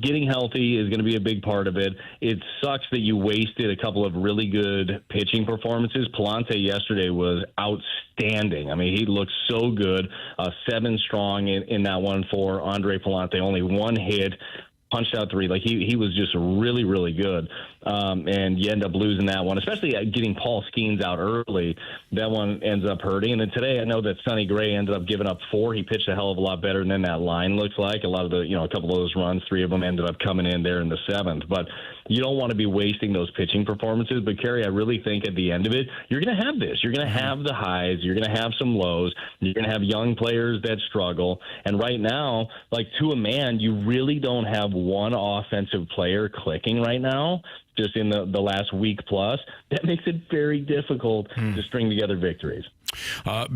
getting healthy is going to be a big part of it. It sucks that you wasted a couple of really good pitching performances. Palante yesterday was outstanding. I mean, he looked so good. 7 strong in that one for Andre Palante. Only 1 hit. Punched out 3. He was just really, really good. And you end up losing that one, especially getting Paul Skeens out early. That one ends up hurting. And then today I know that Sonny Gray ended up giving up 4. He pitched a hell of a lot better than that line looks like. A lot of a couple of those runs, 3 of them ended up coming in there in the 7th. But you don't want to be wasting those pitching performances. But, Carey, I really think at the end of it, you're going to have this. You're going to have the highs. You're going to have some lows. You're going to have young players that struggle. And right now, to a man, you really don't have one offensive player clicking right now, just in the last week plus. That makes it very difficult to string together victories.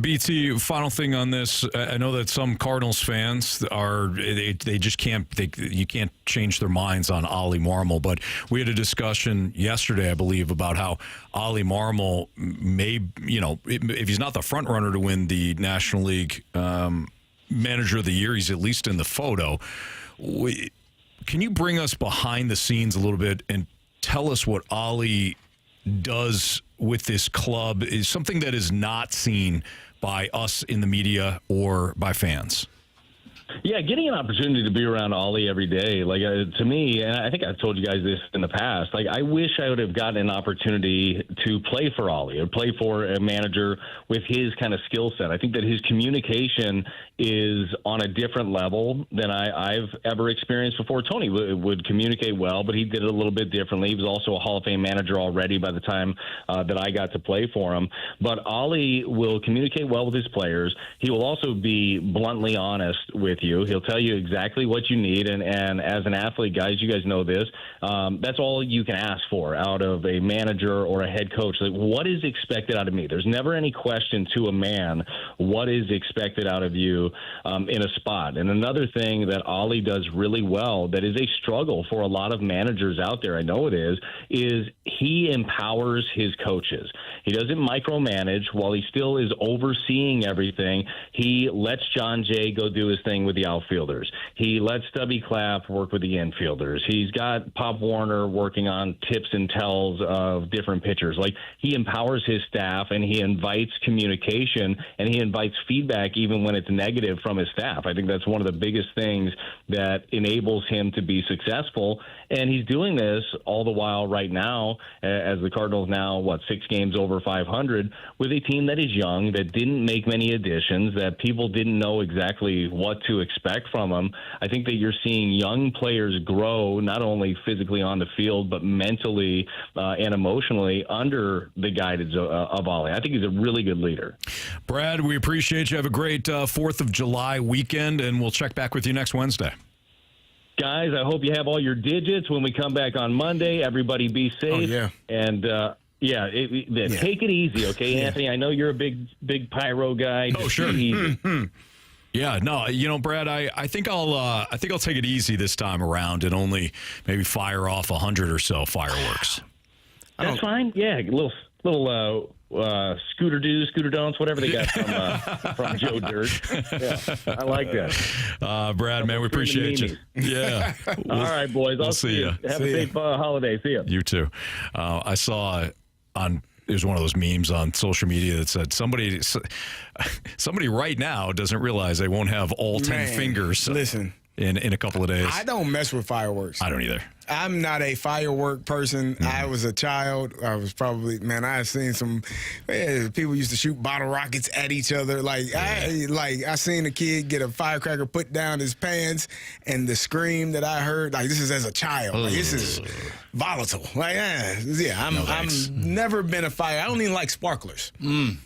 BT, final thing on this. I know that some Cardinals fans they just can't, you can't change their minds on Ollie Marmol, but we had a discussion yesterday, I believe, about how Ollie Marmol may, if he's not the front runner to win the National League Manager of the Year, he's at least in the photo. Can you bring us behind the scenes a little bit and tell us what Ollie does with this club? Is something that is not seen by us in the media or by fans? Yeah, getting an opportunity to be around Ollie every day, to me, and I think I've told you guys this in the past, I wish I would have gotten an opportunity to play for Ollie or play for a manager with his kind of skill set. I think that his communication is on a different level than I've ever experienced before. Tony would communicate well, but he did it a little bit differently. He was also a Hall of Fame manager already by the time that I got to play for him. But Ollie will communicate well with his players. He will also be bluntly honest with you. He'll tell you exactly what you need. And as an athlete, guys, you guys know this, that's all you can ask for out of a manager or a head coach. What is expected out of me? There's never any question to a man what is expected out of you in a spot. And another thing that Ollie does really well that is a struggle for a lot of managers out there, I know it is he empowers his coaches. He doesn't micromanage while he still is overseeing everything. He lets John Jay go do his thing with the outfielders. He lets Stubby Clapp work with the infielders. He's got Pop Warner working on tips and tells of different pitchers. He empowers his staff and he invites communication and he invites feedback even when it's negative from his staff. I think that's one of the biggest things that enables him to be successful. And he's doing this all the while right now, as the Cardinals now, 6 games over 500, with a team that is young, that didn't make many additions, that people didn't know exactly what to expect from them. I think that you're seeing young players grow, not only physically on the field, but mentally and emotionally under the guidance of Ollie. I think he's a really good leader. Brad, we appreciate you. Have a great 4th of July weekend, and we'll check back with you next Wednesday. Guys, I hope you have all your digits when we come back on Monday. Everybody be safe. Oh, yeah. And, take it easy, okay, Anthony? I know you're a big pyro guy. Oh, sure. Yeah, no, Brad, I think I'll take it easy this time around and only maybe fire off 100 or so fireworks. That's fine. Yeah, a little scooter do's, scooter don'ts, whatever they got from Joe Dirt. Yeah, I like that. Brad, man, we appreciate you. Yeah. All right, boys. I'll see you. Have a safe holiday. See you. You too. I saw on there's one of those memes on social media that said somebody right now doesn't realize they won't have all 10 fingers. Listen. In a couple of days. I don't mess with fireworks. I don't either. I'm not a firework person. I was a child. I was probably, I have seen some people used to shoot bottle rockets at each other. I seen a kid get a firecracker put down his pants, and the scream that I heard, this is as a child. This is volatile. I'm never been a fire. I don't even like sparklers. I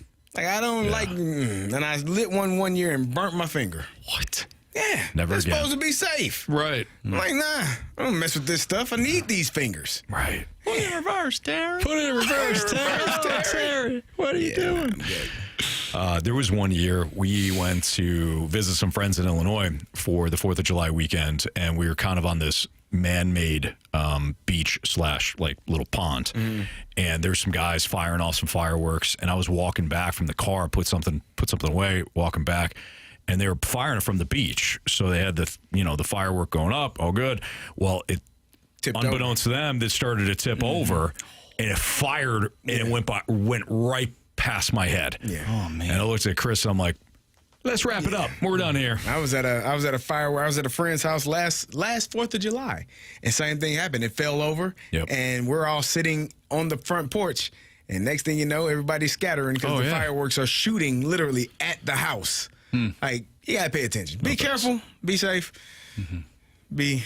don't like, and I lit one year and burnt my finger. What? Yeah, never it's again. supposed to be safe. Right. I'm like, nah, I don't mess with this stuff. I need these fingers. Right. Put it in reverse, Terry. Put it in reverse, Terry. What are you doing? There was one year we went to visit some friends in Illinois for the 4th of July weekend, and we were kind of on this man-made beach / little pond. And there's some guys firing off some fireworks, and I was walking back from the car, put something away, walking back. And they were firing it from the beach, so they had the firework going up. Oh, good. Well, it unbeknownst to them, it started to tip over, and it fired, and it went right past my head. Yeah. Oh man. And I looked at Chris, and I'm like, let's wrap it up. We're done here. I was at a firework. I was at a friend's house last 4th of July, and same thing happened. It fell over, and we're all sitting on the front porch, and next thing you know, everybody's scattering because the fireworks are shooting literally at the house. You gotta pay attention. Be careful. Be safe. Be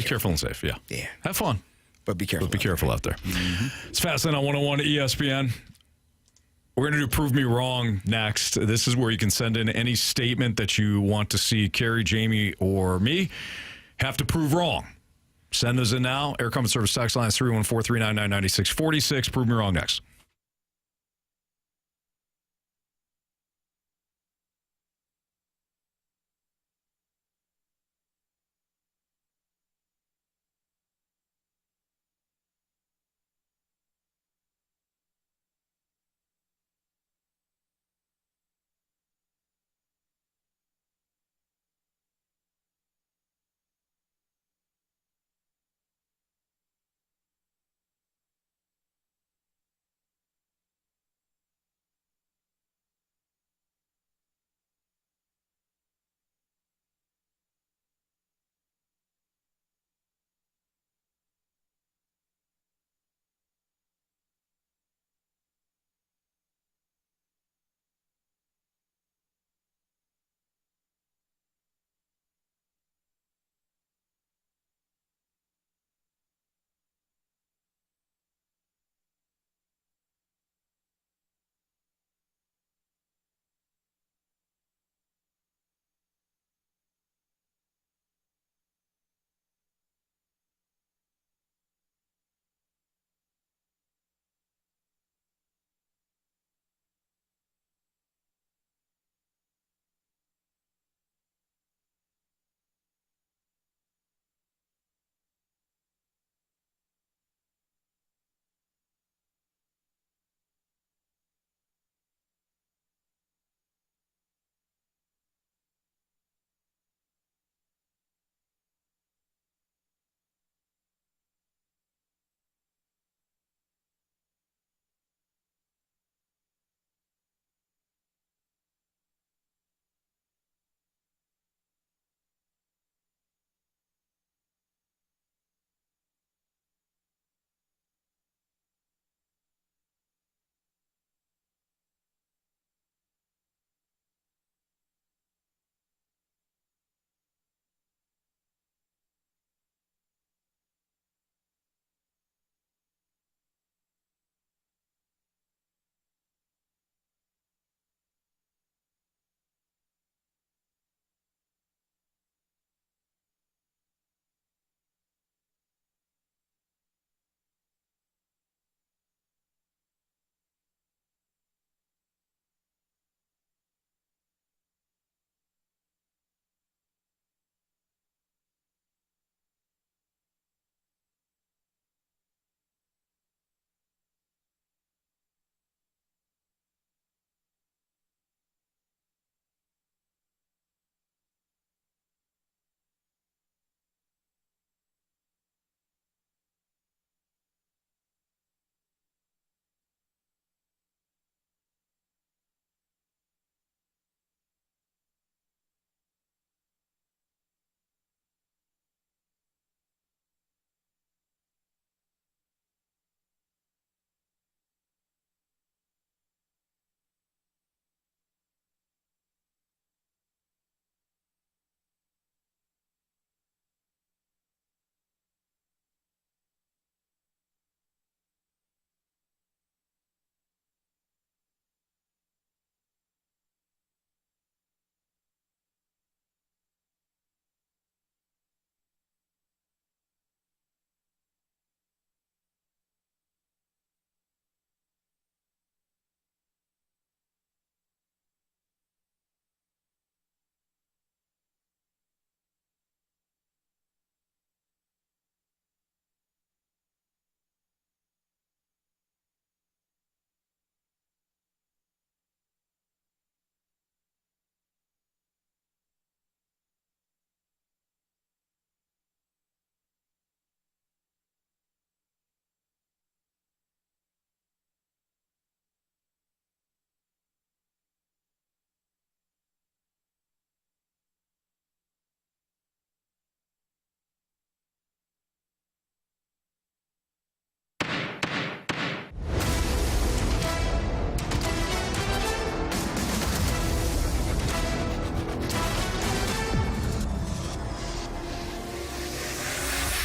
careful and safe. Yeah. Yeah. Have fun, but be careful. But be careful out there. It's Fastlane on 101 ESPN. We're going to do Prove Me Wrong next. This is where you can send in any statement that you want to see Carey, Jamie, or me have to prove wrong. Send those in now. Air Common Service text line is 314-399-9646. Prove Me Wrong next.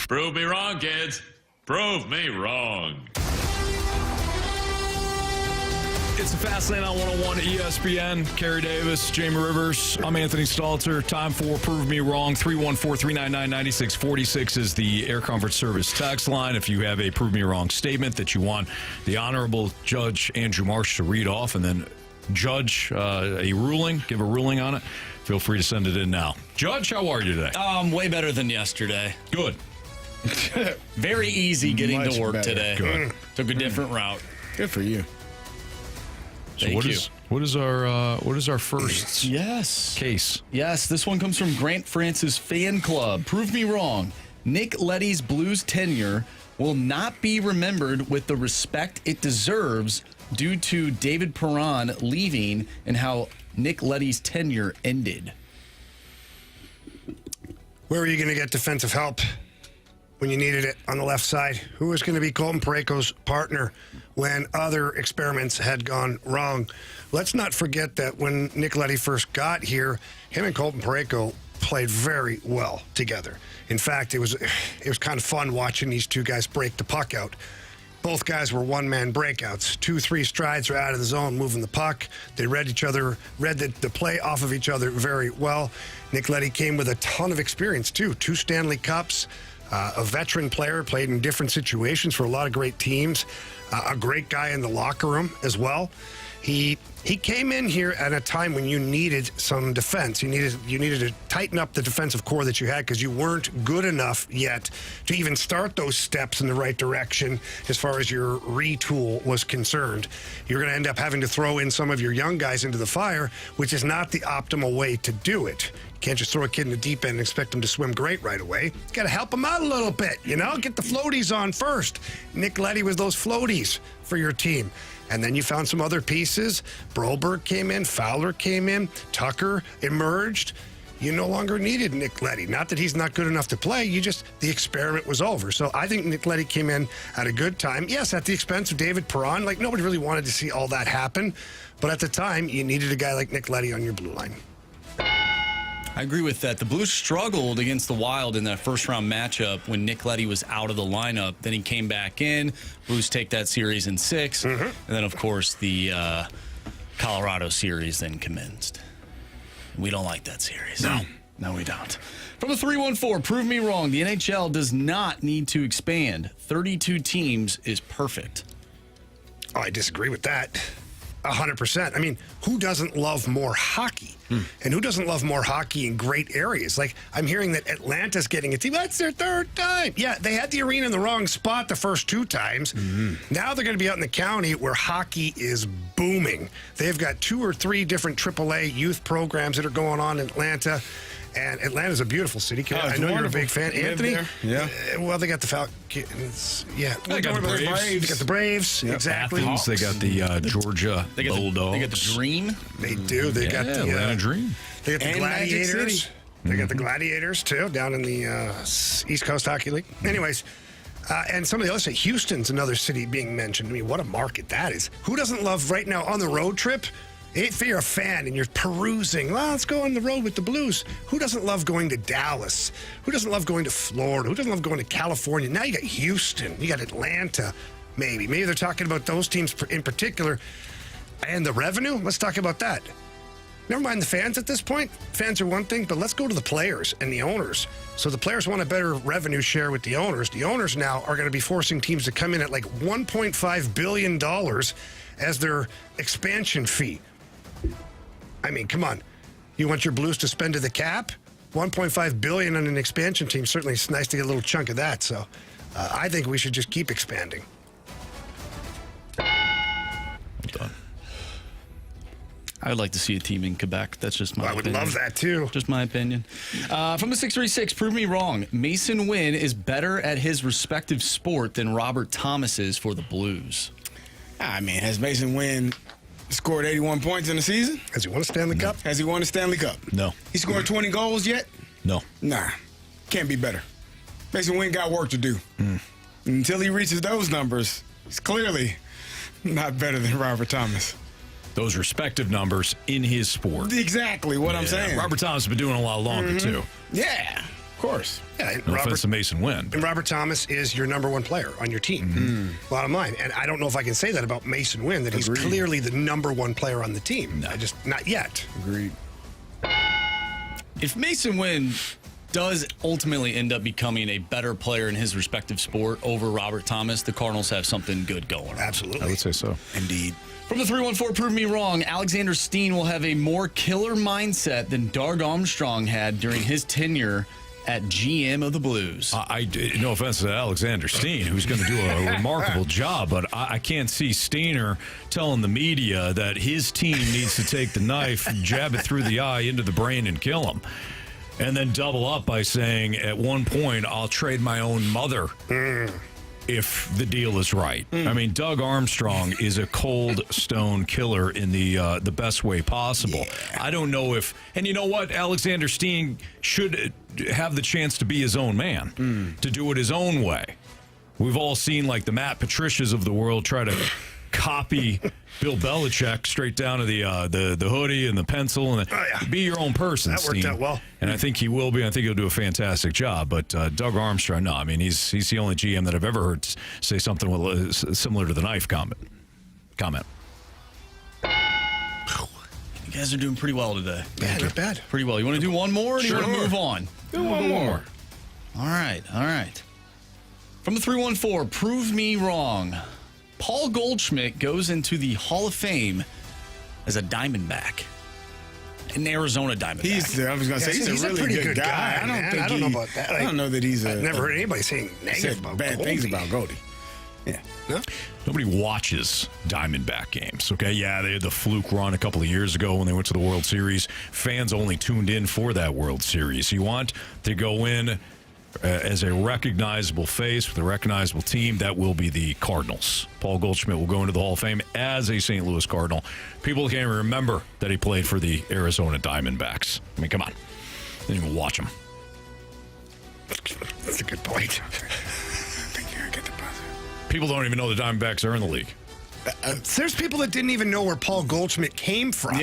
Prove me wrong, kids. Prove me wrong. It's the Fast Lane on 101 ESPN. Carey Davis, Jamie Rivers. I'm Anthony Stalter. Time for Prove Me Wrong. 314-399-9646 is the Air Comfort Service text line. If you have a Prove Me Wrong statement that you want the Honorable Judge Andrew Marsh to read off and then judge a ruling, give a ruling on it, feel free to send it in now. Judge, how are you today? Way better than yesterday. Good. Very easy getting Much to work better. today. Good. Took a different route. Good for you. So Thank you. what is our first case? Yes, this one comes from Grant Francis Fan Club. Prove me wrong. Nick Leddy's Blues tenure will not be remembered with the respect it deserves due to David Perron leaving and how Nick Leddy's tenure ended. Where were you going to get defensive help when you needed it on the left side? Who was going to be Colton Parayko's partner when other experiments had gone wrong? Let's not forget that when Nick Leddy first got here, him and Colton Parayko played very well together. In fact, it was kind of fun watching these two guys break the puck out. Both guys were one-man breakouts. 2-3 strides are out of the zone, moving the puck. They read the play off of each other very well. Nick Leddy came with a ton of experience, too. 2 Stanley Cups. A veteran player, played in different situations for a lot of great teams. A great guy in the locker room as well. He came in here at a time when you needed some defense. You needed to tighten up the defensive core that you had because you weren't good enough yet to even start those steps in the right direction as far as your retool was concerned. You're going to end up having to throw in some of your young guys into the fire, which is not the optimal way to do it. You can't just throw a kid in the deep end and expect him to swim great right away. You got to help him out a little bit, get the floaties on first. Nick Leddy was those floaties for your team. And then you found some other pieces. Broberg came in, Fowler came in, Tucker emerged. You no longer needed Nick Leddy. Not that he's not good enough to play, the experiment was over. So I think Nick Leddy came in at a good time. Yes, at the expense of David Perron. Nobody really wanted to see all that happen. But at the time, you needed a guy like Nick Leddy on your blue line. I agree with that. The Blues struggled against the Wild in that first-round matchup when Nick Leddy was out of the lineup. Then he came back in. Blues take that series in 6. And then, of course, the Colorado series then commenced. We don't like that series. No, we don't. From the 314, prove me wrong. The NHL does not need to expand. 32 teams is perfect. Oh, I disagree with that. 100%. I mean, who doesn't love more hockey? And who doesn't love more hockey in great areas? I'm hearing that Atlanta's getting a team. That's their 3rd time. Yeah, they had the arena in the wrong spot the first 2 times. Now they're going to be out in the county where hockey is booming. They've got 2 or 3 different AAA youth programs that are going on in Atlanta. And Atlanta's a beautiful city. I know you're a big fan. Anthony? Yeah. Well, they got the Falcons. Yeah. They got the Braves. They got the Braves. Yep. Exactly. Athens, they got the Georgia Bulldogs. They got the Dream. They do. They got the Atlanta Dream. They got the And Gladiators. They got the Gladiators, too, down in the East Coast Hockey League. Anyways, and some of the other cities. Houston's another city being mentioned. I mean, what a market that is. Who doesn't love right now on the road trip? If you're a fan and you're perusing, let's go on the road with the Blues. Who doesn't love going to Dallas? Who doesn't love going to Florida? Who doesn't love going to California? Now you got Houston. You got Atlanta, maybe. Maybe they're talking about those teams in particular. And the revenue? Let's talk about that. Never mind the fans at this point. Fans are one thing, but let's go to the players and the owners. So the players want a better revenue share with the owners. The owners now are going to be forcing teams to come in at $1.5 billion as their expansion fee. I mean, come on. You want your Blues to spend to the cap? $1.5 billion on an expansion team. Certainly it's nice to get a little chunk of that. So I think we should just keep expanding. Well done. I would like to see a team in Quebec. That's just my opinion. I would love that, too. Just my opinion. From the 636, prove me wrong. Mason Wynn is better at his respective sport than Robert Thomas is for the Blues. I mean, has Mason Wynn scored 81 points in the season? Has he won a Stanley Cup? Has he won a Stanley Cup? No. He scored 20 goals yet? No. Nah. Can't be better. Mason Wynn got work to do. Until he reaches those numbers, he's clearly not better than Robert Thomas. Those respective numbers in his sport. Exactly what I'm saying. Robert Thomas has been doing a lot longer, too. Yeah. Of course. Yeah, No offense to Mason Wynn. And Robert Thomas is your number one player on your team. Bottom line. And I don't know if I can say that about Mason Wynn, that he's clearly the number one player on the team. No. Not yet. Agreed. If Mason Wynn does ultimately end up becoming a better player in his respective sport over Robert Thomas, the Cardinals have something good going. Absolutely. I would say so. Indeed. From the 314, prove me wrong, Alexander Steen will have a more killer mindset than Doug Armstrong had during his tenure at GM of the Blues. No offense to Alexander Steen, who's going to do a remarkable job, but I can't see Steiner telling the media that his team needs to take the knife, jab it through the eye into the brain, and kill him. And then double up by saying, at one point, I'll trade my own mother if the deal is right. I mean, Doug Armstrong is a cold stone killer in the best way possible. Yeah. I don't know if, and you know what, Alexander Steen should have the chance to be his own man, to do it his own way. We've all seen like the Matt Patricias of the world try to copy Bill Belichick straight down to the hoodie and the pencil and be your own person. That worked out well, and I think he will be. I think he'll do a fantastic job. But Doug Armstrong, no, I mean he's the only GM that I've ever heard say something similar to the knife comment. You guys are doing pretty well today. Yeah, not bad. Pretty well. You want to do one more, or do you want to move on? Do one more. All right. From the 314, prove me wrong. Paul Goldschmidt goes into the Hall of Fame as a Diamondback. An Arizona Diamondback. I was going to say, he's a really good guy. I don't know about that. I don't know that he's I've never heard anybody saying negative about bad things about Goldie. Yeah. No? Nobody watches Diamondback games, okay? Yeah, they had the fluke run a couple of years ago when they went to the World Series. Fans only tuned in for that World Series. You want to go in as a recognizable face with a recognizable team, that will be the Cardinals. Paul Goldschmidt will go into the Hall of Fame as a St. Louis Cardinal. People can't even remember that he played for the Arizona Diamondbacks. I mean, come on. They didn't even watch him. That's a good point. People don't even know the Diamondbacks are in the league. There's people that didn't even know where Paul Goldschmidt came from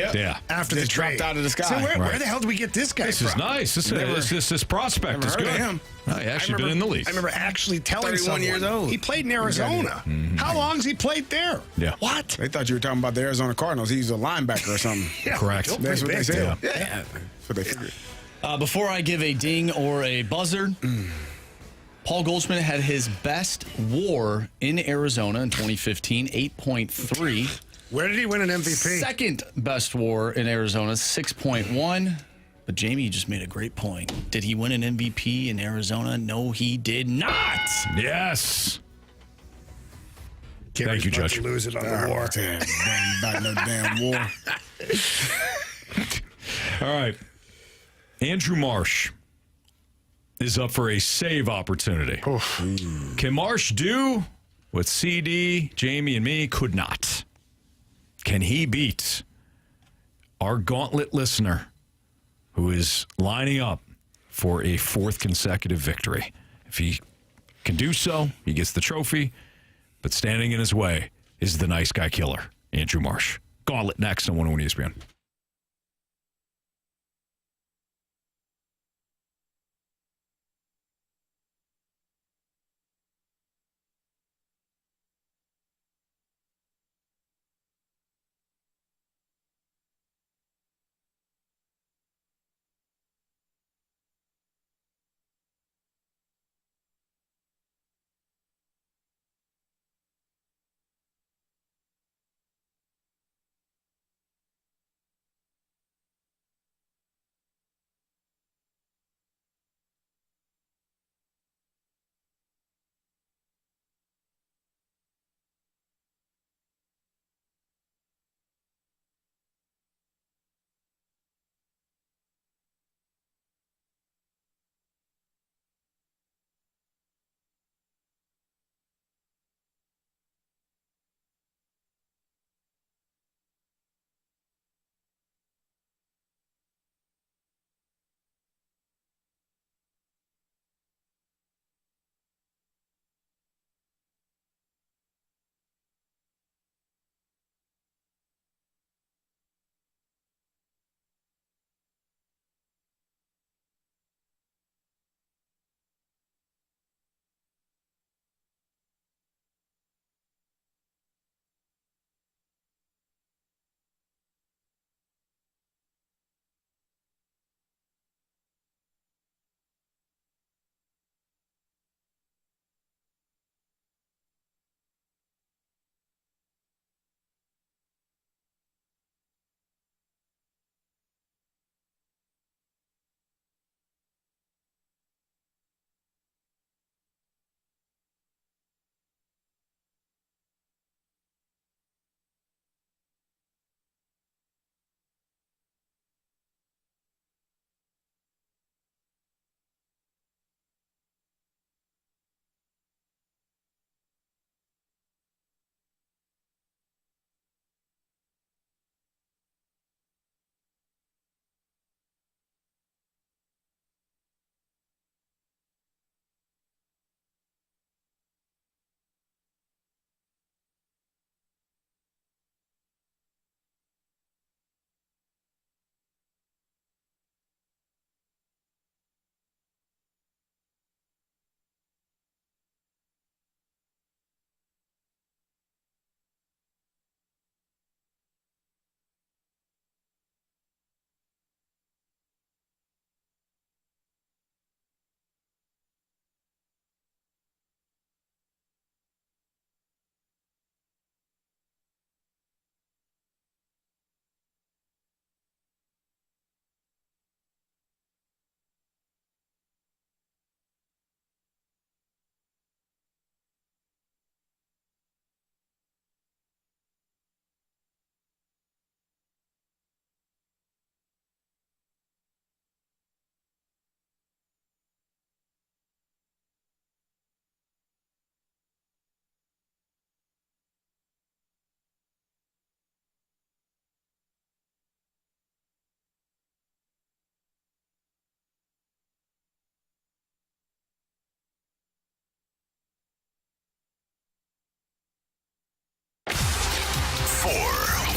after the trade. Dropped out of the sky. So where the hell did we get this guy from? This is nice. This prospect is good. Him. He actually been in the league. I remember actually telling 31 someone years old. he played in Arizona. How long has he played there? Yeah. What? They thought you were talking about the Arizona Cardinals. He's a linebacker or something. Correct. That's what they said. Yeah. That's what they figured. Before I give a ding or a buzzer, Paul Goldschmidt had his best WAR in Arizona in 2015, 8.3. Where did he win an MVP? Second best WAR in Arizona, 6.1. But Jamie, you just made a great point. Did he win an MVP in Arizona? No, he did not. Yes. Carey's Thank you, about Judge. to lose it on the WAR. About no damn war. All right. Andrew Marsh is up for a save opportunity. Can Marsh do what CD, Jamie, and me could not? Can he beat our Gauntlet listener who is lining up for a fourth consecutive victory? If he can do so, he gets the trophy, but standing in his way is the nice guy killer, Andrew Marsh. Gauntlet next on 101 ESPN.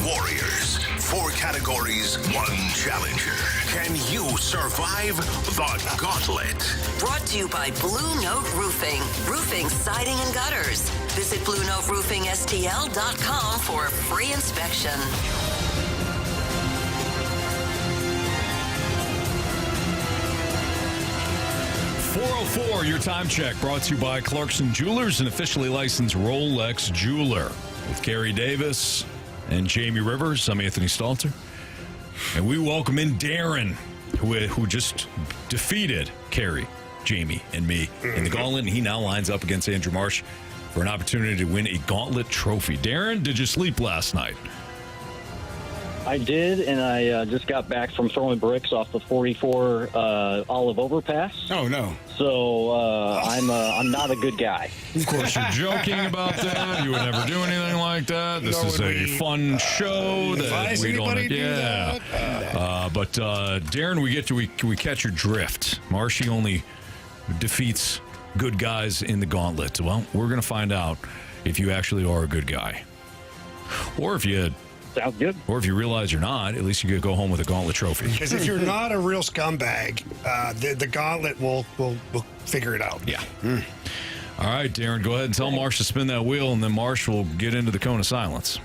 warriors. 4 categories, 1 challenger. Can you survive the gauntlet? Brought to you by Blue Note Roofing. Roofing, siding, and gutters. Visit BlueNoteRoofingSTL.com for a free inspection. .404, your time check, brought to you by Clarkson Jewelers, an officially licensed Rolex jeweler. With Carey Davis and Jamie Rivers, I'm Anthony Stalter. And we welcome in Darren, who just defeated Carey, Jamie, and me in the Gauntlet, and he now lines up against Andrew Marsh for an opportunity to win a Gauntlet trophy. Darren, did you sleep last night? I did, and I just got back from throwing bricks off the 44 Olive Overpass. Oh, no. So I'm not a good guy. Of course, you're joking about that. You would never do anything like that. This is a fun show that we don't. Yeah. But Darren, we catch your drift. Marshy only defeats good guys in the Gauntlet. Well, we're going to find out if you actually are a good guy, or if you. Sounds good. Or if you realize you're not, at least you could go home with a Gauntlet trophy. Because if you're not a real scumbag, the Gauntlet will figure it out. Yeah. All right, Darren, go ahead and tell Marsh to spin that wheel, and then Marsh will get into the cone of silence.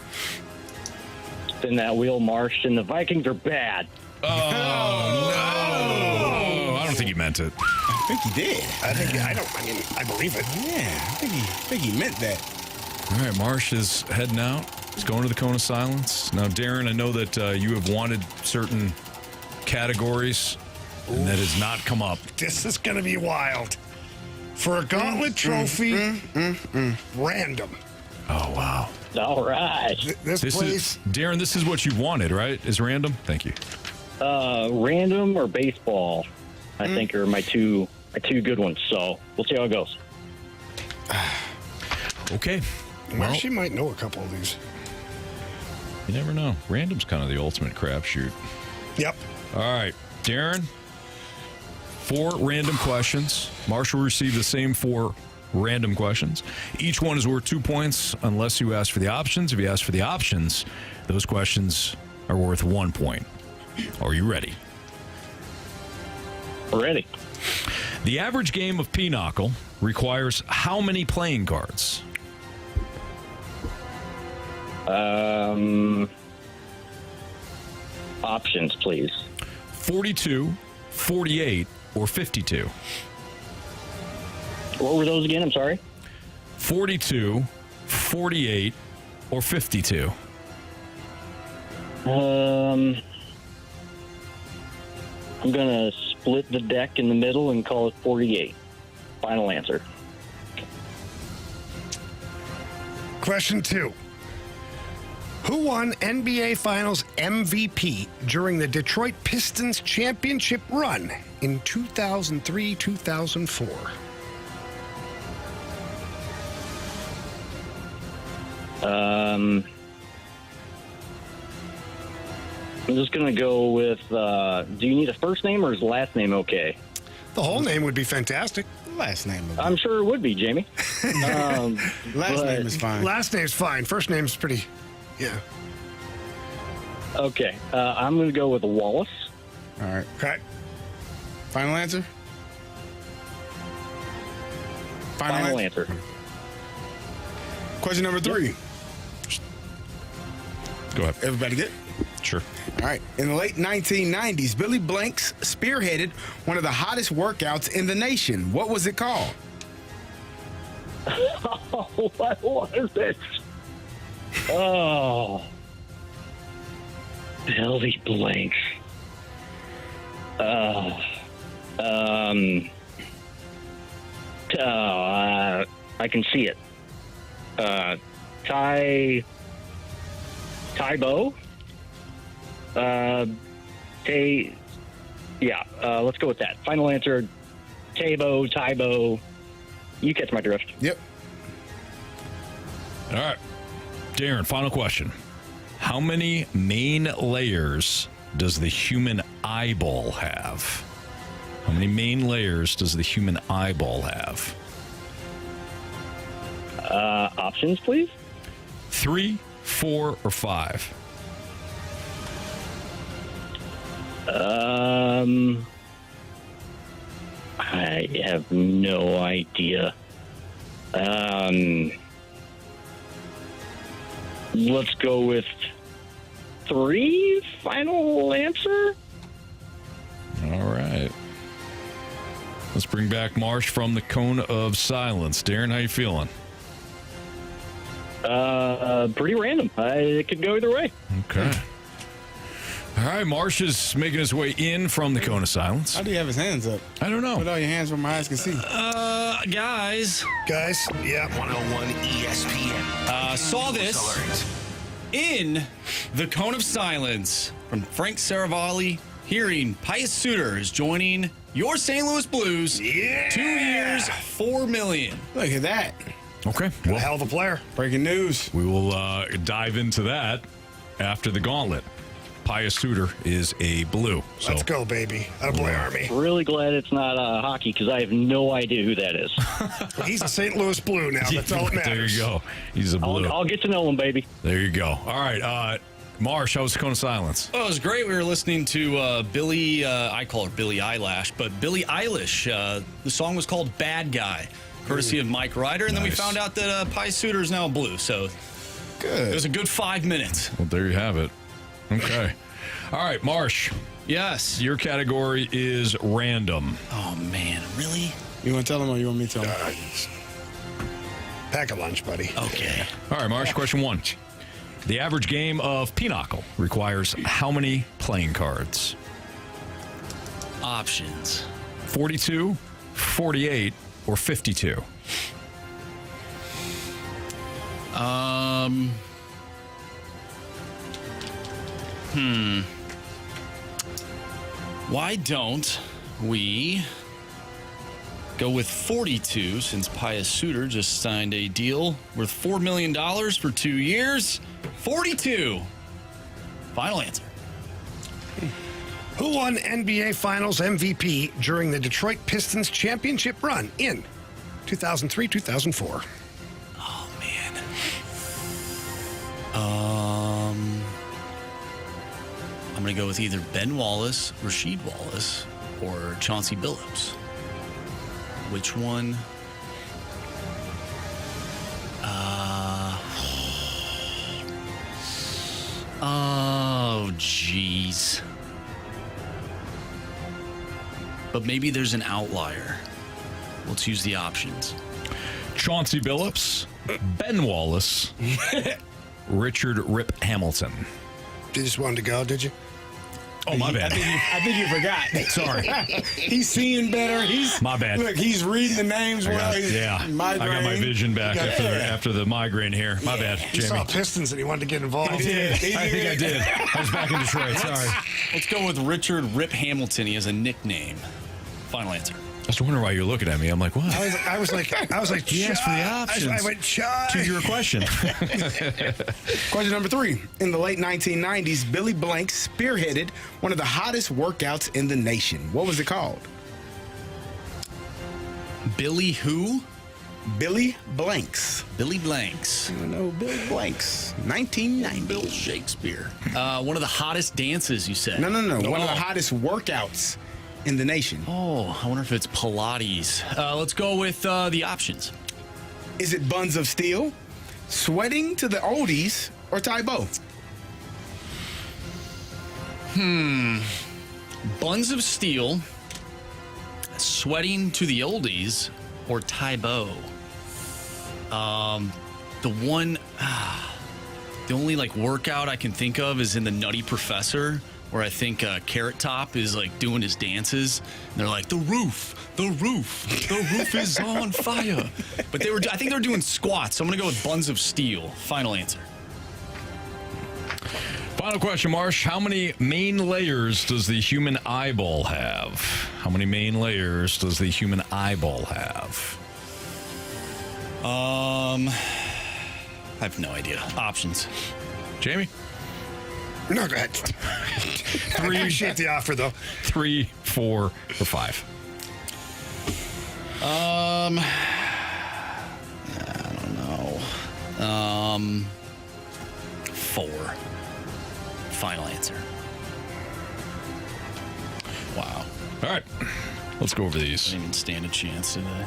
Spin that wheel, Marsh, and the Vikings are bad. Oh, no. I don't think he meant it. I think he did. I believe it. Yeah, I think he meant that. All right, Marsh is heading out. He's going to the cone of silence. Now, Darren, I know that you have wanted certain categories, and that has not come up. This is going to be wild. For a Gauntlet trophy, random. Oh, wow. All right. Darren, this is what you wanted, right? Is random? Thank you. Random or baseball, I think, are my two good ones. So we'll see how it goes. Okay. Well, she might know a couple of these. You never know. Random's kind of the ultimate crapshoot. Yep. All right, Darren, 4 random questions. Marsh will receive the same 4 random questions. Each one is worth 2 points unless you ask for the options. If you ask for the options, those questions are worth 1 point. Are you ready? Ready. The average game of Pinochle requires how many playing cards? Options, please. 42, 48, or 52. What were those again? I'm sorry. 42, 48, or 52. I'm gonna split the deck in the middle and call it 48. Final answer. Question 2. Who won NBA Finals MVP during the Detroit Pistons championship run in 2003-2004? I'm just going to go with, do you need a first name or is last name okay? The whole name would be fantastic. Last name. I'm sure it would be, Jamie. Last name is fine. Last name's fine. First name's pretty, yeah. Okay. I'm going to go with Wallace. All right. Okay. Final answer? Final answer. Question number 3. Yep. Go ahead. Everybody good? Sure. All right. In the late 1990s, Billy Blanks spearheaded one of the hottest workouts in the nation. What was it called? What was it? Oh. Billy Blanks. I can see it. Tybo? Let's go with that. Final answer, Tybo. You catch my drift. Yep. All right. Darren, final question. How many main layers does the human eyeball have? How many main layers does the human eyeball have? Options, please. 3, 4, or 5? I have no idea. Let's go with 3. Final answer. All right. Let's bring back Marsh from the Cone of Silence. Darren, how you feeling? Pretty random. It could go either way. Okay. All right, Marsh is making his way in from the Cone of Silence. How do you have his hands up? I don't know. Put all your hands where my eyes can see. Guys, yeah. 101 ESPN. Saw this in the Cone of Silence from Frank Saravalli. Hearing Pius Suter is joining your St. Louis Blues. 2 years, $4 million. Look at that. Okay. Well, hell of a player. Breaking news. We will dive into that after the Gauntlet. Pius Suter is a Blue. So. Let's go, baby. Attaboy, Army. Really glad it's not hockey because I have no idea who that is. He's a St. Louis Blue now. That's all that matters. There you go. He's a Blue. I'll get to know him, baby. There you go. All right. Marsh, how was the Cone of Silence? Oh, it was great. We were listening to Billie, I call her Billie Eyelash, but Billie Eilish. The song was called Bad Guy, courtesy of Mike Ryder. And then we found out that Pius Suter is now a Blue. So good. It was a good 5 minutes. Well, there you have it. Okay. All right, Marsh. Yes. Your category is random. Oh, man. Really? You want to tell him or you want me to tell him? Pack a lunch, buddy. Okay. All right, Marsh, question 1. The average game of Pinochle requires how many playing cards? Options. 42, 48, or 52? Why don't we go with 42 since Pius Suter just signed a deal worth $4 million for 2 years? 42. Final answer. Who won NBA Finals MVP during the Detroit Pistons championship run in 2003-2004? Oh, man. I'm going to go with either Ben Wallace, Rasheed Wallace, or Chauncey Billups. Which one? Oh, jeez. But maybe there's an outlier. Let's use the options. Chauncey Billups, Ben Wallace, Richard Rip Hamilton. You just wanted to go, did you? Oh, my bad. I think you forgot. Sorry. He's seeing better. My bad. Look, he's reading the names well. I got my vision back after the migraine here. My bad, He Jamie. saw Pistons and he wanted to get involved. I think I did. I was back in Detroit. Sorry. Let's go with Richard Rip Hamilton. He has a nickname. Final answer. I was wondering why you're looking at me. I'm like, what? I was like, He asked for the options. I went, shy. Choose your question. Question number 3. In the late 1990s, Billy Blank spearheaded one of the hottest workouts in the nation. What was it called? Billy who? Billy Blanks. Billy Blanks. No, Billy Blanks. 1990. Bill Shakespeare. One of the hottest dances, you said? No. One of the hottest workouts in the nation. Oh, I wonder if it's Pilates. Let's go with the options. Is it Buns of Steel, Sweating to the Oldies, or Tybo? Buns of Steel, Sweating to the Oldies, or Tybo. The only workout I can think of is in the Nutty Professor, where I think Carrot Top is doing his dances. And they're like, the roof is on fire. But I think they're doing squats. So I'm going to go with Buns of Steel. Final answer. Final question, Marsh. How many main layers does the human eyeball have? How many main layers does the human eyeball have? I have no idea. Options. Jamie? No, go ahead. I appreciate the offer, though. 3, 4, or 5? I don't know. 4. Final answer. Wow. All right. Let's go over these. Didn't even stand a chance today.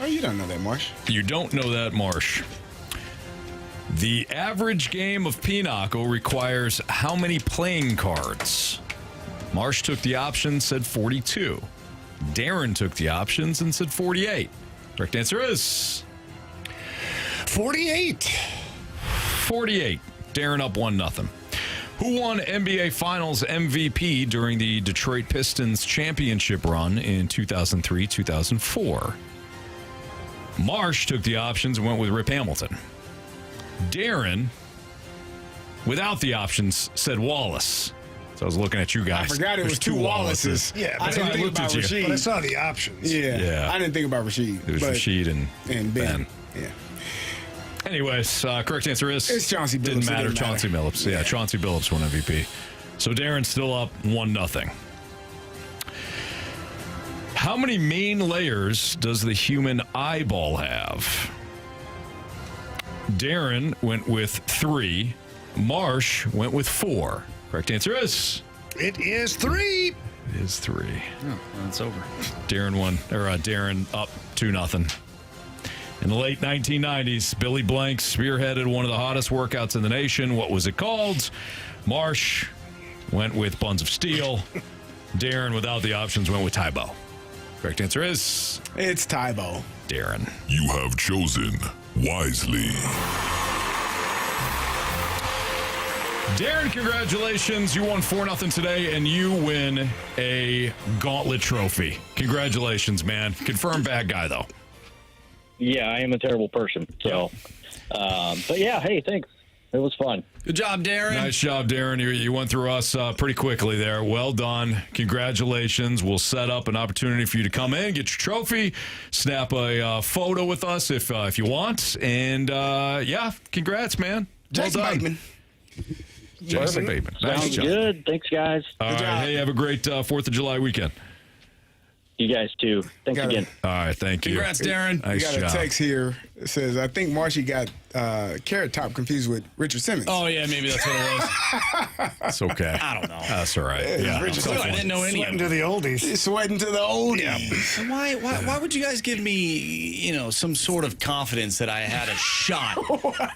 Oh, you don't know that, Marsh. You don't know that, Marsh. The average game of Pinochle requires how many playing cards? Marsh took the option, said 42. Darren took the options and said 48. Correct answer is 48. 48. Darren up 1-0. Who won NBA Finals MVP during the Detroit Pistons championship run in 2003-2004? Marsh took the options and went with Rip Hamilton. Darren, without the options, said Wallace. So I was looking at you guys. I forgot it was two Wallaces. Yeah, I didn't think about Rasheed. But I saw the options. Yeah. I didn't think about Rasheed. It was Rasheed and Ben. Yeah. Anyways, correct answer is it's Chauncey Billups. Didn't matter. Chauncey Billups. Yeah, Chauncey Billups won MVP. So Darren's still up 1-0. How many main layers does the human eyeball have? Darren went with 3. Marsh went with 4. Correct answer is? It is 3. It is 3. Oh, that's over. Darren up 2-0. In the late 1990s, Billy Blank spearheaded one of the hottest workouts in the nation. What was it called? Marsh went with Buns of Steel. Darren, without the options, went with Tybo. Correct answer is? It's Tybo. Darren. You have chosen wisely. Darren, congratulations. You won 4-0 today, and you win a Gauntlet trophy. Congratulations, man. Confirmed bad guy, though. Yeah, I am a terrible person. So, but yeah, hey, thanks. It was fun. Good job, Darren. Nice job, Darren. You went through us pretty quickly there. Well done. Congratulations. We'll set up an opportunity for you to come in, get your trophy, snap a photo with us if you want. And, yeah, congrats, man. Jason well done. Bateman. Jason Bateman. Nice Sounds job. good. Thanks, guys. All right. Hey, have a great 4th of July weekend. You guys, too. Thanks again. All right. Thank you. Congrats, Darren. We Nice got a job. text here. It says, I think Marshy got Carrot Top confused with Richard Simmons. Oh, yeah, maybe that's what it was. It's okay. I don't know. That's all right. Yeah. Richard I didn't know any of Sweating them. to the oldies. He's sweating to the oldies. And why would you guys give me, some sort of confidence that I had a shot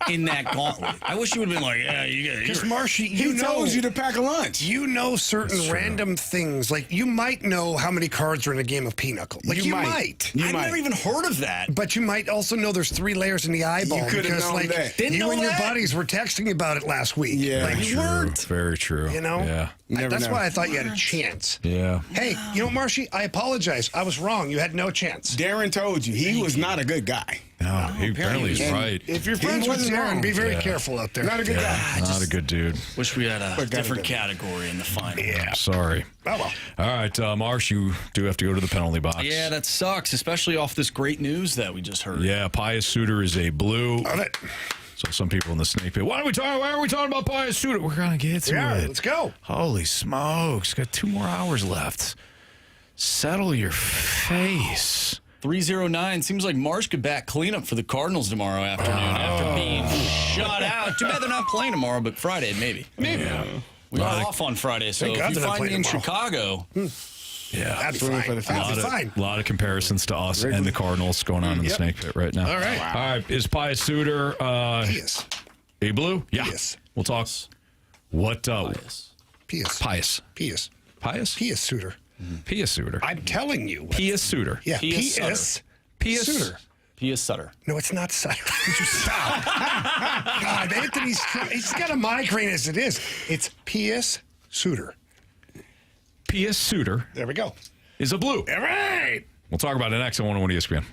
in that gauntlet? I wish you would have been like, yeah, you got Because it. Marshy, He told you to pack a lunch. You know certain random things. Like, you might know how many cards are in a game of Pinochle. Like, you might. You I've might. never even heard of that. But you might also know there's 3 layers in the eyeball. You could have because, known like, that. Didn't you know and your that? buddies were texting about it last week. Yeah. Like, Very you weren't. Very true. You know? Yeah. Never That's know. why I thought you had a chance. Yeah. Hey, you know what, Marshy? I apologize. I was wrong. You had no chance. Darren told you he was not a good guy. No, he apparently is And right. If you're friends with wasn't Darren, wrong. be very Yeah. careful out there. Not a good guy. Not a good dude. Wish we had a But got different it. category in the final. Yeah. Sorry. Oh, well. All right, Marsh, you do have to go to the penalty box. Yeah, that sucks, especially off this great news that we just heard. Yeah, Pius Suter is a blue. Love it. So some people in the snake pit. Why are we talking about Pius Suter? We're gonna get to Yeah, it. let's go. Holy smokes! Got 2 more hours left. Settle your face. 309. Seems like Marsh could back cleanup for the Cardinals tomorrow afternoon after being shut out. Too bad they're not playing tomorrow, but Friday, maybe. Yeah. We're off on Friday, so Thank if God you they're not find me playing in tomorrow. Chicago, Yeah. That'd be fine. That'd be fine. A lot of comparisons to us and the Cardinals going on in the snake pit right now. All right. All right. Is Pius Suter Pius. a blue? Yeah. Pius. We'll talk. What? Pius. Pius. Pius. Pius? Pius Suter. Pius Suter. I'm telling you. Pius Suter. Yeah, Pius Pius. Pius Suter. Pius Suter. No, it's not Sutter. Would you stop? God, Anthony's he's got a migraine as it is. It's Pius Suter. Pius Suter There we go. is a blue. All right. We'll talk about it next on 101 ESPN.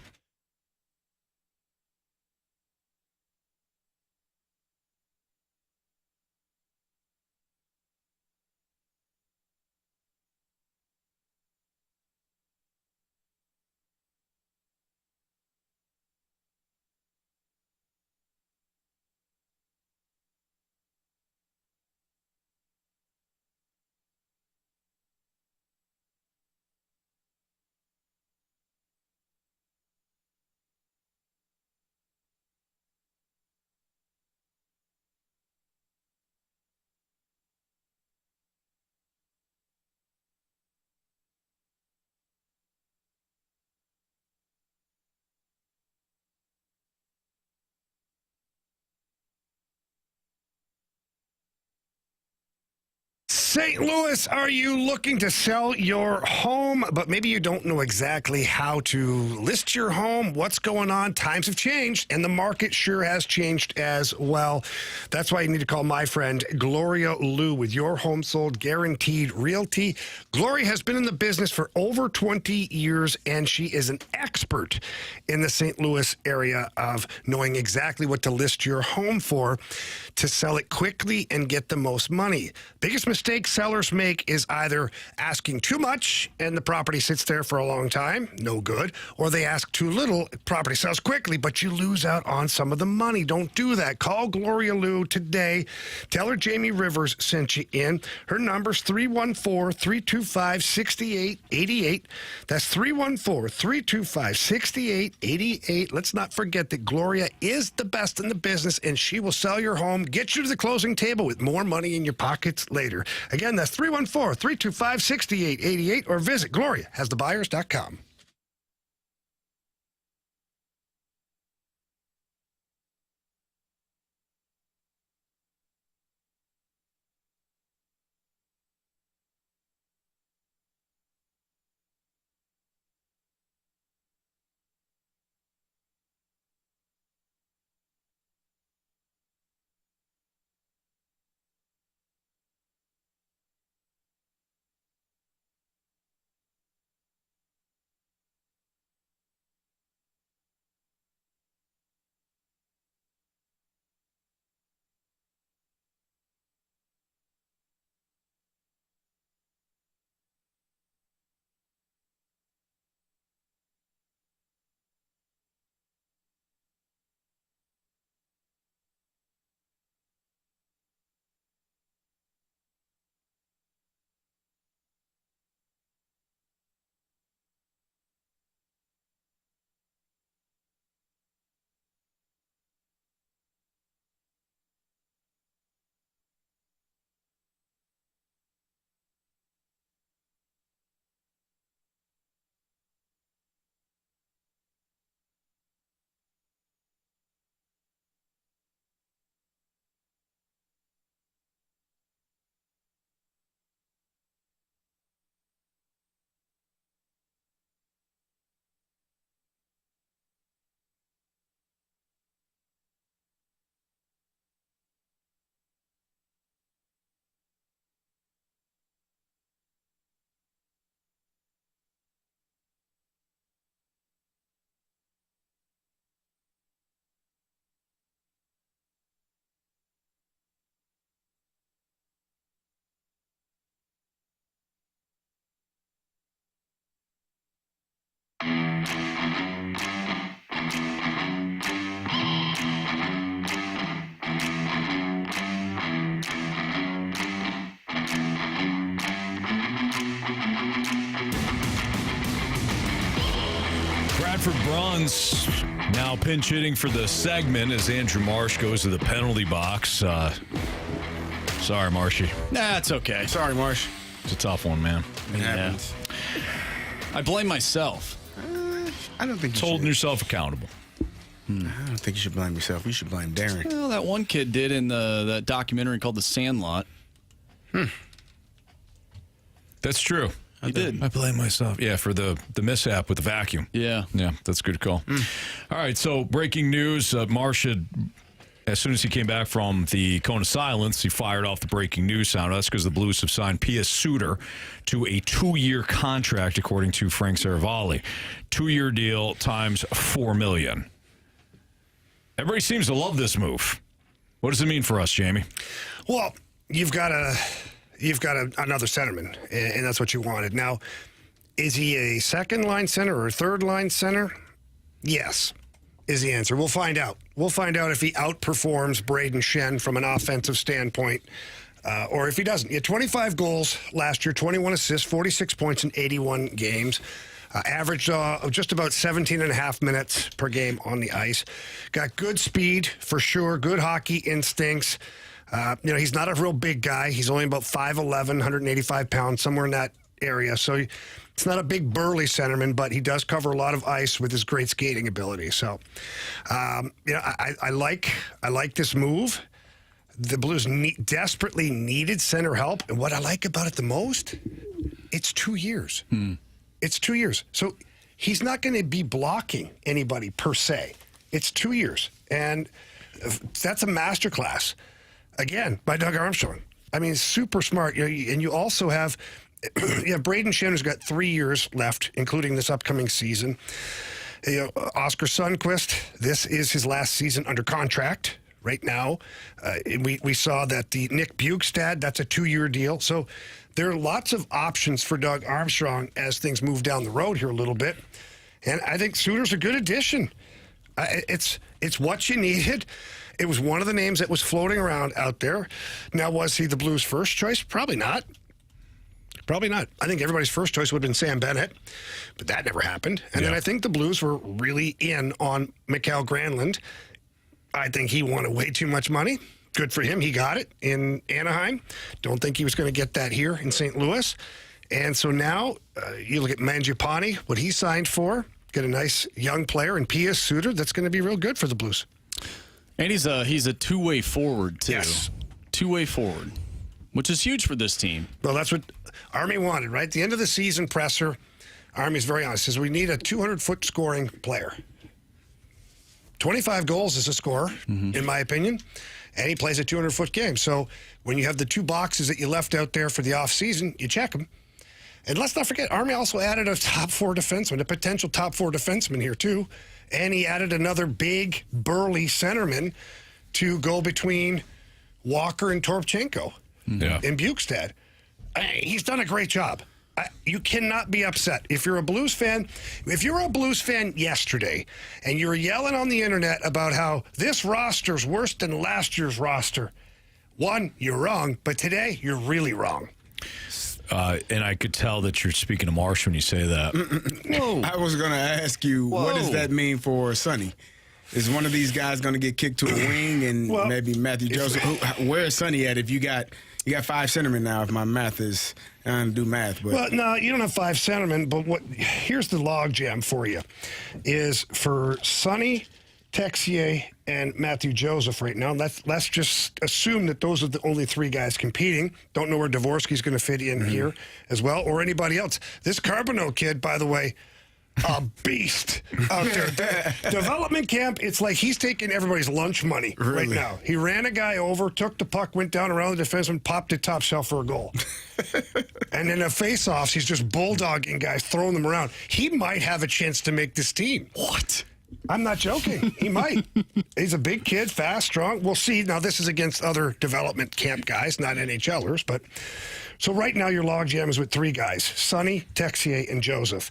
St. Louis, are you looking to sell your home, but maybe you don't know exactly how to list your home? What's going on? Times have changed, and the market sure has changed as well. That's why you need to call my friend Gloria Liu with Your Home Sold Guaranteed Realty. Gloria has been in the business for over 20 years, and she is an expert in the St. Louis area of knowing exactly what to list your home for to sell it quickly and get the most money. Biggest mistake sellers make is either asking too much and the property sits there for a long time, no good, or they ask too little, property sells quickly, but you lose out on some of the money. Don't do that. Call Gloria Liu today. Tell her Jamie Rivers sent you in. Her number's 314-325-6888. That's 314-325-6888. Let's not forget that Gloria is the best in the business, and she will sell your home, get you to the closing table with more money in your pockets later. Again, that's 314-325-6888, or visit GloriaHasTheBuyers.com. Bradford Bruns now pinch hitting for the segment as Andrew Marsh goes to the penalty box. Sorry, Marshy. Nah, it's okay. Sorry, Marsh. It's a tough one, man. It happens. I blame myself. I don't think you holding should. yourself accountable. I don't think you should blame yourself. You should blame Darren. Well, that one kid did in that documentary called The Sandlot. That's true. He did. I blame myself. Yeah, for the mishap with the vacuum. Yeah. Yeah, that's a good call. All right, so breaking news. Marsh had, as soon as he came back from the cone of silence, he fired off the breaking news sound. That's because the Blues have signed Pius Suter to a 2-year contract, according to Frank Saravalli. 2-year deal times $4 million. Everybody seems to love this move. What does it mean for us, Jamie? Well, you've got another centerman, and that's what you wanted. Now, is he a second-line center or a third-line center? Yes, is the answer. We'll find out. We'll find out if he outperforms Braden Shen from an offensive standpoint, or if he doesn't. He had 25 goals last year, 21 assists, 46 points in 81 games. Averaged just about 17 and a half minutes per game on the ice. Got good speed, for sure, good hockey instincts. He's not a real big guy. He's only about 5'11", 185 pounds, somewhere in that area. So it's not a big burly centerman, but he does cover a lot of ice with his great skating ability. So, I like this move. The Blues desperately needed center help. And what I like about it the most, it's 2 years. It's 2 years. So he's not going to be blocking anybody per se. It's 2 years. And that's a masterclass, again, by Doug Armstrong. I mean, super smart. And you also have, Braden Shen, who's got 3 years left, including this upcoming season. Oscar Sundqvist, this is his last season under contract right now. We saw that the Nick Bjugstad, that's a 2-year deal. So there are lots of options for Doug Armstrong as things move down the road here a little bit. And I think Suter's a good addition. It's what you needed. It was one of the names that was floating around out there. Now, was he the Blues' first choice? Probably not. Probably not. I think everybody's first choice would have been Sam Bennett, but that never happened. And then I think the Blues were really in on Mikael Granlund. I think he wanted way too much money. Good for him. He got it in Anaheim. Don't think he was going to get that here in St. Louis. And so now you look at Mangiapane, what he signed for, get a nice young player, and Pius Suter, that's going to be real good for the Blues. And he's a two-way forward, too. Yes. Two-way forward, which is huge for this team. Well, that's what Army wanted, right? At the end of the season presser, Army's very honest, says we need a 200-foot scoring player. 25 goals is a scorer, in my opinion, and he plays a 200-foot game. So when you have the 2 boxes that you left out there for the offseason, you check them. And let's not forget, Army also added a top 4 defenseman, a potential top 4 defenseman here, too. And he added another big, burly centerman to go between Walker and Torpchenko and Bjugstad. He's done a great job. You cannot be upset. If you're a Blues fan, yesterday and you were yelling on the internet about how this roster's worse than last year's roster, one, you're wrong, but today you're really wrong. And I could tell that you're speaking to Marsh when you say that. Whoa. I was going to ask you, what does that mean for Sonny? Is one of these guys going to get kicked to a wing and maybe Matthew Joseph? Where is Sonny at if you got 5 centermen now, if my math is, I don't do math. But. Well, no, you don't have 5 centermen, but here's the logjam for you, is for Sonny, Texier, and Matthew Joseph right now. Let's just assume that those are the only 3 guys competing. Don't know where Dvorsky's going to fit in here as well, or anybody else. This Carbonneau kid, by the way, a beast out there. Development camp, it's like he's taking everybody's lunch money right now. He ran a guy over, took the puck, went down around the defenseman, popped it top shelf for a goal. And in the face-offs, he's just bulldogging guys, throwing them around. He might have a chance to make this team. What? I'm not joking. He might. He's a big kid, fast, strong. We'll see. Now, this is against other development camp guys, not NHLers. But so right now, your logjam is with 3 guys, Sonny, Texier, and Joseph.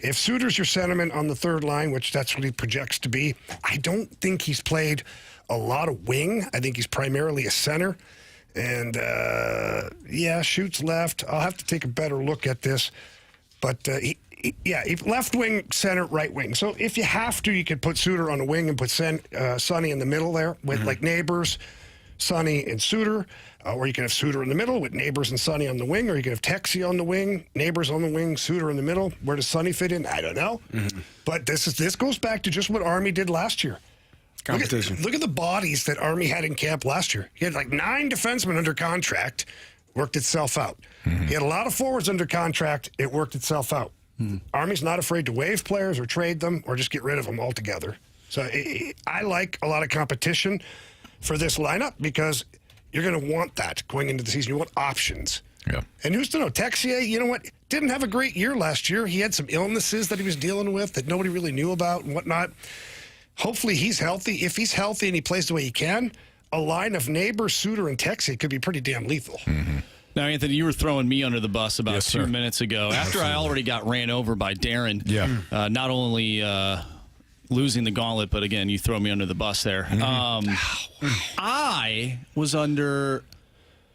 If Suter's your centerman on the 3rd line, which that's what he projects to be, I don't think he's played a lot of wing. I think he's primarily a center. And, shoots left. I'll have to take a better look at this. But, left wing, center, right wing. So if you have to, you could put Suter on the wing and put Sonny in the middle there with, like, Neighbors, Sonny, and Suter. Or you can have Suter in the middle with Neighbors and Sonny on the wing, or you can have Texie on the wing, Neighbors on the wing, Suter in the middle. Where does Sonny fit in? I don't know. But this goes back to just what Army did last year. Competition. Look at the bodies that Army had in camp last year. He had like 9 defensemen under contract. Worked itself out. He had a lot of forwards under contract. It worked itself out. Army's not afraid to waive players or trade them or just get rid of them altogether. So I like a lot of competition for this lineup because you're going to want that going into the season. You want options. Yeah. And who's to know? Texier, you know what? Didn't have a great year last year. He had some illnesses that he was dealing with that nobody really knew about and whatnot. Hopefully he's healthy. If he's healthy and he plays the way he can, a line of Neighbors, Suter, and Texier could be pretty damn lethal. Now, Anthony, you were throwing me under the bus about 2 minutes ago. After I already got ran over by Darren, not only losing the gauntlet, but again, you throw me under the bus there. I was under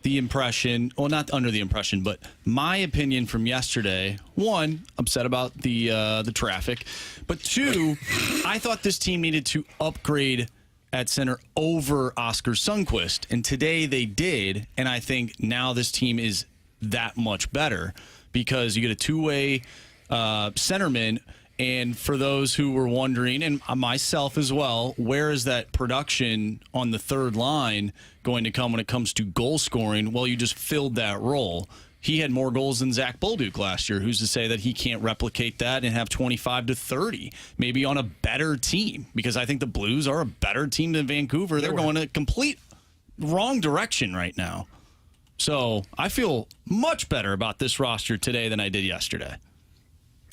the impression, well, not under the impression, but my opinion from yesterday, 1, upset about the traffic, but 2, I thought this team needed to upgrade at center over Oscar Sundqvist, and today they did, and I think now this team is that much better because you get a 2-way centerman, And for those who were wondering, and myself as well, where is that production on the third line going to come when it comes to goal scoring? Well, you just filled that role. He had more goals than Zach Bolduc last year. Who's to say that he can't replicate that and have 25 to 30, maybe on a better team? Because I think the Blues are a better team than Vancouver. They're going a complete wrong direction right now. So I feel much better about this roster today than I did yesterday.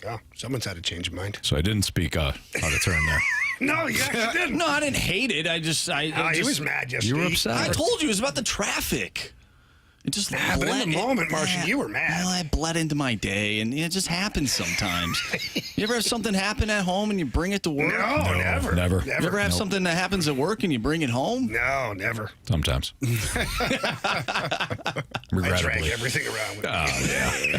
Oh, someone's had a change of mind. So I didn't speak out of turn there. No, you actually didn't. No, I didn't hate it. He was mad yesterday. You were upset. I told you it was about the traffic. It just but in the moment, Martian, you were mad. Well, I bled into my day, and it just happens sometimes. You ever have something happen at home and you bring it to work? No, never. You ever have something that happens at work and you bring it home? No, never. Sometimes. I drag everything around with me. Yeah.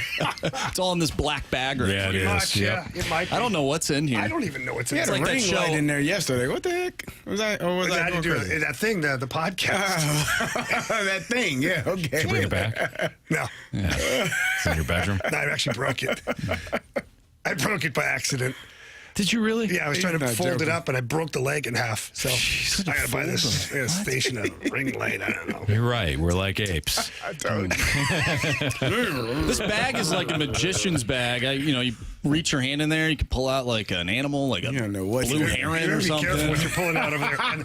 It's all in this black bag right Yeah, it now. is. Yeah, it might be. I don't know what's in here. I don't even know what's in He had there. a ring light in there yesterday. What the heck? Was that? Or was that? That, that thing, the podcast. That thing. Yeah. Okay. Did you bring it back? No. Yeah. It's in your bedroom? No, I actually broke it. I broke it by accident. Did you really? Yeah, I was trying to fold it up, and I broke the leg in half. So I got to buy this station a ring light. I don't know. You're right. We're like apes. I told you. This bag is like a magician's bag. You reach your hand in there, you can pull out like an animal, like a blue heron or something. Be careful what you're pulling out over there. I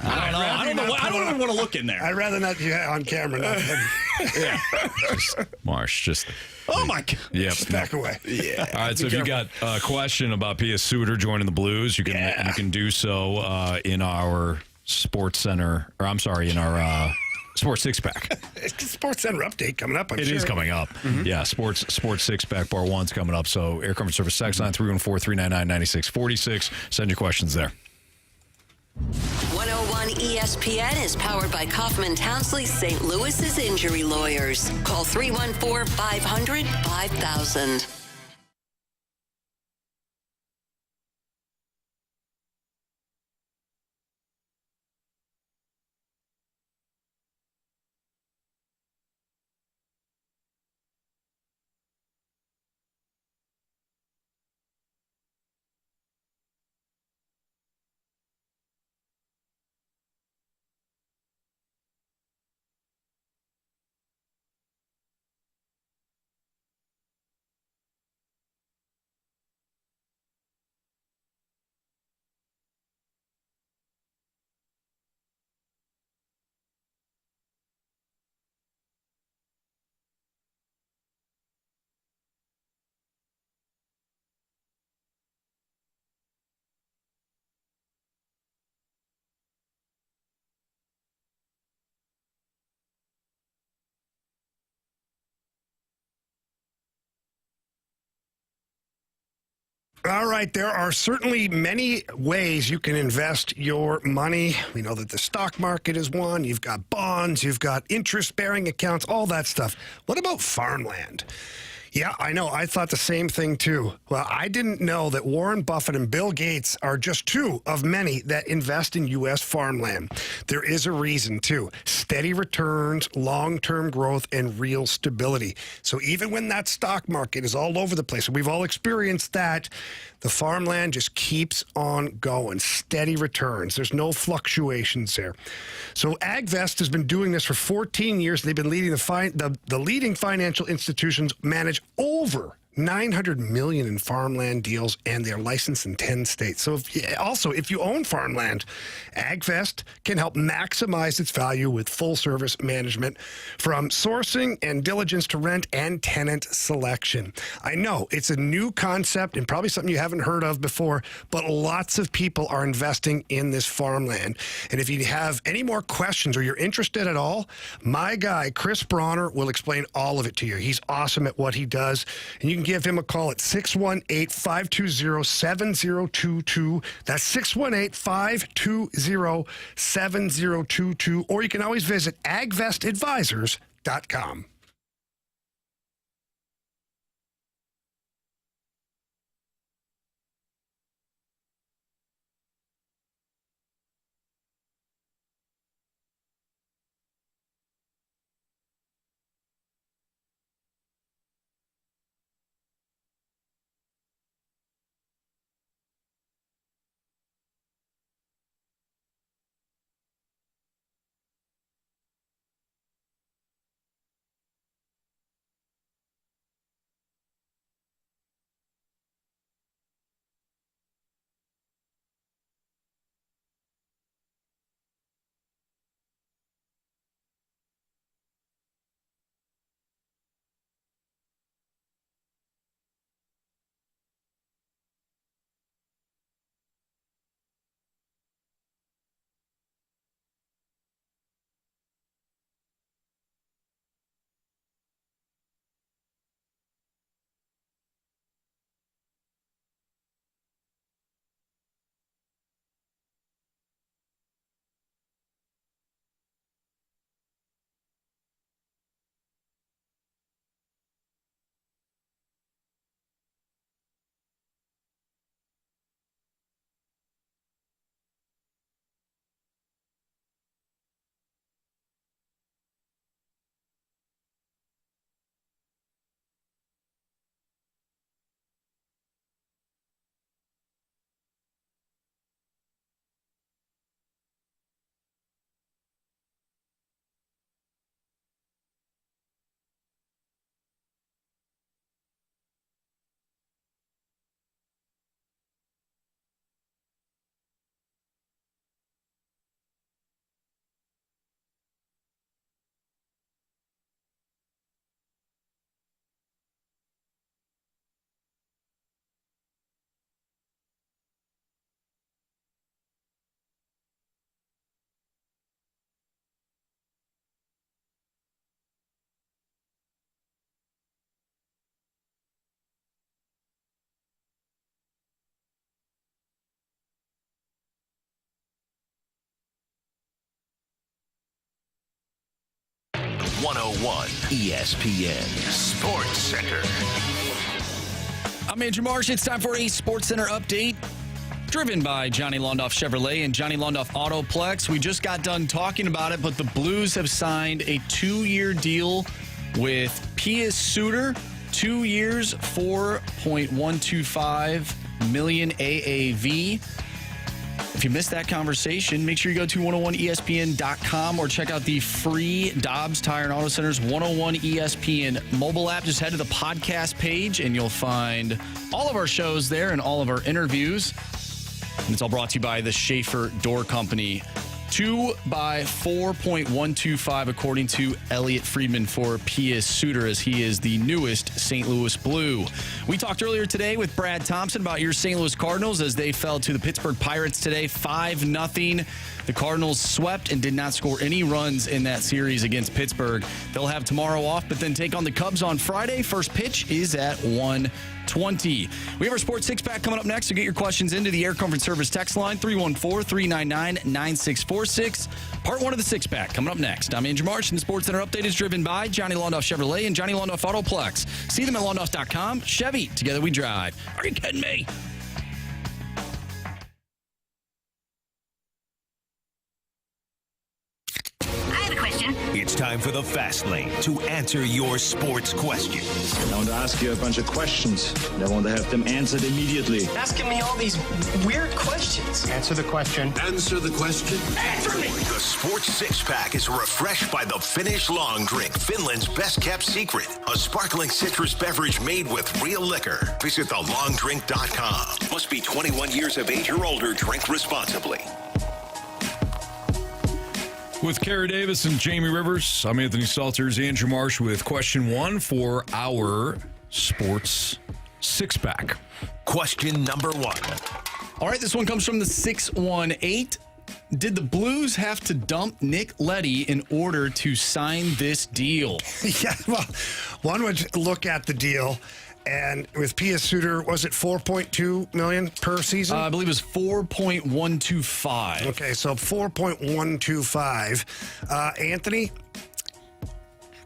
don't know. I don't even want to look in there. I'd rather not on camera. Yeah. Marsh, just... Oh, my God. Yep. Just back away. Yeah. All right, so if you got a question about Pius Suter joining the Blues, you can do so in our Sports Center, or I'm sorry, in our Sports Six Pack. Sports Center update coming up. It is coming up. Mm-hmm. Yeah, Sports Six Pack Bar 1's coming up. So Air Comfort Service text line 314-399-9646. Send your questions there. 101 ESPN is powered by Kaufman Townsley St. Louis's injury lawyers. Call 314-500-5000. All right, there are certainly many ways you can invest your money. We know that the stock market is one. You've got bonds, you've got interest-bearing accounts, all that stuff. What about farmland? Yeah, I know. I thought the same thing, too. Well, I didn't know that Warren Buffett and Bill Gates are just two of many that invest in U.S. farmland. There is a reason, too. Steady returns, long-term growth, and real stability. So even when that stock market is all over the place, and we've all experienced that, the farmland just keeps on going. Steady returns. There's no fluctuations there. So AgVest has been doing this for 14 years. They've been leading the leading financial institutions manage over $900 million in farmland deals, and they're licensed in 10 states. So if you own farmland, AgVest can help maximize its value with full-service management, from sourcing and diligence to rent and tenant selection. I know it's a new concept and probably something you haven't heard of before, but lots of people are investing in this farmland. And if you have any more questions or you're interested at all, my guy, Chris Bronner, will explain all of it to you. He's awesome at what he does, and you can give him a call at 618-520-7022. That's 618-520-7022. Or you can always visit agvestadvisors.com. 101 ESPN Sports Center. I'm Andrew Marsh. It's time for a Sports Center update. Driven by Johnny Londoff Chevrolet and Johnny Londoff Autoplex. We just got done talking about it, but the Blues have signed a 2-year deal with Pius Suter. 2 years, $4.125 million AAV. If you missed that conversation, make sure you go to 101ESPN.com or check out the free Dobbs Tire and Auto Center's 101 ESPN mobile app. Just head to the podcast page and you'll find all of our shows there and all of our interviews. And it's all brought to you by the Schaefer Door Company. 2 by 4.125, according to Elliot Friedman for Pius Suter, as he is the newest St. Louis Blue. We talked earlier today with Brad Thompson about your St. Louis Cardinals as they fell to the Pittsburgh Pirates today, 5-0. The Cardinals swept and did not score any runs in that series against Pittsburgh. They'll have tomorrow off, but then take on the Cubs on Friday. First pitch is at 1:20. We have our Sports Six-Pack coming up next, so get your questions into the Air Comfort Service text line, 314-399-9646. Part 1 of the Six-Pack coming up next. I'm Andrew Marsh, and the Sports Center update is driven by Johnny Londoff Chevrolet and Johnny Londoff Autoplex. See them at londoff.com. Chevy, together we drive. Are you kidding me? It's time for the Fast Lane to answer your sports questions. I want to ask you a bunch of questions, and I want to have them answered immediately. Asking me all these weird questions. Answer the question. Answer the question. Answer me! The Sports Six-Pack is refreshed by the Finnish Long Drink, Finland's best-kept secret. A sparkling citrus beverage made with real liquor. Visit thelongdrink.com. Must be 21 years of age or older. Drink responsibly. With Carey Davis and Jamie Rivers, I'm Anthony Stalter. Andrew Marsh with question 1 for our Sports Six-Pack. Question number 1. All right, this one comes from the 618. Did the Blues have to dump Nick Leddy in order to sign this deal? Yeah, well, one would look at the deal. And with Pius Suter, was it $4.2 million per season? I believe it was 4.125. Okay, so 4.125. Anthony,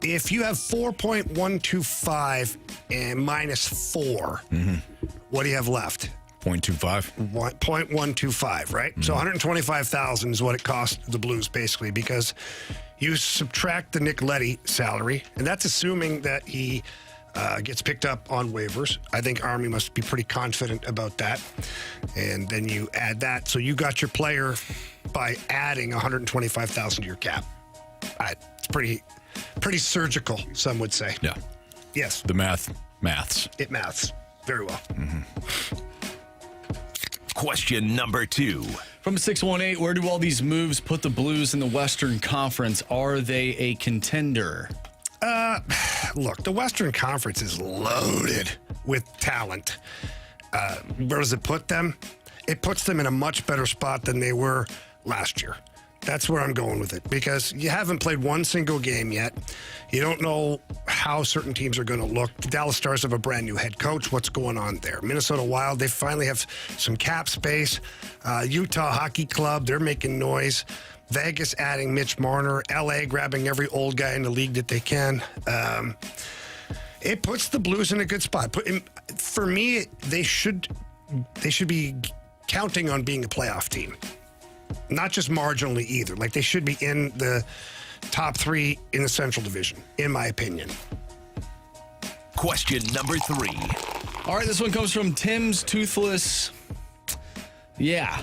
if you have 4.125 and minus 4, what do you have left? 0.25. 0.125, right? So 125,000 is what it cost the Blues, basically, because you subtract the Nick Leddy salary, and that's assuming that he gets picked up on waivers. I think Army must be pretty confident about that. And then you add that. So you got your player by adding 125,000 to your cap. It's pretty surgical, some would say. Yeah. Yes. The maths. It maths. Very well. Question number 2. From 618, where do all these moves put the Blues in the Western Conference? Are they a contender? Look, the Western Conference is loaded with talent. Where does it put them? It puts them in a much better spot than they were last year. That's where I'm going with it, because you haven't played one single game yet. You don't know how certain teams are going to look. The Dallas Stars have a brand new head coach. What's going on there? Minnesota Wild, they finally have some cap space. Utah Hockey Club, they're making noise. Vegas adding Mitch Marner. LA grabbing every old guy in the league that they can. It puts the Blues in a good spot. For me, they should be counting on being a playoff team. Not just marginally either. Like, they should be in the top 3 in the Central Division, in my opinion. Question number 3. All right, this one comes from Tim's Toothless. Yeah.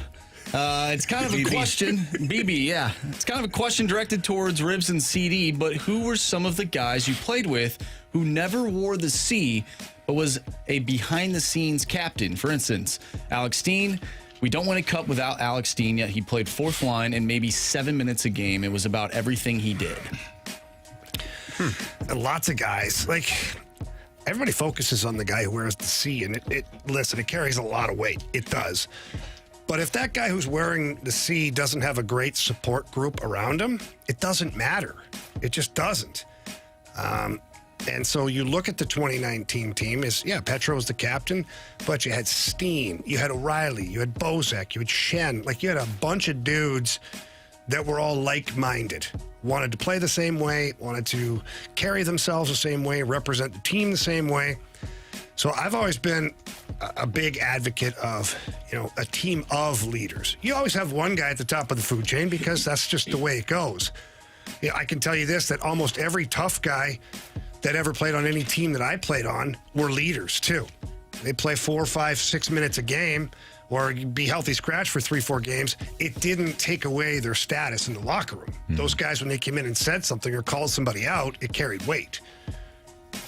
It's kind of a question. BB, yeah. It's kind of a question directed towards Ribs and CD, but who were some of the guys you played with who never wore the C, but was a behind-the-scenes captain? For instance, Alex Steen. We don't win a cup without Alex Steen, yet he played 4th line and maybe 7 minutes a game. It was about everything he did. And lots of guys. Like, everybody focuses on the guy who wears the C, and listen, it carries a lot of weight. It does. But if that guy who's wearing the C doesn't have a great support group around him, it doesn't matter. It just doesn't. And so you look at the 2019 team, Petro was the captain, but you had Steen, you had O'Reilly, you had Bozak, you had Shen. Like, you had a bunch of dudes that were all like-minded, wanted to play the same way, wanted to carry themselves the same way, represent the team the same way. So I've always been a big advocate of, a team of leaders. You always have one guy at the top of the food chain because that's just the way it goes. I can tell you this, that almost every tough guy that ever played on any team that I played on were leaders too. They play 4, 5, 6 minutes a game or be healthy scratch for 3, 4 games. It didn't take away their status in the locker room. Those guys, when they came in and said something or called somebody out, it carried weight.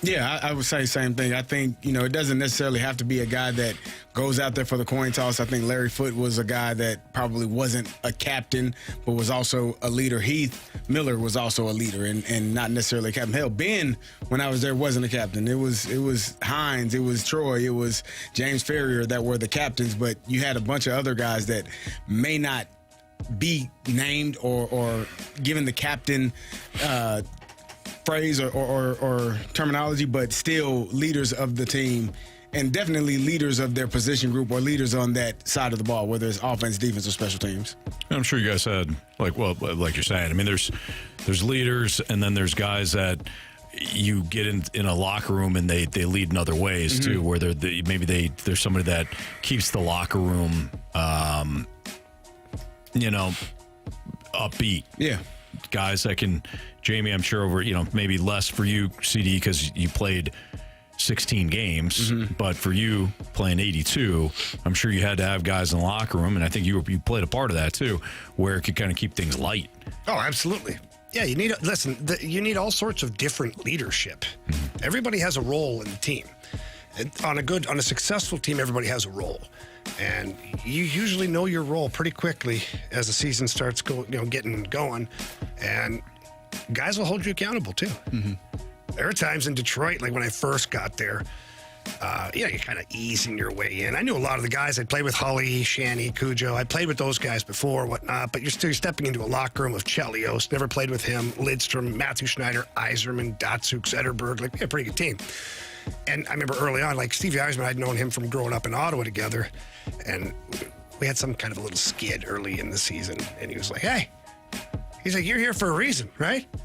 Yeah, I would say the same thing. I think, it doesn't necessarily have to be a guy that goes out there for the coin toss. I think Larry Foote was a guy that probably wasn't a captain, but was also a leader. Heath Miller was also a leader and not necessarily a captain. Hell, Ben, when I was there, wasn't a captain. It was Hines, it was Troy, it was James Ferrier that were the captains, but you had a bunch of other guys that may not be named or given the captain phrase or terminology, but still leaders of the team and definitely leaders of their position group or leaders on that side of the ball, whether it's offense, defense, or special teams. I'm sure you guys had, like you're saying, I mean, there's leaders and then there's guys that you get in a locker room and they lead in other ways too, where there's somebody that keeps the locker room, upbeat. Yeah. Guys that can, Jamie, I'm sure over, maybe less for you, CD, because you played 16 games, but for you playing 82, I'm sure you had to have guys in the locker room, and I think you played a part of that too, where it could kind of keep things light. Oh, absolutely. Yeah, you need all sorts of different leadership. Everybody has a role in the team. On a successful team, everybody has a role. And you usually know your role pretty quickly as the season starts getting going. And guys will hold you accountable too. There are times in Detroit, like when I first got there, you're kind of easing your way in. I knew a lot of the guys. I played with Hully, Shanny, Cujo. I played with those guys before, whatnot. But you're still stepping into a locker room of Chelios. Never played with him. Lidstrom, Matthew Schneider, Yzerman, Datsuk, Zetterberg. Like, we had a pretty good team. And I remember early on, like Stevie Yzerman, I'd known him from growing up in Ottawa together. And we had some kind of a little skid early in the season. And he was like, hey, he's like, you're here for a reason, right? I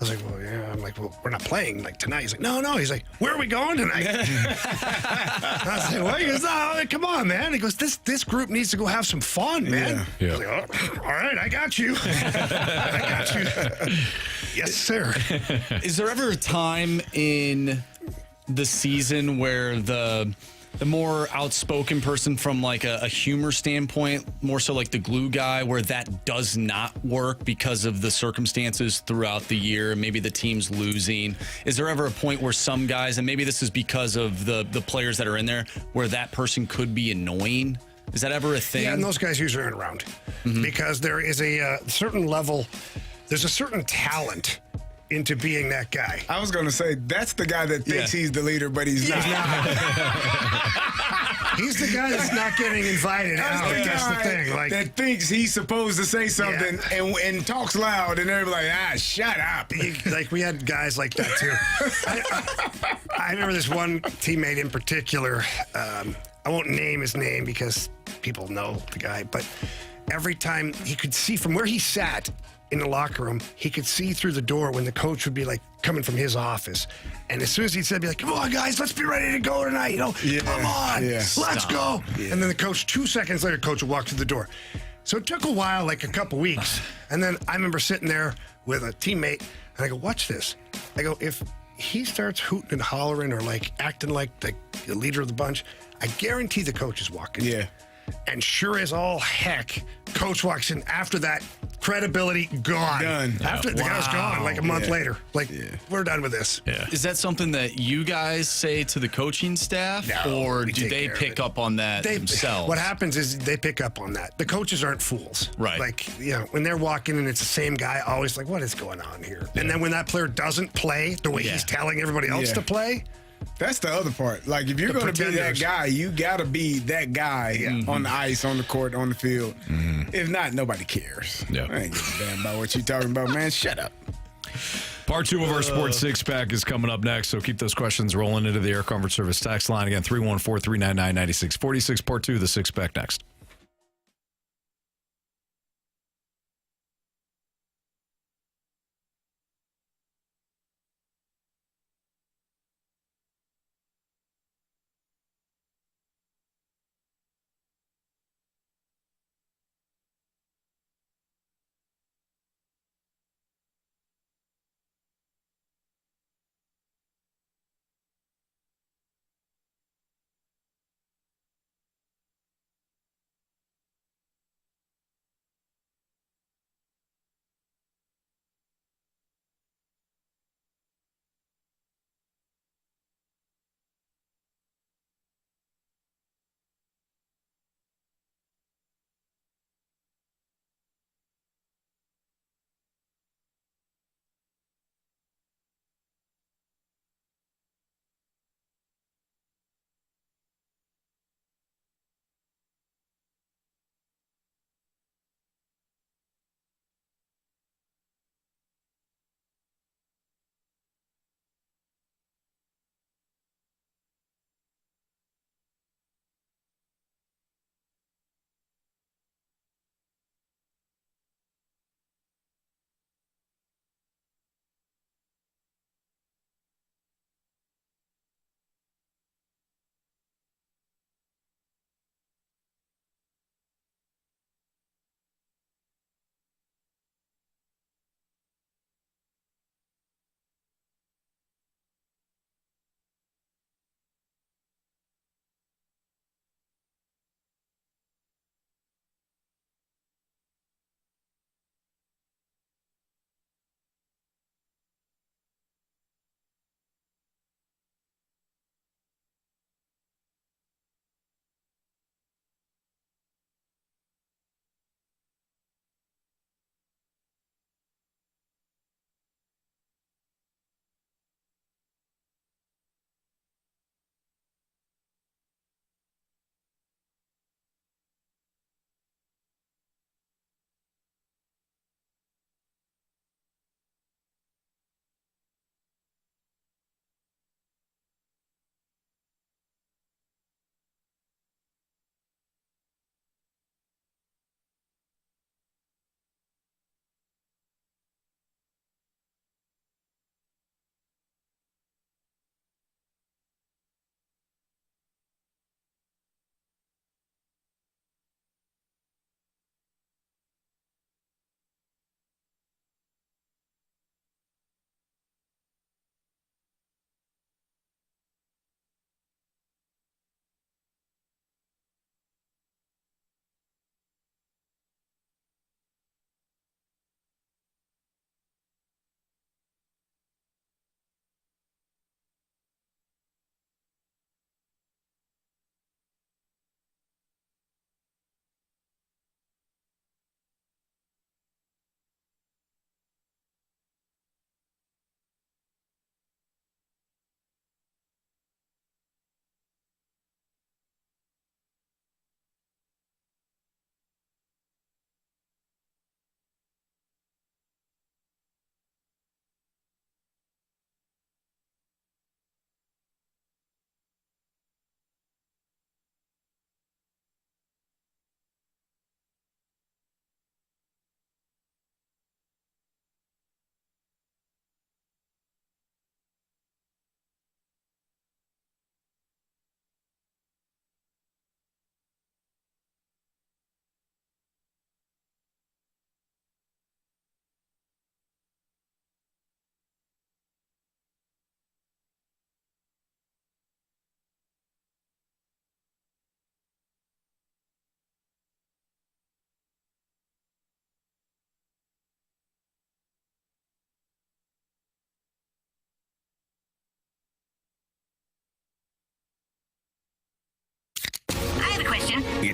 was like, well, yeah. I'm like, well, we're not playing like tonight. He's like, no. He's like, where are we going tonight? I was like, well, he goes, no, come on, man. He goes, this group needs to go have some fun, man. Yeah. I was like, all right, I got you. I got you. Yes, sir. Is there ever a time in the season where the more outspoken person from like a humor standpoint, more so like the glue guy, where that does not work because of the circumstances throughout the year, maybe the team's losing? Is there ever a point where some guys, and maybe this is because of the players that are in there, where that person could be annoying? Is that ever a thing? Yeah, and those guys usually aren't around because there is a certain level, there's a certain talent into being that guy. I was going to say, that's the guy that thinks he's the leader, but he's not. He's the guy that's not getting invited out. That's the thing. Like, that thinks he's supposed to say something and talks loud, and everybody's like, shut up. Like, we had guys like that, too. I remember this one teammate in particular. I won't name his name because people know the guy, but every time he could see from where he sat in the locker room, he could see through the door when the coach would be like coming from his office. And as soon as he said, be like, come on, guys, let's be ready to go tonight. Come on, let's go. Yeah. And then the coach, 2 seconds later, coach would walk through the door. So it took a while, like a couple weeks. And then I remember sitting there with a teammate, and I go, watch this. I go, if he starts hooting and hollering or like acting like the leader of the bunch, I guarantee the coach is walking. Yeah. And sure as all heck, coach walks in. After that, credibility gone. Done. After the guy's gone, like a month later. Like, we're done with this. Yeah. Is that something that you guys say to the coaching staff, or do they pick up on that themselves? What happens is they pick up on that. The coaches aren't fools. Right. Like, when they're walking and it's the same guy, always like, what is going on here? And then when that player doesn't play the way he's telling everybody else to play, that's the other part. Like, if you're going to be that guy, you got to be that guy on the ice, on the court, on the field. If not, nobody cares. I ain't giving a damn about what you're talking about, man. Shut up. Part 2 of our Sports Six Pack is coming up next, so keep those questions rolling into the Air Comfort Service text line. Again, 314-399-9646. Part 2 of the Six Pack next.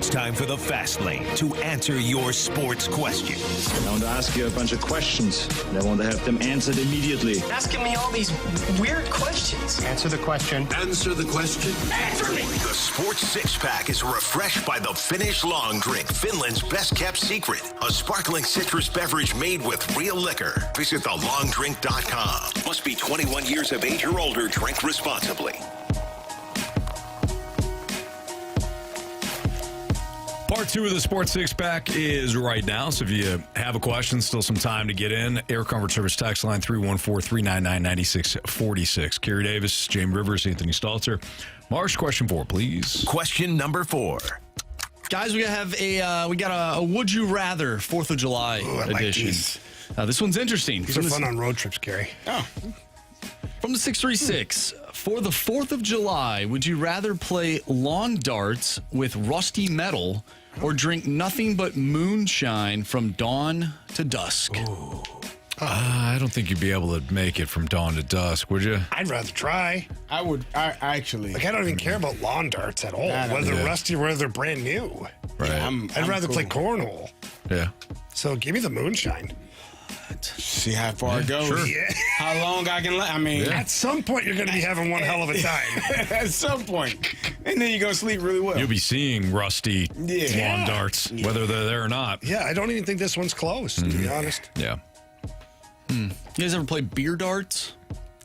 It's time for the Fast Lane to answer your sports questions. I want to ask you a bunch of questions, and I want to have them answered immediately. Asking me all these weird questions. Answer the question. Answer the question. Answer me! The Sports Six-Pack is refreshed by the Finnish Long Drink, Finland's best-kept secret. A sparkling citrus beverage made with real liquor. Visit thelongdrink.com. Must be 21 years of age or older. Drink responsibly. Part 2 of the Sports Six-Pack is right now, so if you have a question, still some time to get in. Air Comfort Service text line 314-399-9646. Carey Davis, James Rivers, Anthony Stalter. Marsh, question 4, please. Question number 4. Guys, we got a Would You Rather 4th of July edition. This one's interesting. These are fun on road trips, Carey. Oh. From the 636, for the 4th of July, would you rather play lawn darts with rusty metal or drink nothing but moonshine from dawn to dusk? I don't think you'd be able to make it from dawn to dusk, would you? I'd rather try. I would. I actually. I don't even care about lawn darts at all. Whether they're rusty or whether they're brand new. Right. I'd rather play cornhole. Yeah. So give me the moonshine. See how far it goes. Sure. Yeah. How long I can I mean, at some point you're going to be having one hell of a time. At some point. And then you're going to sleep really well. You'll be seeing rusty lawn darts, whether they're there or not. Yeah, I don't even think this one's close, to be honest. Yeah. You guys ever play beer darts?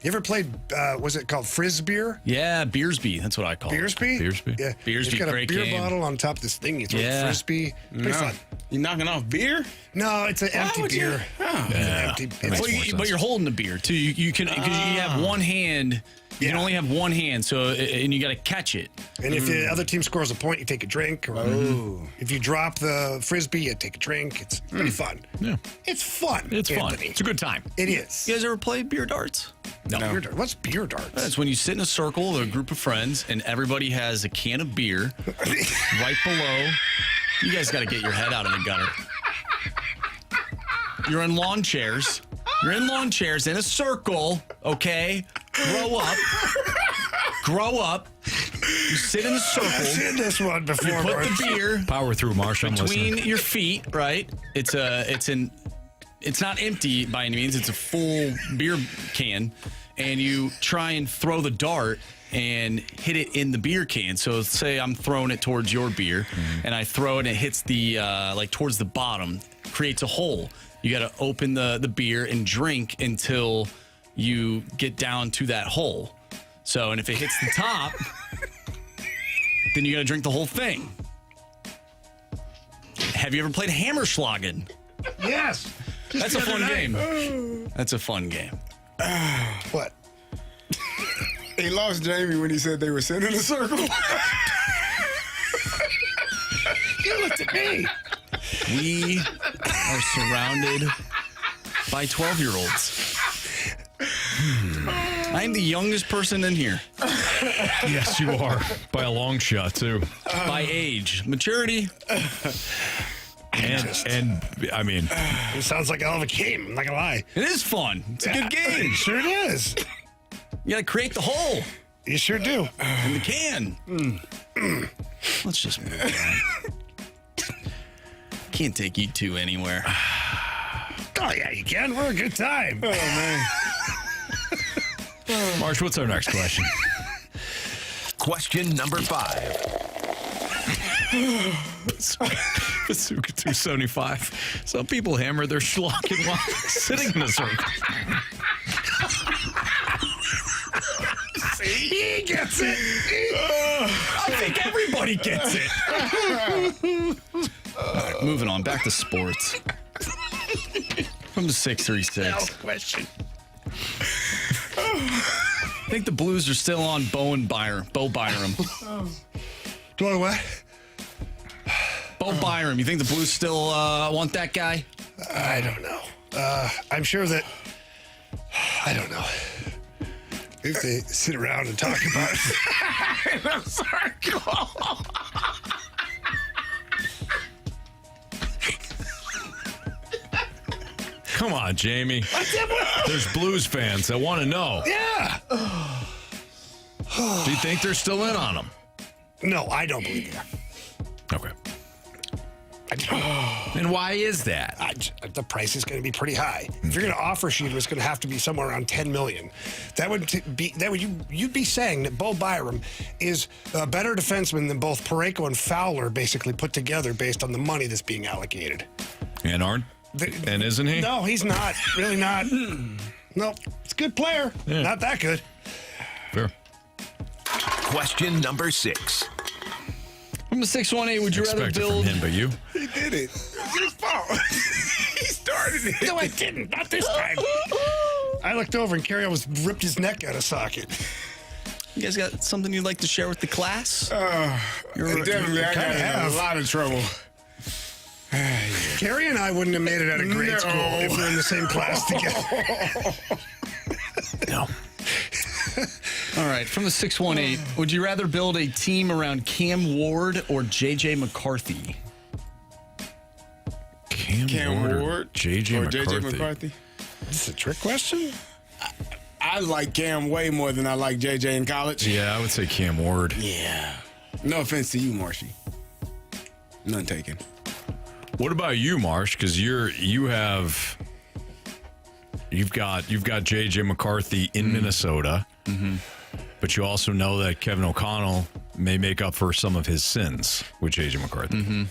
You ever played, was it called Frisbee? Yeah, Beersby. That's what I call Beersby? it. Beersby? Yeah. Beersby, You've got a great beer game. bottle on top of this thing. You throw the Frisbee. Pretty fun. You knocking off beer? No, it's an empty beer. It's an empty But you're holding the beer, too. You can, because you have one hand. You can only have one hand, and you got to catch it. And if the other team scores a point, you take a drink. Or if you drop the Frisbee, you take a drink. It's pretty fun. Yeah. It's fun. It's fun. Anthony. It's a good time. It is. You guys ever play beer darts? No. Beer dart. What's beer darts? That's when you sit in a circle with a group of friends, and everybody has a can of beer right below. You guys got to get your head out of the gutter. You're in lawn chairs. You're in lawn chairs in a circle, okay? Grow up. Grow up. You sit in a circle. I've seen this one before. You put the beer Power through, Marsh. I'm between listening. your feet, right? It's not empty by any means. It's a full beer can, and you try and throw the dart and hit it in the beer can. So say I'm throwing it towards your beer, and I throw it and it hits the towards the bottom, creates a hole. You got to open the beer and drink until you get down to that hole. So, and if it hits the top, then you got to drink the whole thing. Have you ever played Hammerschlagen? Yes. That's a fun game. That's a fun game. What? He lost Jamie when he said they were sitting in a circle. You looked at me. We are surrounded by 12-year-olds. I'm the youngest person in here. Yes, you are. By a long shot, too. By age. Maturity. And I mean, it sounds like a hell of a game. I'm not gonna lie. It is fun. It's a good game. Sure it is. You gotta create the hole. You sure do. In the can. Let's just move on. Can't take you two anywhere. Oh yeah, you can. We're a good time. Oh man. Marsh, what's our next question? Question number 5. Bazooka 275. Some people hammer their schlocken while sitting in a circle. He gets it. I think everybody gets it. All right, moving on. Back to sports. From the 636. Question. I think the Blues are still on Bo Byram. Do I what? Bo Byram. You think the Blues still want that guy? I don't know. I'm sure that. I don't know. If they sit around and talk about it. I'm sorry. Come on, Jamie. There's Blues fans that want to know. Yeah. Do you think they're still in on him? No, I don't believe that. Okay. And why is that? The price is going to be pretty high. If you're going to offer sheet, it's going to have to be somewhere around $10 million. You'd be saying that Bo Byram is a better defenseman than both Parayko and Fowler basically put together based on the money that's being allocated. And aren't? And isn't he? No, he's not. Really not. No, it's a good player. Yeah. Not that good. Fair. Question number 6. From the 618, would you rather Expect it build? from him, but you? He did it. It's his fault. He started it. No, I didn't. Not this time. I looked over and Carey almost ripped his neck out of socket. You guys got something you'd like to share with the class? Definitely, I got in a lot of trouble. Carey and I wouldn't have made it out of grade school if we were in the same class together. No. All right, from the 618, would you rather build a team around Cam Ward or J.J. McCarthy? Cam Ward, J.J. McCarthy. This is a trick question? I like Cam way more than I like JJ in college. Yeah, I would say Cam Ward. Yeah. No offense to you, Marshy. None taken. What about you, Marsh? Because you've got J.J. McCarthy in Minnesota, but you also know that Kevin O'Connell may make up for some of his sins with J.J. McCarthy.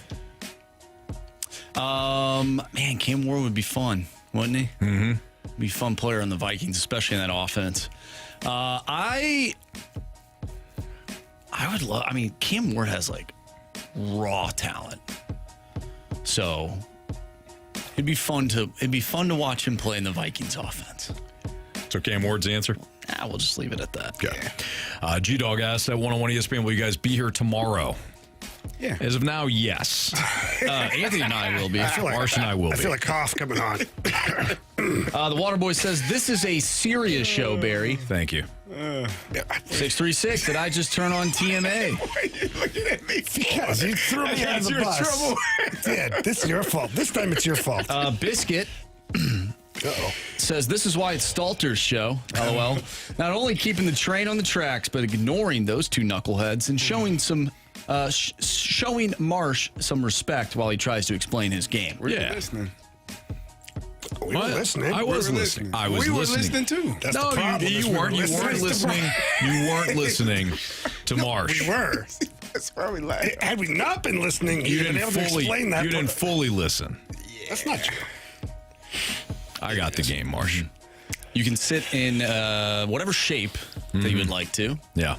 Man, Cam Ward would be fun, wouldn't he? Mm-hmm. Be a fun player on the Vikings, especially in that offense. I would love. I mean, Cam Ward has like raw talent, so it'd be fun to watch him play in the Vikings offense. So Cam Ward's answer? We'll just leave it at that. Okay. G-Dog asked at 101 ESPN, will you guys be here tomorrow? Yeah. As of now, yes. Anthony and I will be. Marsh and I will be. I feel a cough coming on. The Waterboy says, this is a serious show, Barry. Thank you. 636, did I just turn on TMA? Why are you looking at me? Because you threw me out of the bus. Yeah, this is your fault. This time it's your fault. Biscuit says, this is why it's Stalter's show, LOL. Not only keeping the train on the tracks, but ignoring those two knuckleheads and showing Marsh some respect while he tries to explain his game. We're listening. We were listening. I was listening. We were listening too. That's the problem. You weren't listening. You weren't listening to Marsh. We were. That's why we laugh. Had we not been listening, you'd been able to explain that. You didn't fully listen. That's not true. I got the game, Marsh. You can sit in whatever shape that you would like to. Yeah.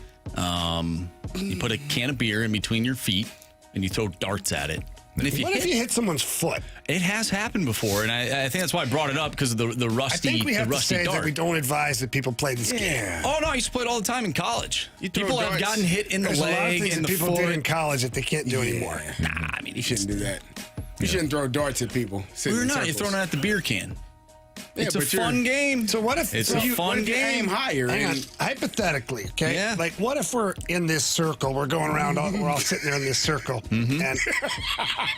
You put a can of beer in between your feet and you throw darts at it. And if you hit someone's foot? It has happened before, and I think that's why I brought it up, because of the rusty. I think we have to say dart. that we don't advise that people play this game. Oh no, I used to play it all the time in college. People have gotten hit in the There's leg, a lot of things in that the people foot. did in college that they can't do anymore. Nah, I mean, You shouldn't do that. You shouldn't throw darts at people. We're not. You're throwing it at the beer can. Yeah, It's a but you're- fun game. So what if It's a fun What if you aim game? higher? Hang on. and- Hypothetically, okay? Yeah. Like, what if we're in this circle? We're going around, we're all sitting there in this circle. Mm-hmm. And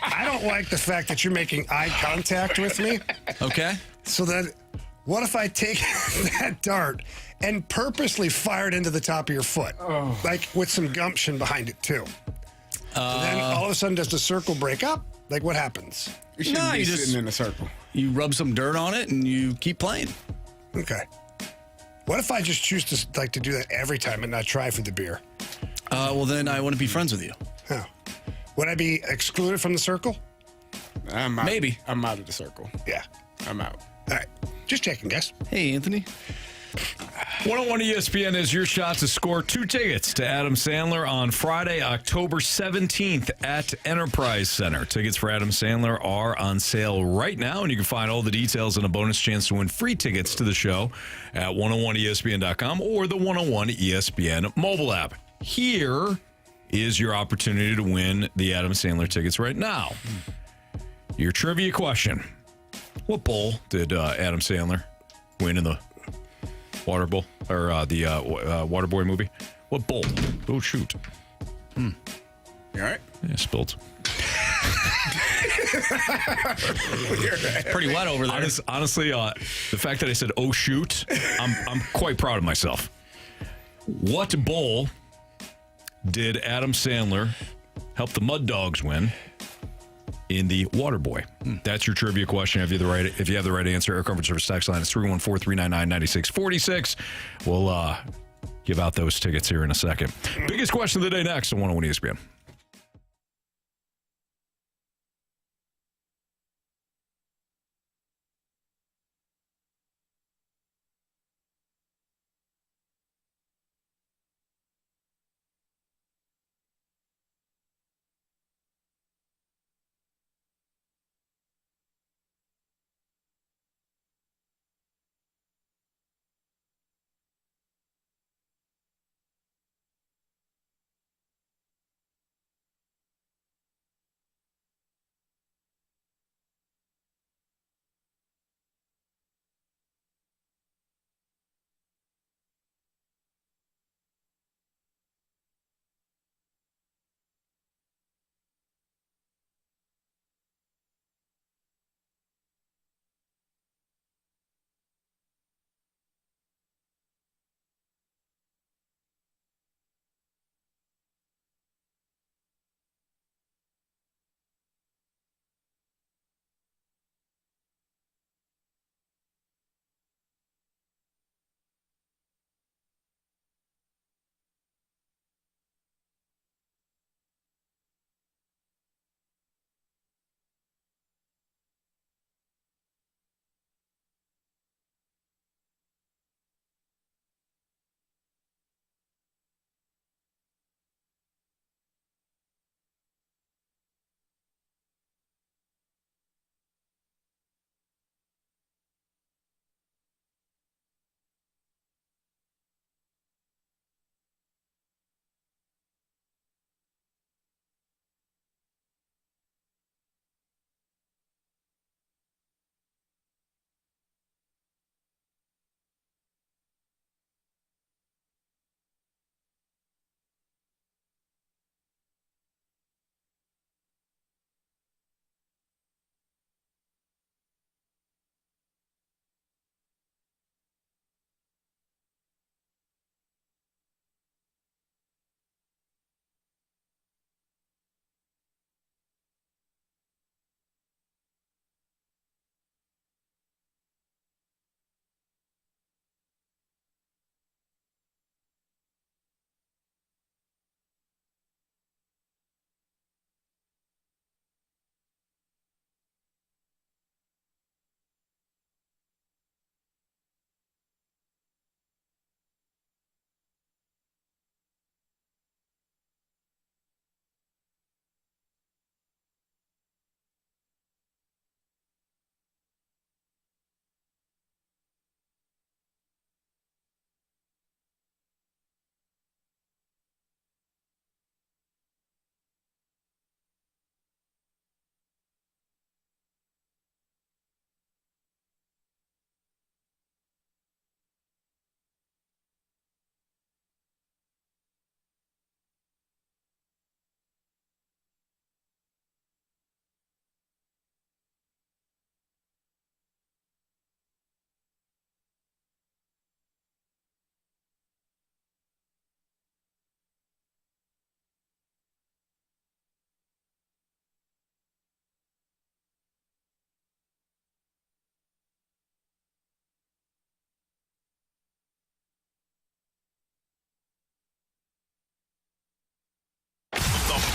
I don't like the fact that you're making eye contact with me. Okay. So then, what if I take that dart and purposely fire it into the top of your foot? Like, with some gumption behind it, too. So then, all of a sudden, does the circle break up? Like, what happens? You shouldn't No, be you sitting just- in a circle. You rub some dirt on it and you keep playing. Okay. What if I just choose to do that every time and not try for the beer? Well, then I wouldn't be friends with you. Oh. Would I be excluded from the circle? I'm out. Maybe. I'm out of the circle. Yeah. I'm out. All right. Just checking, guys. Hey, Anthony. 101 ESPN is your shot to score 2 tickets to Adam Sandler on Friday, October 17th at Enterprise Center. Tickets for Adam Sandler are on sale right now, and you can find all the details and a bonus chance to win free tickets to the show at 101ESPN.com or the 101 ESPN mobile app. Here is your opportunity to win the Adam Sandler tickets right now. Your trivia question. What bowl did Adam Sandler win in the Water Bowl or the Waterboy movie? What bowl? Oh shoot! You all right? Yeah, spilled. Pretty wet over there. Honestly, the fact that I said "oh shoot," I'm quite proud of myself. What bowl did Adam Sandler help the Mud Dogs win in the water boy? That's your trivia question. If you have the right answer, Air Comfort Service text line is 314-399-9646. We'll give out those tickets here in a second. Biggest question of the day next on 101 ESPN.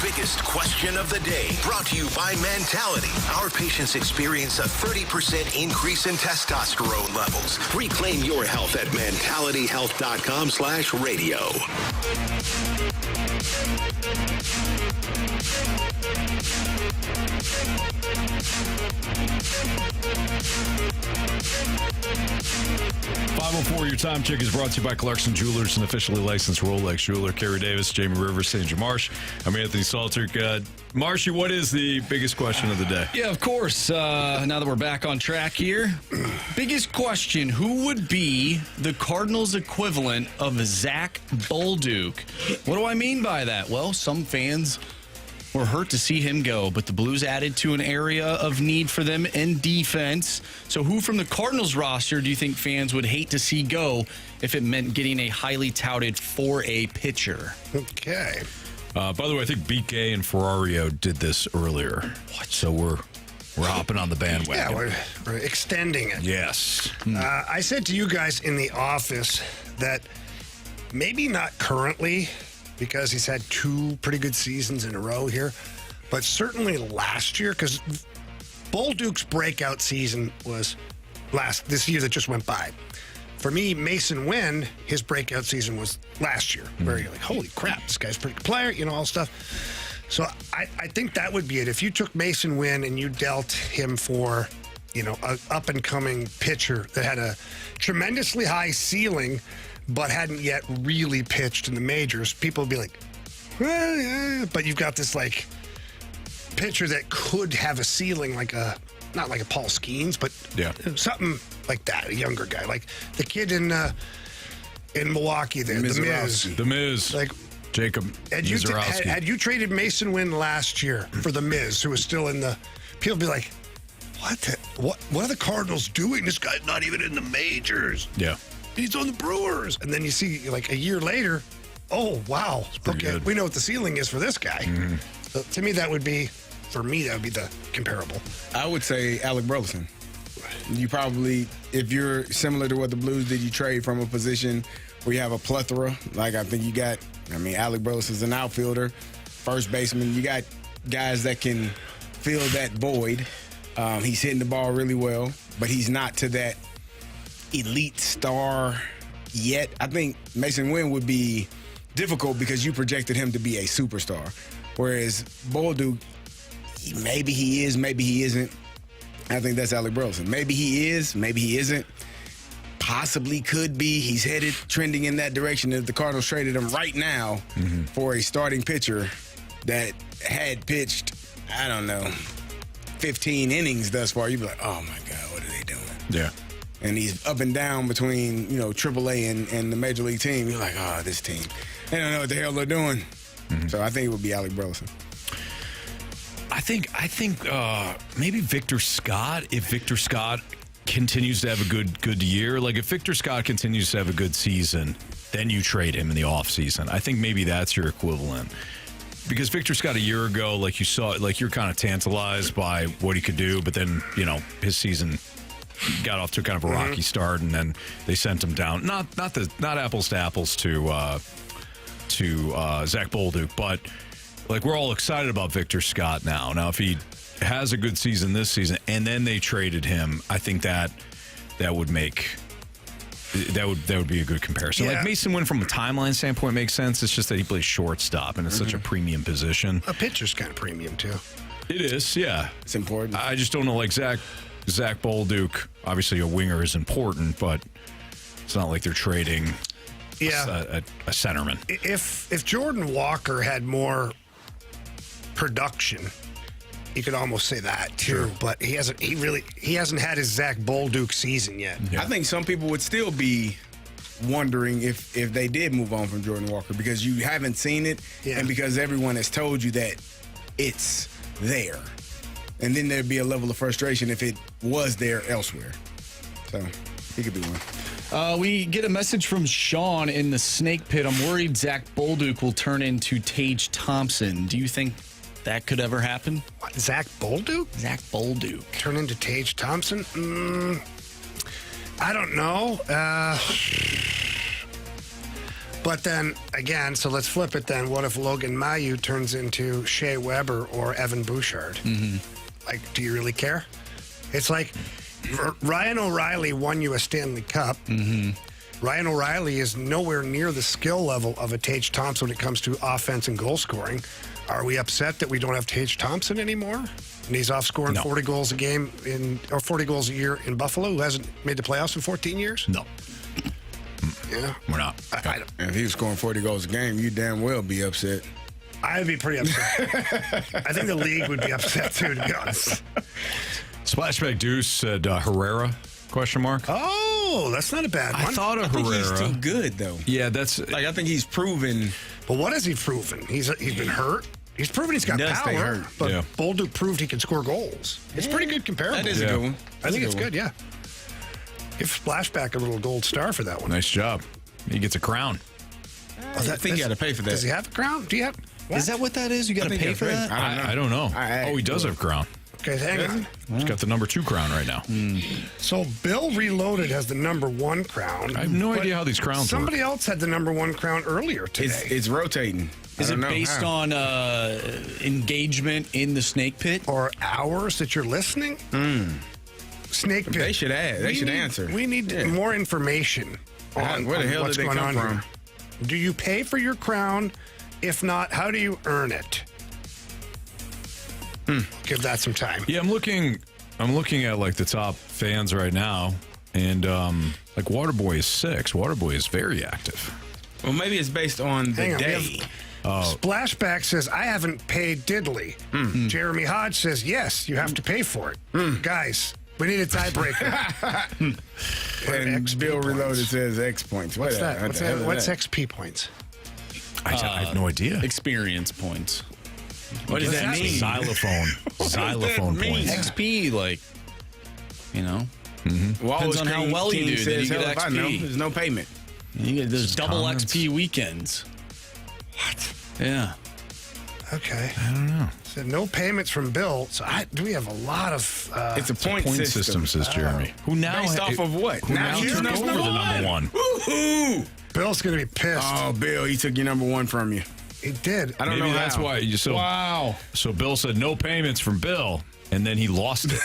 Biggest question of the day, brought to you by Mentality. Our patients experience a 30% increase in testosterone levels. Reclaim your health at mentalityhealth.com/radio. Your time check is brought to you by Clarkson Jewelers, an officially licensed Rolex jeweler. Carey Davis, Jamie Rivers, Sandra Marsh. I'm Anthony Stalter. Marshy, what is the biggest question of the day? Yeah, of course. Now that we're back on track here, biggest question: who would be the Cardinals' equivalent of Zach Bolduc? What do I mean by that? Well, some fans were hurt to see him go, but the Blues added to an area of need for them in defense. So who from the Cardinals roster do you think fans would hate to see go if it meant getting a highly touted 4A pitcher? Okay. By the way, I think BK and Ferrario did this earlier. So we're hopping on the bandwagon. Yeah, we're extending it. Yes. I said to you guys in the office that maybe not currently, because he's had 2 pretty good seasons in a row here, but certainly last year, because Bolduc's breakout season was this year that just went by. For me, Mason Wynn, his breakout season was last year, where you're like, holy crap, this guy's a pretty good player, all stuff. So I think that would be it. If you took Mason Wynn and you dealt him for, an up-and-coming pitcher that had a tremendously high ceiling but hadn't yet really pitched in the majors, people would be like, well, yeah. But you've got this, pitcher that could have a ceiling not like a Paul Skeens, but something like that, a younger guy. Like the kid in Milwaukee there, The Miz. Like, Jacob Mizorowski. Had you traded Mason Wynn last year for the Miz, who was still in the... People would be like, what are the Cardinals doing? This guy's not even in the majors. Yeah. He's on the Brewers. And then you see, a year later, oh, wow. Okay, good. we know what the ceiling is for this guy. Mm-hmm. So to me, that would be the comparable. I would say Alec Burleson. You probably, if you're similar to what the Blues did, you trade from a position where you have a plethora. Like I think you got, Alec Burleson's an outfielder, first baseman. You got guys that can fill that void. He's hitting the ball really well, but he's not to that elite star yet. I think Mason Wynn would be difficult because you projected him to be a superstar. Whereas Bolduc, maybe he is, maybe he isn't. I think that's Alec Burleson. Maybe he is, maybe he isn't. Possibly could be. He's headed, trending in that direction. If the Cardinals traded him right now for a starting pitcher that had pitched, 15 innings thus far, you'd be like, oh my God, what are they doing? Yeah. And he's up and down between, AAA and the Major League team. You're like, oh, this team. They don't know what the hell they're doing. So I think it would be Alec Burleson. I think maybe Victor Scott. If Victor Scott continues to have a good year, if Victor Scott continues to have a good season, then you trade him in the offseason. I think maybe that's your equivalent. Because Victor Scott a year ago, you saw, you're kind of tantalized by what he could do, but then, his season got off to kind of a rocky start, and then they sent him down. Not apples to apples to Zach Bolduc, but we're all excited about Victor Scott now. Now, if he has a good season this season, and then they traded him, I think that would make that would be a good comparison. Yeah. Mason Wynn from a timeline standpoint makes sense. It's just that he plays shortstop, and it's such a premium position. A pitcher's kind of premium too. It is, yeah. It's important. I just don't know, Zach Bolduc. Obviously, a winger is important, but it's not like they're trading. A centerman. If Jordan Walker had more production, you could almost say that too. Sure. But he hasn't had his Zach Bolduc season yet. Yeah. I think some people would still be wondering if they did move on from Jordan Walker because you haven't seen it, and because everyone has told you that it's there, and then there'd be a level of frustration if it was there elsewhere. So he could be one. We get a message from Sean in the Snake Pit. I'm worried Zach Bolduc will turn into Tage Thompson. Do you think that could ever happen? What, Zach Bolduc? Zach Bolduc. Turn into Tage Thompson? I don't know. But then, again, so let's flip it then. What if Logan Mailloux turns into Shea Weber or Evan Bouchard? Do you really care? It's like Ryan O'Reilly won you a Stanley Cup. Ryan O'Reilly is nowhere near the skill level of a Tage Thompson when it comes to offense and goal scoring. Are we upset that we don't have Tage Thompson anymore? And he's off scoring 40 goals a game or 40 goals a year in Buffalo, who hasn't made the playoffs in 14 years? No. Yeah. We're not. If he was scoring 40 goals a game, you'd damn well be upset. I'd be pretty upset. I think the league would be upset too, to be honest. Splashback Deuce said Herrera, ? Oh, that's not a bad one. I thought of I think Herrera. he's too good, though. Yeah, that's... I think he's proven... But what has he proven? He's been hurt. He's proven he's got power. But Bolduc proved he can score goals. It's pretty good comparable. That is a good one. I think it's good, yeah. Give Splashback a little gold star for that one. Nice job. He gets a crown. I think you got to pay for that. Does he have a crown? Do you have... Is that what that is? You got to pay for that? I don't know. He does have crown. Okay, hang on. He's got the number 2 crown right now. So Bill Reloaded has the number 1 crown. I have no idea how these crowns Somebody work. else had the number 1 crown earlier today. It's rotating. Is it based on engagement in the snake pit? Or hours that you're listening? Snake pit. They should add. They should answer. We need more information on where the hell what's did they going come on from? here. Do you pay for your crown? If not, how do you earn it? Give that some time. Yeah, I'm looking at like the top fans right now, and like Waterboy is 6. Waterboy is very active. Well, maybe it's based on the day. Splashback says, I haven't paid diddly. Jeremy Hodge says, yes, you have to pay for it. Guys, we need a tiebreaker. And Bill Reloaded says X points. What's that? What's XP points? I have no idea. Experience points. What does that mean? Xylophone. Xylophone points. XP, like, you know. Wallace Depends on how well you do. Then you get I know. XP. There's no payment. There's double comments. XP weekends. What? Yeah. Okay. I don't know. Said no payments from Bill. So we have a lot of. It's a point system, says Jeremy. Who now based off of what? Who now took over the number 1? Woohoo! Bill's going to be pissed. Oh, Bill, he took your number 1 from you. He did. I don't Maybe know that's how. why. Wow. So Bill said no payments from Bill, and then he lost it.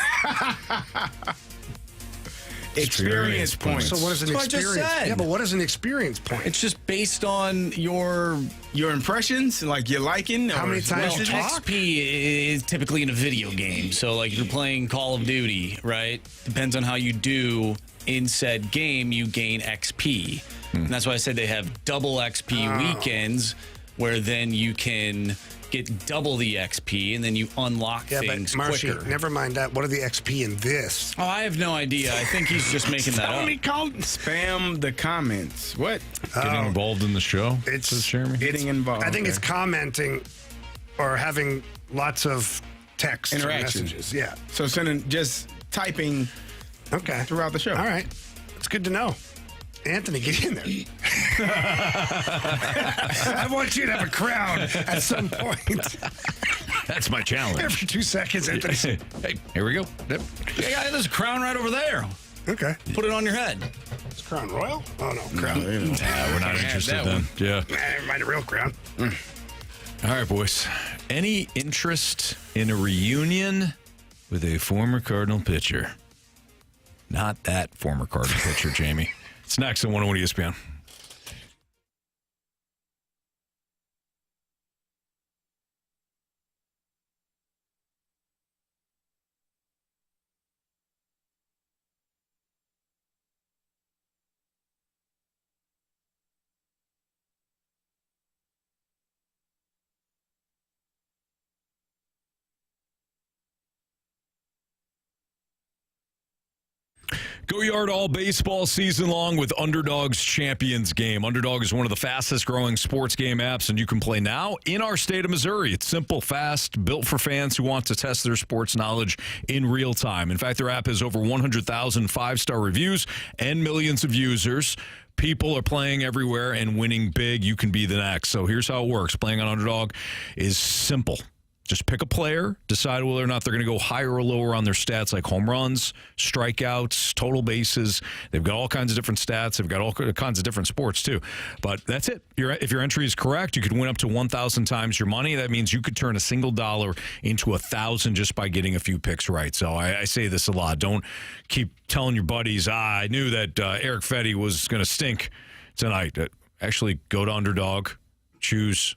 Experience points. So what is an That's what I just experience? said. Yeah, but what is an experience point? It's just based on your impressions, like your liking. How many times you talk? XP is typically in a video game. So, like, if you're playing Call of Duty, right? Depends on how you do in said game, you gain XP. And that's why I said they have double XP weekends, where then you can get double the XP, and then you unlock things but Marshy, quicker. never mind that. What are the XP in this? Oh, I have no idea. I think he's just making that up. Spam the comments. What? Getting involved in the show? It's Jeremy. Getting involved. I think it's commenting or having lots of text or interaction messages. Yeah. So just typing. Okay. Throughout the show. All right. It's good to know. Anthony, get in there. I want you to have a crown at some point. That's my challenge. Every 2 seconds, Anthony. Hey, here we go. Yep. Yeah, there's a crown right over there. Okay. Put it on your head. It's Crown Royal? Oh, no. Crown. We're not interested then. Yeah. Never mind a real crown. All right, boys. Any interest in a reunion with a former Cardinal pitcher? Not that former Cardinal pitcher, Jamie. It's next on 101 ESPN. Go yard all baseball season long with Underdog's Champions Game. Underdog is one of the fastest growing sports game apps, and you can play now in our state of Missouri. It's simple, fast, built for fans who want to test their sports knowledge in real time. In fact, their app has over 100,000 five-star reviews and millions of users. People are playing everywhere and winning big. You can be the next. So here's how it works. Playing on Underdog is simple. Just pick a player, decide whether or not they're going to go higher or lower on their stats, like home runs, strikeouts, total bases. They've got all kinds of different stats. They've got all kinds of different sports, too. But that's it. If your entry is correct, you could win up to 1,000 times your money. That means you could turn a single dollar into 1,000 just by getting a few picks right. So I say this a lot. Don't keep telling your buddies, I knew that Eric Fetty was going to stink tonight. Actually, go to Underdog, choose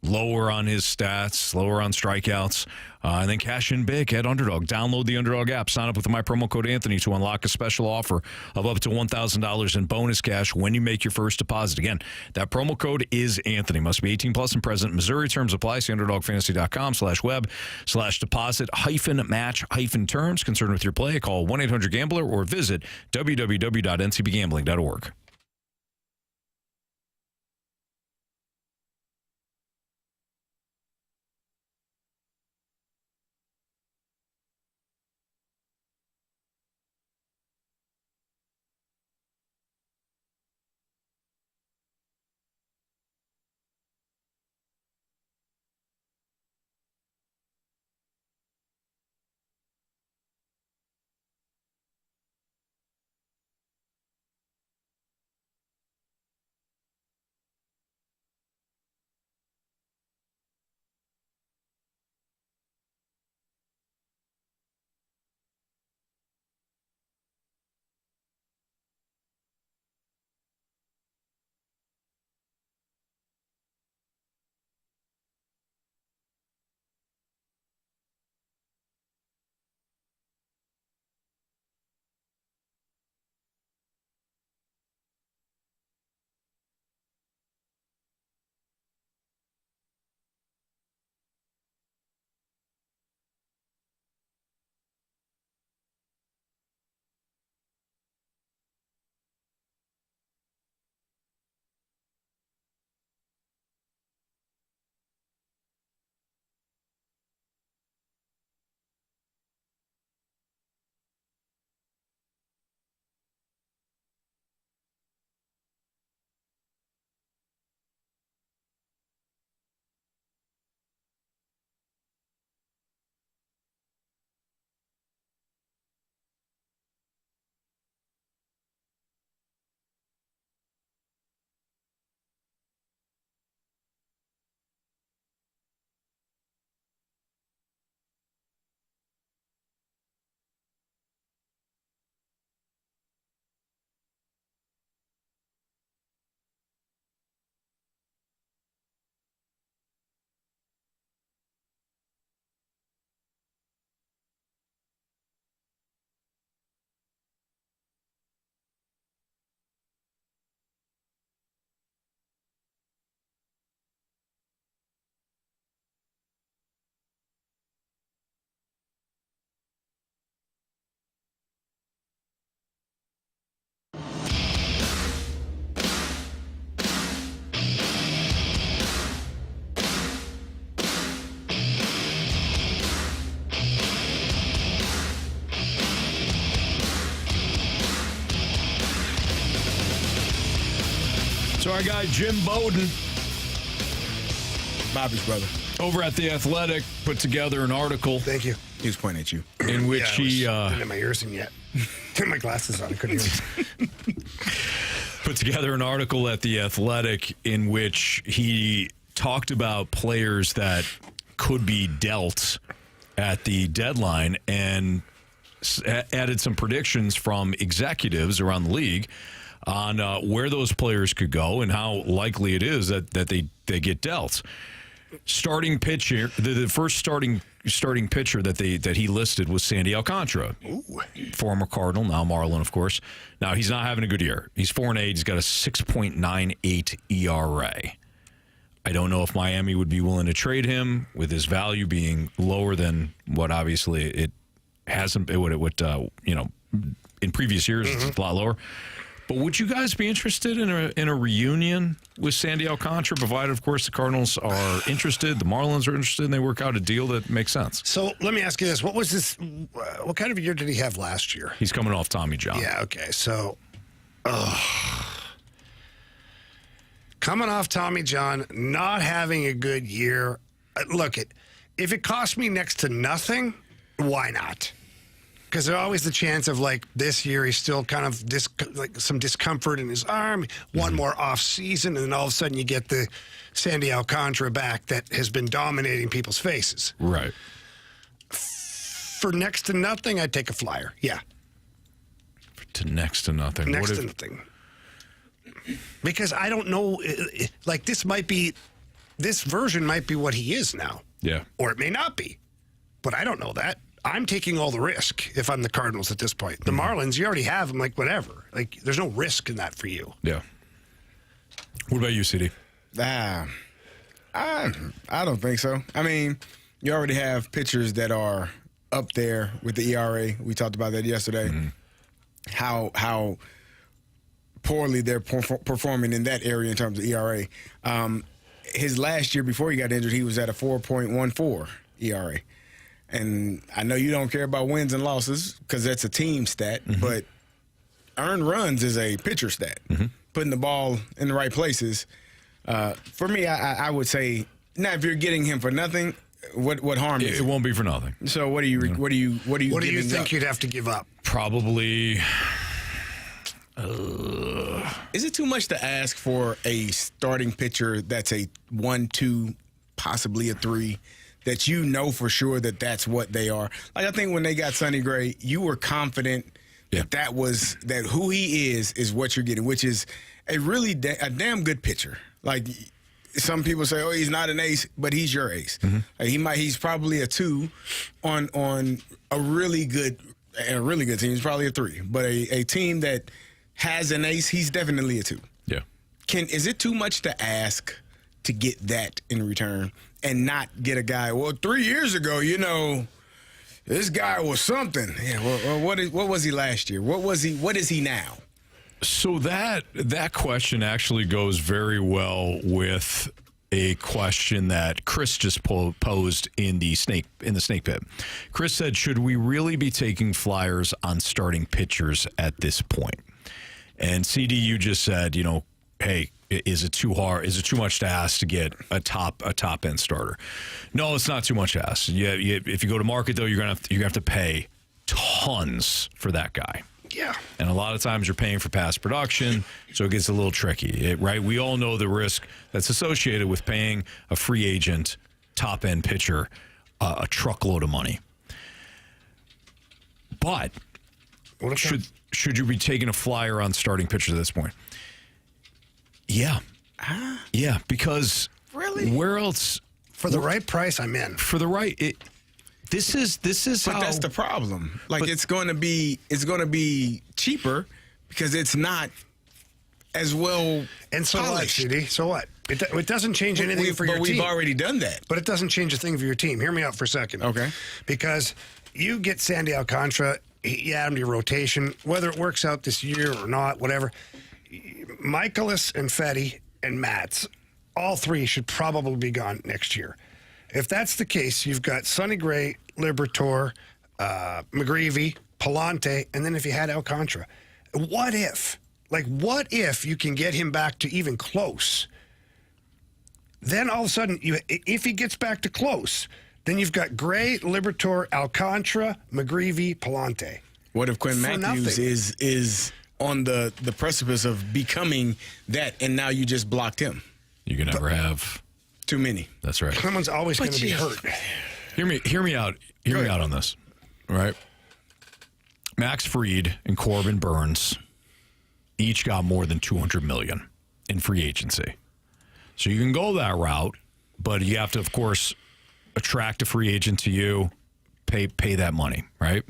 lower on his stats, lower on strikeouts, and then cash in big at Underdog. Download the Underdog app. Sign up with my promo code Anthony to unlock a special offer of up to $1,000 in bonus cash when you make your first deposit. Again, that promo code is Anthony. Must be 18 plus and present. Missouri terms apply. See UnderdogFantasy.com/web/deposit-match-terms. Concerned with your play, call 1-800-GAMBLER or visit www.ncbgambling.org. So our guy Jim Bowden, Bobby's brother, over at The Athletic, put together an article. Thank you. He was pointing at you. In which he... didn't have my ears in yet. Turn my glasses on. I couldn't hear. Put together an article at The Athletic in which he talked about players that could be dealt at the deadline and added some predictions from executives around the league on where those players could go and how likely it is that they get dealt. Starting pitcher, the first starting pitcher that he listed was Sandy Alcantara, former Cardinal, now Marlin, of course. Now he's not having a good year. He's 4-8. He's got a 6.98 ERA. I don't know if Miami would be willing to trade him with his value being lower than what obviously it hasn't. It would in previous years it's a lot lower. But would you guys be interested in a reunion with Sandy Alcantara, provided, of course, the Cardinals are interested, the Marlins are interested, and they work out a deal that makes sense? So let me ask you this. What kind of a year did he have last year? He's coming off Tommy John. Yeah, okay. So, coming off Tommy John, not having a good year. Look, if it cost me next to nothing, why not? Because there's always the chance of, like, this year he's still kind of some discomfort in his arm, one more off season, and then all of a sudden you get the Sandy Alcantara back that has been dominating people's faces. Right. For next to nothing, I'd take a flyer. Yeah. To next to nothing. Next to nothing. Because I don't know, like, this version might be what he is now. Yeah. Or it may not be. But I don't know that. I'm taking all the risk if I'm the Cardinals at this point. The Marlins, you already have them, like, whatever. Like, there's no risk in that for you. Yeah. What about you, CD? I don't think so. I mean, you already have pitchers that are up there with the ERA. We talked about that yesterday. How poorly they're performing in that area in terms of ERA. His last year before he got injured, he was at a 4.14 ERA. And I know you don't care about wins and losses because that's a team stat, but earned runs is a pitcher stat. Putting the ball in the right places. For me, I would say, now if you're getting him for nothing, what harm is it? It won't be for nothing. So what do you think you'd have to give up? Probably. Is it too much to ask for a starting pitcher that's a 1-2, possibly a 3? That you know for sure that's what they are. Like, I think when they got Sonny Gray, you were confident that who he is what you're getting, which is a really a damn good pitcher. Like, some people say, oh, he's not an ace, but he's your ace. Like, he's probably a 2 on a really good team. He's probably a 3, but a team that has an ace, he's definitely a 2. Yeah. Is it too much to ask to get that in return? And not get a guy, well, 3 years ago, this guy was something. Yeah, well, what was he last year? What is he now? So that question actually goes very well with a question that Chris just posed in the snake pit. Chris said, should we really be taking flyers on starting pitchers at this point? And CD, you just said, hey, is it too hard? Is it too much to ask to get a top end starter? No, it's not too much to ask. If you go to market though, you're gonna have to pay tons for that guy. Yeah. And a lot of times you're paying for past production, so it gets a little tricky, right? We all know the risk that's associated with paying a free agent top end pitcher a truckload of money. But should you be taking a flyer on starting pitchers at this point? Yeah. Yeah, because really, where else? For the right price, I'm in. For the right, this is. But that's the problem. Like, it's going to be cheaper because it's not as well. And so polished. what, CD? So what? It doesn't change anything for your team. But we've already done that. But it doesn't change a thing for your team. Hear me out for a second. Okay. Because you get Sandy Alcantara, you add him to your rotation, whether it works out this year or not, whatever. Michaelis and Fetty and Matz, all 3 should probably be gone next year. If that's the case, you've got Sonny Gray, Liberatore, McGreevy, Palante, and then if you had Alcantara. What if Like, what if you can get him back to even close? Then all of a sudden, if he gets back to close, then you've got Gray, Liberatore, Alcantara, McGreevy, Palante. What if Quinn Matthews is on the precipice of becoming that, and now you just blocked him? You can never have too many. That's right. Someone's always going to be hurt. Hear me out. Hear me out on this. All right. Max Fried and Corbin Burns each got more than $200 million in free agency. So you can go that route, but you have to, of course, attract a free agent to you, pay that money, right?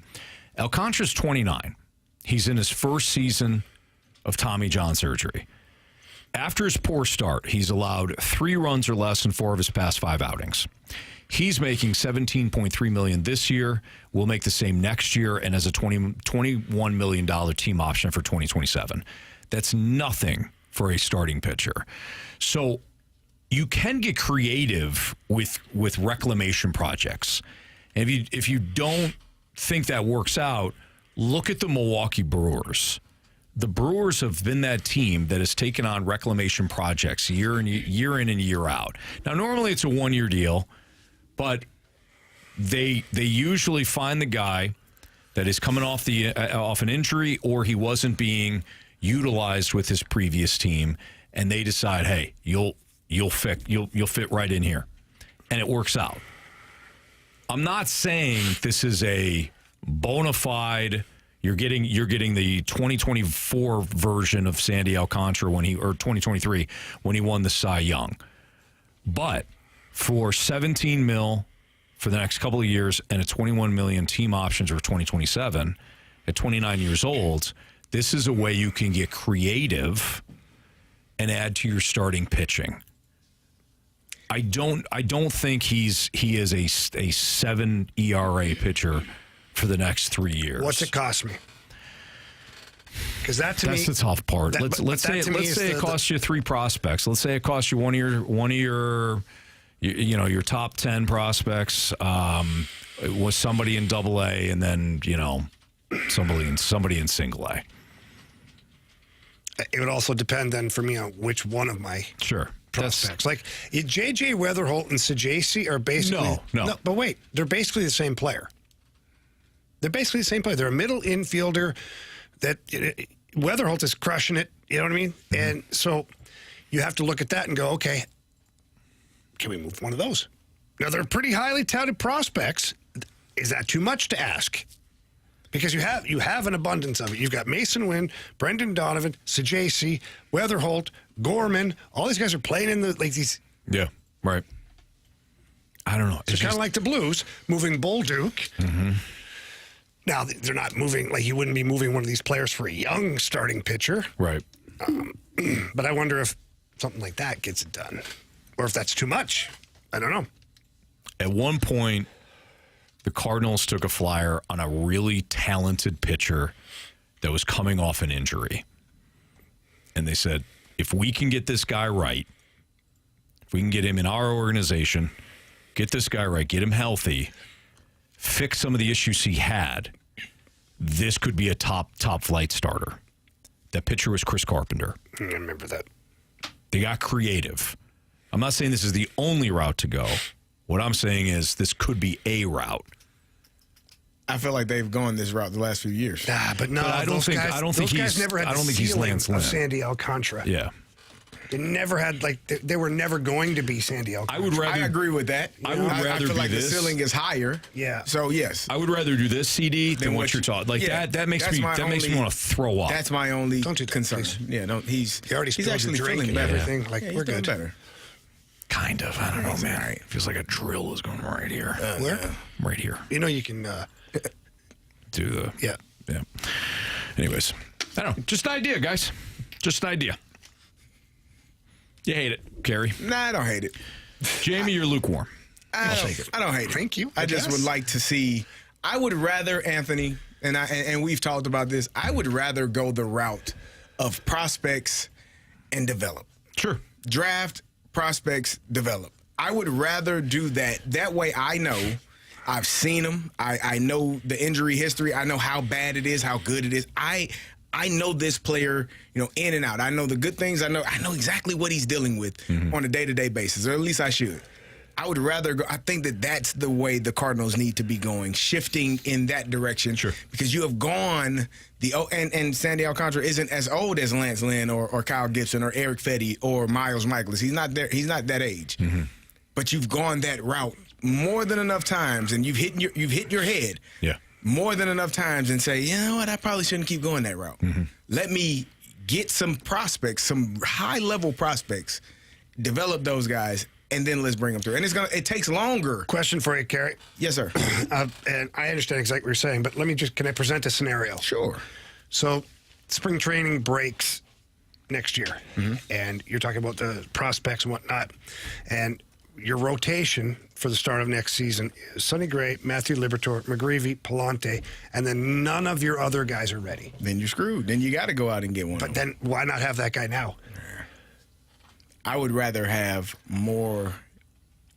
Alcantara's 29. He's in his first season of Tommy John surgery. After his poor start, he's allowed 3 runs or less in 4 of his past 5 outings. He's making $17.3 million this year. We'll make the same next year, and as a $21 million team option for 2027. That's nothing for a starting pitcher. So you can get creative with reclamation projects. And if you don't think that works out, look at the Milwaukee Brewers. The Brewers have been that team that has taken on reclamation projects year in and year out. Now, normally it's a 1-year deal, but they usually find the guy that is coming off an injury, or he wasn't being utilized with his previous team, and they decide, hey, you'll fit right in here, and it works out. I'm not saying this is a bona fide. You're getting the 2024 version of Sandy Alcantara or 2023 when he won the Cy Young, but for $17 million for the next couple of years and a $21 million team options for 2027 at 29 years old, this is a way you can get creative and add to your starting pitching. I don't think he is a 7 ERA pitcher for the next 3 years. What's it cost me? Because that's the tough part. Let's say it costs you 3 prospects. Let's say it costs you one of your your top 10 prospects was somebody in Double-A, and then somebody in Single-A. It would also depend then for me on which one of my prospects. Like J.J. Weatherholt and Sajaci are basically no. But wait, they're basically the same player. They're basically the same player. They're a middle infielder that Weatherholt is crushing it. You know what I mean? Mm-hmm. And so you have to look at that and go, okay, can we move one of those? Now, they're pretty highly touted prospects. Is that too much to ask? Because you have an abundance of it. You've got Mason Wynn, Brendan Donovan, Sajaci, Weatherholt, Gorman. All these guys are playing in these. Yeah, right. I don't know. It's kind of like the Blues moving Bolduc. Mm-hmm. Now, they're not moving, like you wouldn't be moving one of these players for a young starting pitcher. Right. But I wonder if something like that gets it done. Or if that's too much. I don't know. At one point, the Cardinals took a flyer on a really talented pitcher that was coming off an injury. And they said, if we can get this guy right, if we can get him in our organization, get this guy right, get him healthy, fix some of the issues he had, this could be a top flight starter. That pitcher was Chris Carpenter. I remember that. They got creative. I'm not saying this is the only route to go. What I'm saying is this could be a route. I feel like they've gone this route the last few years. But no, I don't think he's Lance Lynn. Of Sandy Alcantara. Yeah. They never had, they were never going to be Sandy Alcantara. I agree with that. I feel like the ceiling is higher. Yeah. So, yes. I would rather do this CD than what you're talking. That makes me want to throw up. That's my only concern. Yeah, he's actually feeling better. Everything. We're good. Better. Kind of. I don't know, man. Right. Feels like a drill is going right here. Where? Right here. You can do the... Yeah. Anyways. I don't know. Just an idea, guys. Just an idea. You hate it, Carey? Nah, I don't hate it. Jamie, you're lukewarm. I don't hate it. Thank you. I just would like to see... I would rather, Anthony, and we've talked about this, I would rather go the route of prospects and develop. Sure. Draft, prospects, develop. I would rather do that. That way I know... I've seen them. I know the injury history. I know how bad it is, how good it is. I know this player, in and out. I know the good things. I know exactly what he's dealing with on a day-to-day basis, or at least I should. I would rather go. I think that's the way the Cardinals need to be going, shifting in that direction. Sure. Because you have gone and Sandy Alcantara isn't as old as Lance Lynn or Kyle Gibson or Eric Fetty or Miles Michaelis. He's not there. He's not that age. Mm-hmm. But you've gone that route more than enough times, and you've hit your head. Yeah. More than enough times and say, you know what, I probably shouldn't keep going that route. Mm-hmm. Let me get some prospects, some high-level prospects, develop those guys, and then let's bring them through. And it takes longer. Question for you, Carey. Yes, sir. And I understand exactly what you're saying, but can I present a scenario? Sure. So spring training breaks next year, and you're talking about the prospects and whatnot, and your rotation for the start of next season is Sonny Gray, Matthew Liberatore, McGreevy, Palante, and then none of your other guys are ready. Then you're screwed. Then you got to go out and get one. But then why not have that guy now? I would rather have more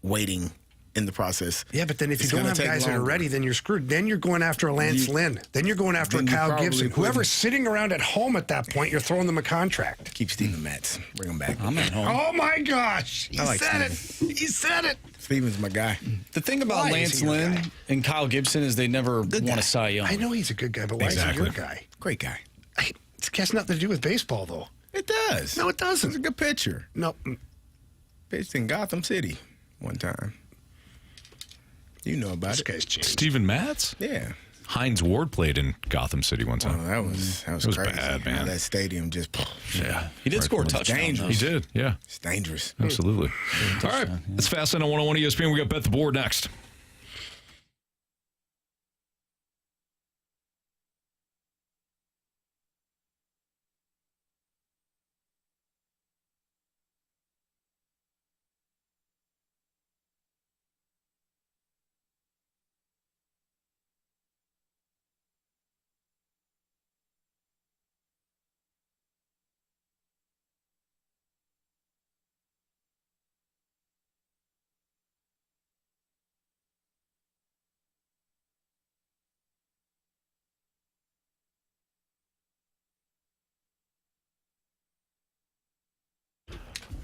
waiting in the process. Yeah, but then if you don't have guys that are ready, then you're screwed. Then you're going after a Lance Lynn. Then you're going after a Kyle Gibson. Whoever's sitting around at home at that point, you're throwing them a contract. Keep Steven Matz. Bring him back. I'm at home. Oh, my gosh. He said it. Steven's my guy. The thing about Lance Lynn and Kyle Gibson is they never won a Cy Young. I know he's a good guy, but why is he your guy? Great guy. It has nothing to do with baseball, though. It does. No, it doesn't. He's a good pitcher. No. Pitched in Gotham City one time. You know about it. Guy's changed. Steven Matz? Yeah. Hines Ward played in Gotham City one time. Oh, that was crazy. Bad, man. That stadium just... Yeah. He did score a touchdown. Dangerous. He did, yeah. It's dangerous. Absolutely. All right. It's Fast on 101 ESPN. We got Bet the Board next.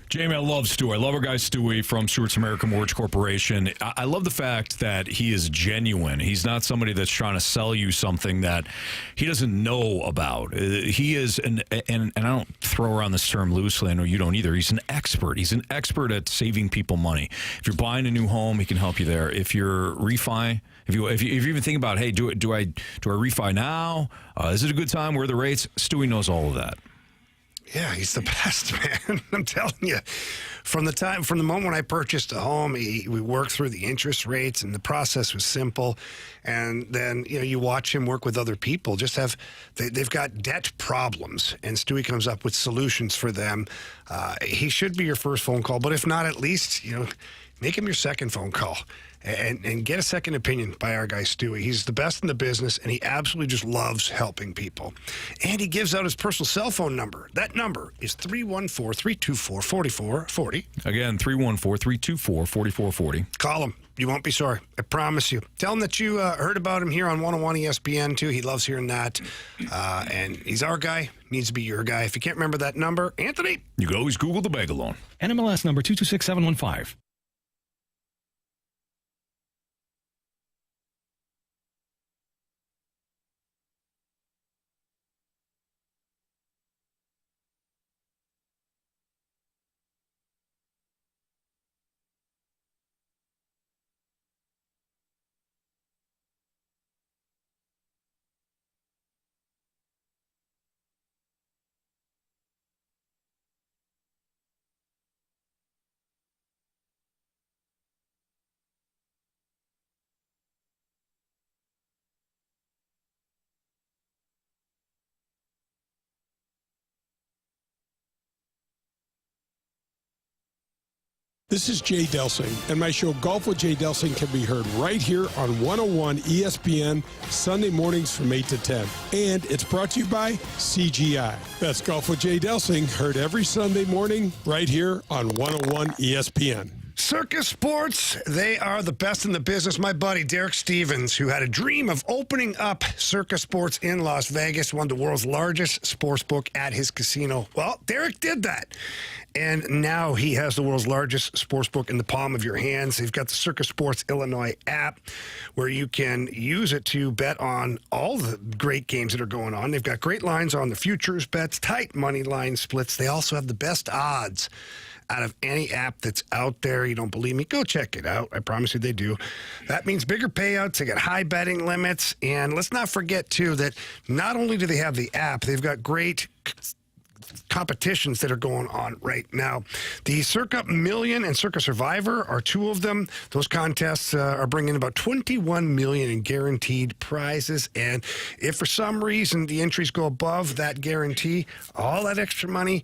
Jamie, I love Stewie. I love our guy Stewie from Stewart's American Mortgage Corporation. I love the fact that he is genuine. He's not somebody that's trying to sell you something that he doesn't know about. He is, and I don't throw around this term loosely. I know you don't either. He's an expert. He's an expert at saving people money. If you're buying a new home, he can help you there. If you're refi, if you even think about, hey, do I refi now? Is it a good time? Where are the rates? Stewie knows all of that. Yeah, he's the best, man. I'm telling you. From the moment when I purchased a home, we worked through the interest rates, and the process was simple. And then you watch him work with other people. They've got debt problems, and Stewie comes up with solutions for them. He should be your first phone call, but if not, at least make him your second phone call. And get a second opinion by our guy Stewie. He's the best in the business, and he absolutely just loves helping people. And he gives out his personal cell phone number. That number is 314-324-4440. Again, 314-324-4440. Call him. You won't be sorry. I promise you. Tell him that you heard about him here on 101 ESPN, too. He loves hearing that. And he's our guy. Needs to be your guy. If you can't remember that number, Anthony. You can always Google the Bagel Loan. NMLS number 226715. This is Jay Delsing, and my show Golf with Jay Delsing can be heard right here on 101 ESPN, Sunday mornings from 8 to 10. And it's brought to you by CGI. That's Golf with Jay Delsing, heard every Sunday morning right here on 101 ESPN. Circus Sports, they are the best in the business. My buddy Derek Stevens, who had a dream of opening up Circus Sports in Las Vegas, one of the world's largest sports book at his casino. Well, Derek did that. And now he has the world's largest sports book in the palm of your hands. They've got the Circus Sports Illinois app where you can use it to bet on all the great games that are going on. They've got great lines on the futures bets, tight money line splits. They also have the best odds out of any app that's out there. You don't believe me? Go check it out. I promise you they do. That means bigger payouts. They got high betting limits. And let's not forget, too, that not only do they have the app, they've got great competitions that are going on right now. The Circa Million and Circa Survivor are two of them. Those contests are bringing about $21 million in guaranteed prizes. And if for some reason the entries go above that guarantee, all that extra money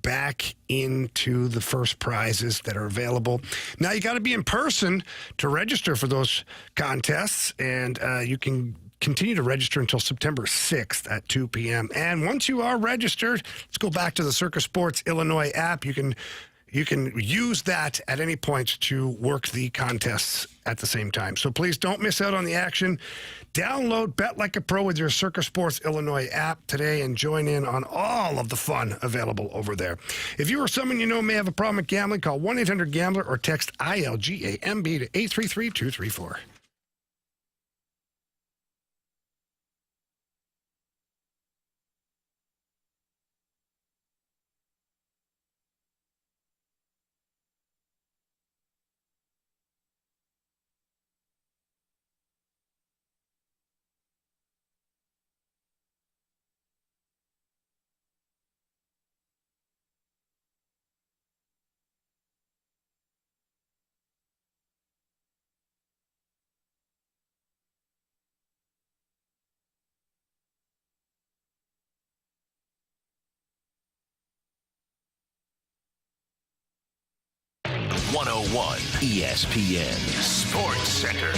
back into the first prizes that are available. Now, you got to be in person to register for those contests, and you can continue to register until September 6th at 2 p.m. And once you are registered, let's go back to the Circus Sports Illinois app. You can use that at any point to work the contests at the same time. So please don't miss out on the action. Download Bet Like a Pro with your Circus Sports Illinois app today and join in on all of the fun available over there. If you or someone you know may have a problem with gambling, call 1-800-GAMBLER or text ILGAMB to 833-234. ESPN Sports Center.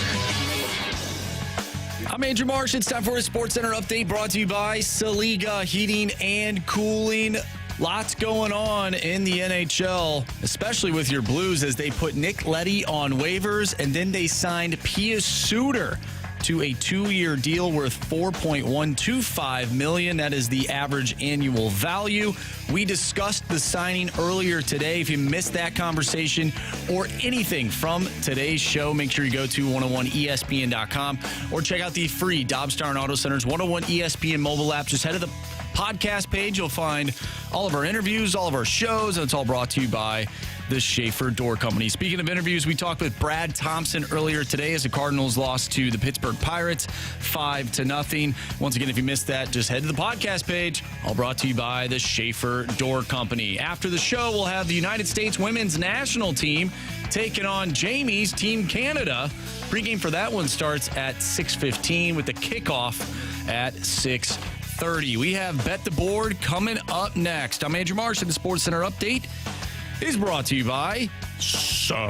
I'm Andrew Marsh. It's time for a Sports Center update brought to you by Saliga Heating and Cooling. Lots going on in the NHL, especially with your Blues, as they put Nick Leddy on waivers, and then they signed Pius Suter to a 2-year deal worth $4.125 million. That is the average annual value. We discussed the signing earlier today. If you missed that conversation or anything from today's show, make sure you go to 101ESPN.com or check out the free Dobstar and Auto Center's 101 ESPN mobile app. Just head to the podcast page. You'll find all of our interviews, all of our shows, and it's all brought to you by the Schaefer Door Company. Speaking of interviews, we talked with Brad Thompson earlier today as the Cardinals lost to the Pittsburgh Pirates 5-0. Once again, if you missed that, just head to the podcast page. All brought to you by the Schaefer Door Company. After the show, we'll have the United States women's national team taking on Jamie's Team Canada. Pregame for that one starts at 6:15 with the kickoff at 6:30. We have Bet the Board coming up next. I'm Andrew Marsh, and the Sports Center update is brought to you by Saliga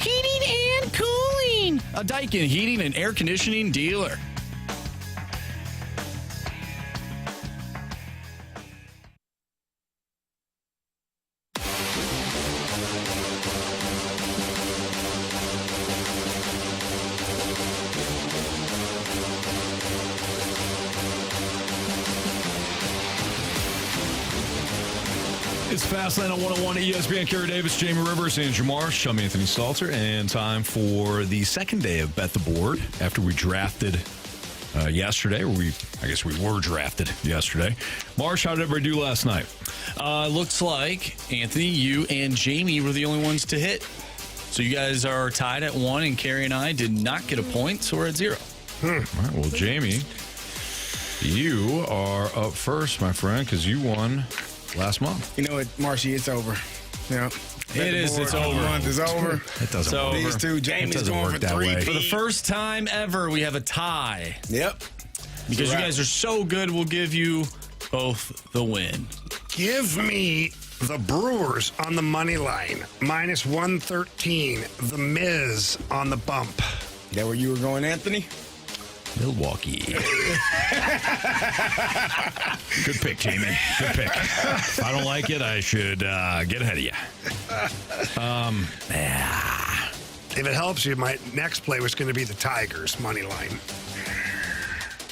Heating and Cooling, a Daikin heating and air conditioning dealer. It's Fastlane on 101 ESPN. Carey Davis, Jamie Rivers, Andrew Marsh. I'm Anthony Stalter, and time for the second day of Bet the Board after we drafted yesterday. I guess we were drafted yesterday. Marsh, how did everybody do last night? Looks like, Anthony, you and Jamie were the only ones to hit. So you guys are tied at 1, and Carey and I did not get a point, so we're at 0. All right, well, Jamie, you are up first, my friend, because you won last month. You know what, Marshy, it's over. Yeah. It is. It's over. The month is over. It doesn't work. These two, Jamie's going for 3. For the first time ever, we have a tie. Yep. Because you guys are so good, we'll give you both the win. Give me the Brewers on the money line, -113. The Miz on the bump. That where you were going, Anthony? Milwaukee. Good pick, Jamie. Good pick. If I don't like it, I should get ahead of you. If it helps you, my next play was going to be the Tigers money line.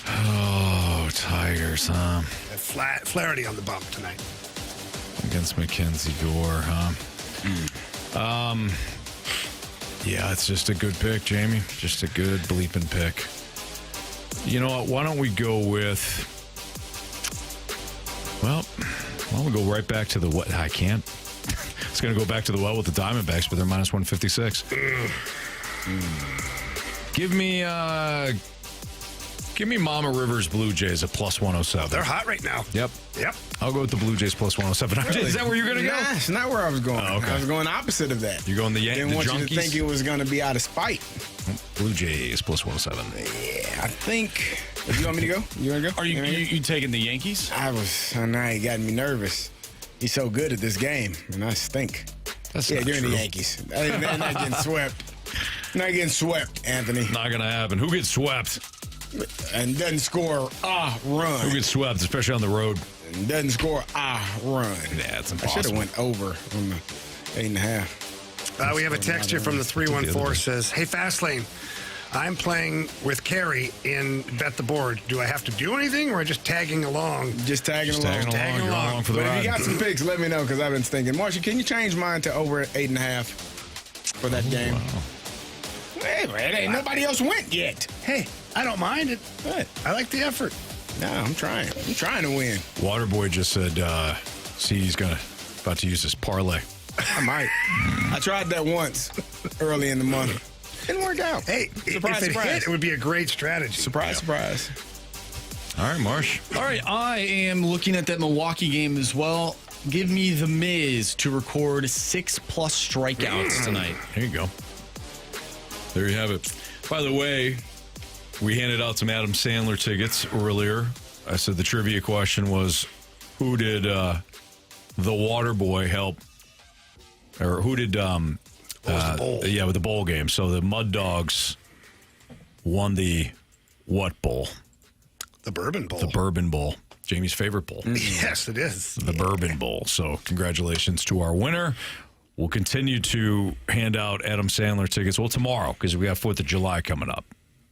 Oh, Tigers, huh? Flaherty on the bump tonight. Against Mackenzie Gore, huh? Yeah, it's just a good pick, Jamie. Just a good bleeping pick. You know what? Why don't we go with... Well, why don't we go right back to the what? I can't. It's going to go back to the well with the Diamondbacks, but they're minus 156. Give me Mama Rivers Blue Jays at plus 107. They're hot right now. Yep. I'll go with the Blue Jays plus 107. Really? Is that where you're going to go? Nah, it's not where I was going. Oh, okay. I was going opposite of that. You're going the Didn't want Junkies? you to think it was going to be out of spite. Blue Jays plus 107. Yeah, I think. You want me to go? You want to go? Are you taking the Yankees? Now he got me nervous. He's so good at this game, and I stink. That's yeah, not you're in true. the Yankees. They're not getting swept. Not getting swept, Anthony. Not going to happen. Who gets swept? And doesn't score a run. Who gets swept, especially on the road? And doesn't score a run. Yeah, it's I impossible. should have went over on the 8.5. We have a text here from the 314 says, "Hey, Fastlane, I'm playing with Carey in Bet the Board. Do I have to do anything, or just tagging along?" Just tagging along. Tagging along for the But ride. if you got some picks, let me know, because I've been thinking. Marshall, can you change mine to over 8.5 for that game? Wow. Hey, nobody else went yet. Hey, I don't mind it. What? I like the effort. No, I'm trying. I'm trying to win. Waterboy just said, he's about to use his parlay. I might. I tried that once early in the month. Didn't work out. Hey, surprise, if it surprise. hit, it would be a great strategy. Surprise, surprise. All right, Marsh. All right, I am looking at that Milwaukee game as well. Give me the Miz to record 6+ strikeouts tonight. There you go. There you have it. By the way, we handed out some Adam Sandler tickets earlier. I said the trivia question was, who did the Waterboy help? Or who did... the bowl? Yeah, with the bowl game. So the Mud Dogs won the what bowl? The Bourbon Bowl. The Bourbon Bowl. Jamie's favorite bowl. Yes, it is. The Bourbon Bowl. So congratulations to our winner. We'll continue to hand out Adam Sandler tickets. Well, tomorrow, because we have 4th of July coming up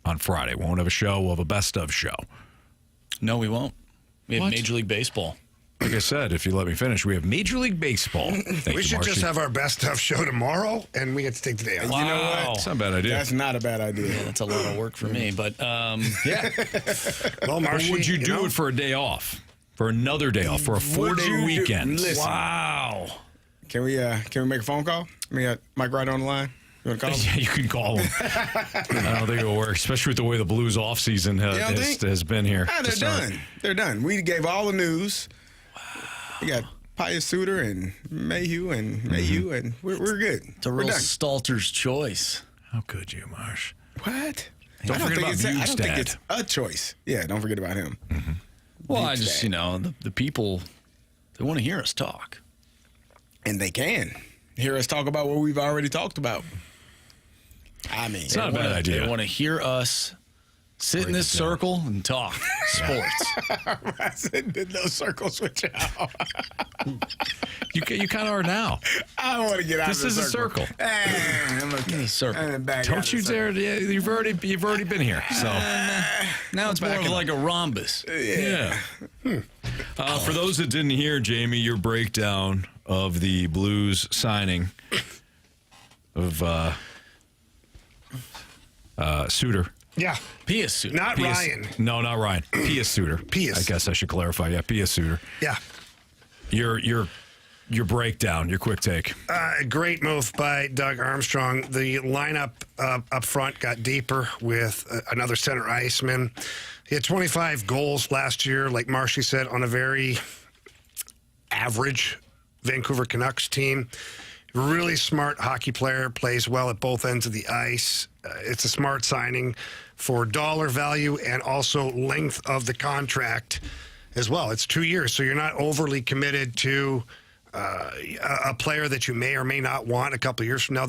on Friday. We won't have a show. We'll have a best of show. No, we won't. We have What? Major League Baseball. Like I said, if you let me finish, we have Major League Baseball. We should just have our best of show tomorrow, and we get to take the day off. You know what? That's not a bad idea. That's not a bad idea. Yeah, that's a lot of work for me, but yeah. Well, Or Marshy, would you do know, it for a day off? For another day off? For a 4-day weekend? Listen. Wow. Can we make a phone call? We got Mike right on the line. You want to call him? Yeah, you can call him. I don't think it'll work, especially with the way the Blues offseason has been here. Ah, they're done. They're done. We gave all the news. We got Pius Suter and Mailloux and we're good. It's a We're real done. Stalter's choice. How could you, Marsh? What? Don't forget about I don't think Bugstad. it's a choice. Yeah, don't forget about him. Well, I just, the people, they want to hear us talk. And they can hear us talk about what we've already talked about. I mean, It's not a bad idea. They want to hear us sit in this circle and talk sports. I said those circles with you. You kind of are now. I don't want to get out This of the is circle. a circle. I'm okay. Circle. I'm back out Don't of you the circle. dare. Yeah, you've already been here. So Now it's more of like a rhombus. yeah. For those that didn't hear, Jamie, your breakdown of the Blues signing of Suter. Yeah. Pius Suter. Not Ryan. No, not Ryan. Pius Suter. Pius. I guess I should clarify. Yeah, Pius Suter. Yeah. Your breakdown, your quick take. Great move by Doug Armstrong. The lineup up front got deeper with another center iceman. He had 25 goals last year, like Marshy said, on a very average Vancouver Canucks team. Really smart hockey player, plays well at both ends of the ice. It's a smart signing for dollar value and also length of the contract as well. It's 2 years, so you're not overly committed to a player that you may or may not want a couple of years from now.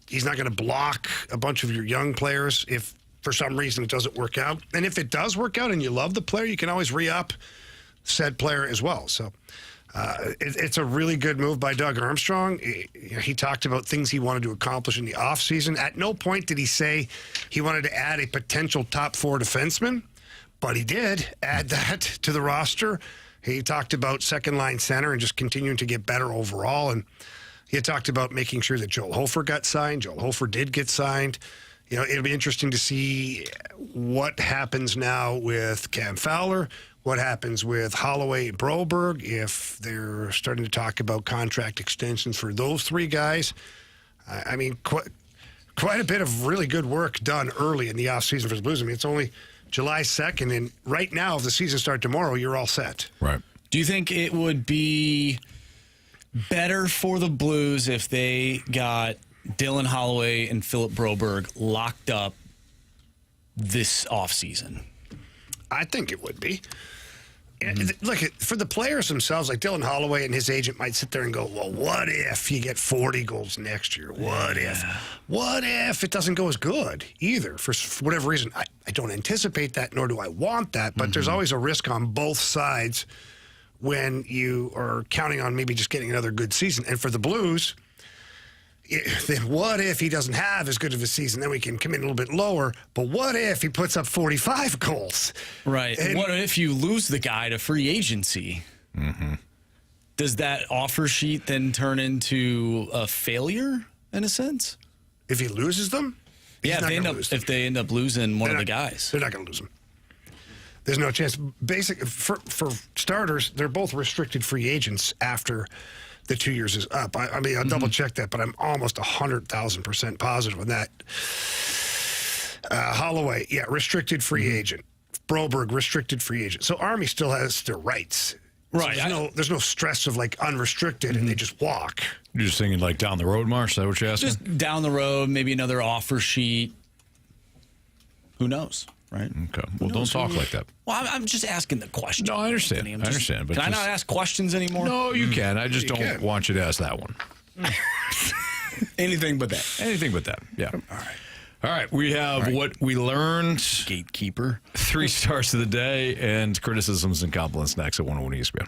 He's not going to block a bunch of your young players if for some reason it doesn't work out. And if it does work out and you love the player, you can always re-up said player as well. So it's a really good move by Doug Armstrong. He talked about things he wanted to accomplish in the offseason. At no point did he say he wanted to add a potential top 4 defenseman, but he did add that to the roster. He talked about second-line center and just continuing to get better overall. And he had talked about making sure that Joel Hofer got signed. Joel Hofer did get signed. You know, it'll be interesting to see what happens now with Cam Fowler, what happens with Holloway and Broberg, if they're starting to talk about contract extensions for those 3 guys. I mean, quite a bit of really good work done early in the offseason for the Blues. I mean, it's only July 2nd, and right now, if the season starts tomorrow, you're all set. Right. Do you think it would be better for the Blues if they got Dylan Holloway and Philip Broberg locked up this offseason? I think it would be. Look, for the players themselves, like Dylan Holloway and his agent might sit there and go, well, what if you get 40 goals next year? What if it doesn't go as good either for whatever reason? I don't anticipate that, nor do I want that, but there's always a risk on both sides when you are counting on maybe just getting another good season. And for the Blues, then what if he doesn't have as good of a season? Then we can come in a little bit lower. But what if he puts up 45 goals? Right. And what if you lose the guy to free agency? Mm-hmm. Does that offer sheet then turn into a failure in a sense? If he loses them? Yeah, if they end up losing one of the guys. They're not going to lose them. There's no chance. For starters, they're both restricted free agents after the 2 years is up. I mean, I'll double check that, but I'm almost 100,000% positive on that. Holloway, restricted free agent. Broberg, restricted free agent. So Army still has their rights. Right. So there's no stress of like unrestricted and they just walk. You're just thinking like down the road, Marsh? Is that what you're asking? Just down the road, maybe another offer sheet. Who knows? Right. Okay. Well, don't talk like that. Well, I'm just asking the question. No, I understand. I understand. But can I not ask questions anymore? No, you can. I just don't want you to ask that one. Anything but that. Anything but that. Yeah. All right. We have what we learned. Gatekeeper. 3 stars of the day and criticisms and compliments next at 101 ESPN.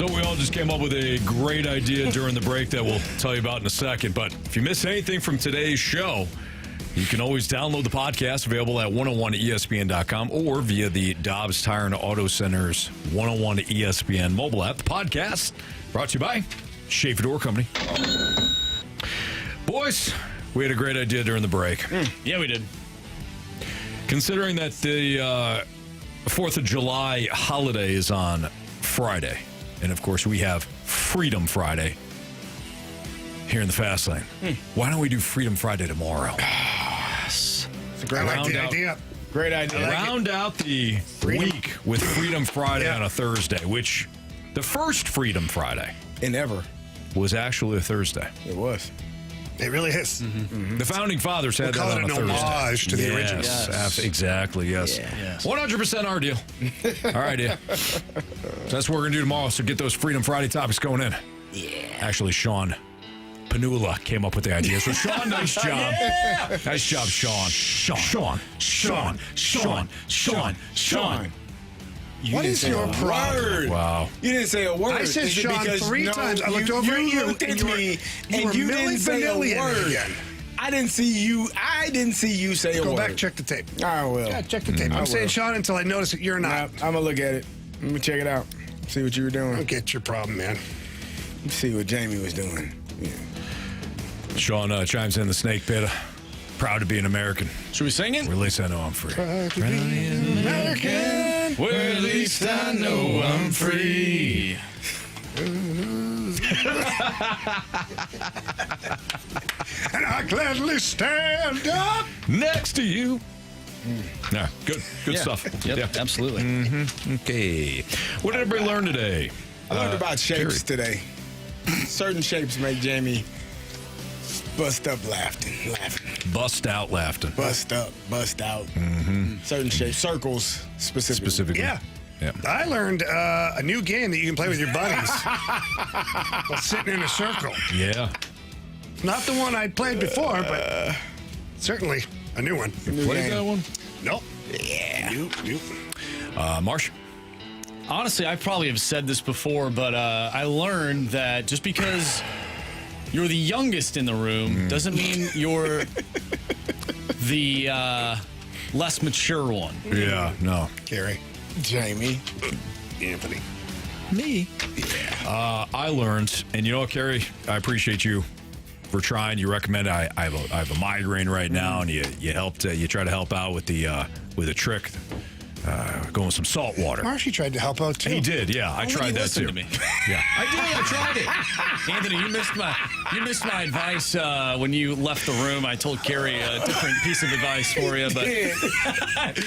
So we all just came up with a great idea during the break that we'll tell you about in a second. But if you miss anything from today's show, you can always download the podcast, available at 101ESPN.com or via the Dobbs Tire and Auto Center's 101 ESPN mobile app. The podcast brought to you by Schaefer Door Company. Boys, we had a great idea during the break. Yeah, we did. Considering that the 4th of July holiday is on Friday, and of course we have Freedom Friday here in the Fast Lane. Why don't we do Freedom Friday tomorrow? It's a great idea. Great idea. Round out the week with Freedom Friday on a Thursday, which the first Freedom Friday and ever was actually a Thursday. It was. It really is. The founding fathers had that on a Thursday. Homage to the original. Yes, exactly. Yes. 100% our deal. Our idea. So that's what we're going to do tomorrow. So get those Freedom Friday topics going in. Yeah. Actually, Sean Panula came up with the idea. So, Sean, nice job. Nice job, Sean. Sean. What is your problem? Wow. You didn't say a word. I said Is it Sean because- 3 no, times. I looked over at you, looked and at you were- me, you and were you didn't say a milli-vanilli word. again. I didn't see you. I didn't see you say a word. Go back, check the tape. I will. Yeah, check the tape. I'm saying Sean until I notice that you're not. I'm gonna look at it. Let me check it out. See what you were doing. Don't get your problem, man. Let's see what Jamie was doing. Yeah. Sean chimes in the snake pit. Proud to be an American. Should we sing it? Or at least I know I'm free. Proud to be an American. Well, at least I know I'm free. And I gladly stand up next to you. Yeah, good stuff. Yep, absolutely. Okay. What did everybody learn today? I learned about shapes Carey. today. Certain shapes make Jamie bust up laughing. Bust out laughing. Bust up, bust out. Certain shapes, circles specifically. Yeah. I learned a new game that you can play with your buddies while sitting in a circle. Yeah. Not the one I played before, but certainly a new one. Played that one? Nope. Yeah. Nope. Marsh? Honestly, I probably have said this before, but I learned that just because you're the youngest in the room doesn't mean you're the less mature one. Yeah, no. Carey. Jamie. Anthony. Me. I learned, and you know what, Carey? I appreciate you for trying. You recommend. I have a migraine right now, and you helped. You try to help out with a trick. Going with some salt water. Marshy tried to help out too. He did, yeah. I tried that too. To me. Yeah, I did. I tried it. Anthony, you missed my advice when you left the room. I told Carey a different piece of advice for you, but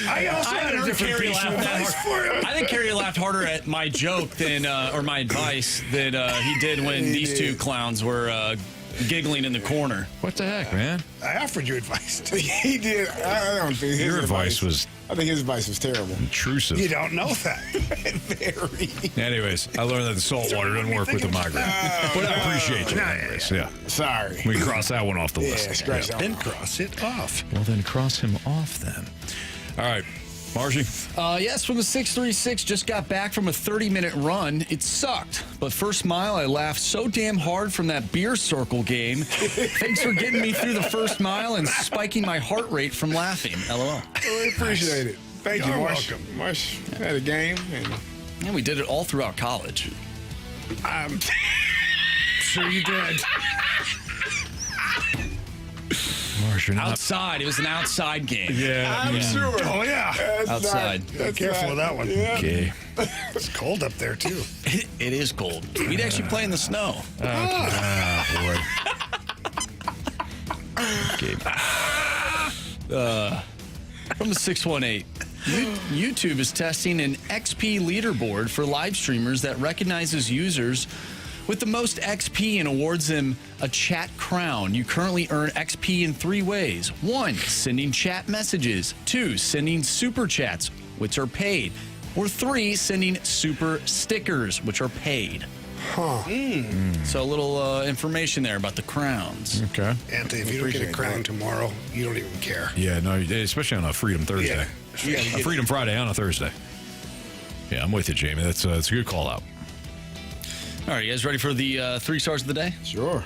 I also had a different Carey piece of laughed advice for you. I think Carey laughed harder at my joke than or my advice than he did when these two clowns were giggling in the corner. What the heck, man? I offered you advice. He did. I don't think Your advice was. I think his advice was terrible. Intrusive. You don't know that. Very. Anyways, I learned that the salt water doesn't work with the migraine. But I appreciate you. Anyways, yeah. Sorry. We can cross that one off the list. Yeah, scratch that Then one. cross it off. Well, then cross him off then. All right. Marshy? Yes, from the 636, just got back from a 30-minute run. It sucked. But first mile, I laughed so damn hard from that beer circle game. Thanks for getting me through the first mile and spiking my heart rate from laughing. LOL. We appreciate it. Thank you, You're Marsh. welcome. Marsh had a game. And we did it all throughout college. I'm sure you did. Marsh, you're not. Outside. It was an outside game. Yeah. I'm sure. Oh, yeah. That's Outside. Be careful with that one. Yeah. Okay. It's cold up there, too. It is cold. We'd actually play in the snow. Boy. Okay. From the 618. YouTube is testing an XP leaderboard for live streamers that recognizes users with the most XP and awards them a chat crown. You currently earn XP in 3 ways. 1, sending chat messages. 2, sending super chats, which are paid. Or 3, sending super stickers, which are paid. Huh. So a little information there about the crowns. Okay. Anthony, if you don't get a crown tomorrow, you don't even care. Yeah, no, especially on a Freedom Thursday. Yeah. A Freedom Friday on a Thursday. Yeah, I'm with you, Jamie. That's a good call out. All right, you guys ready for the 3 stars of the day? Sure.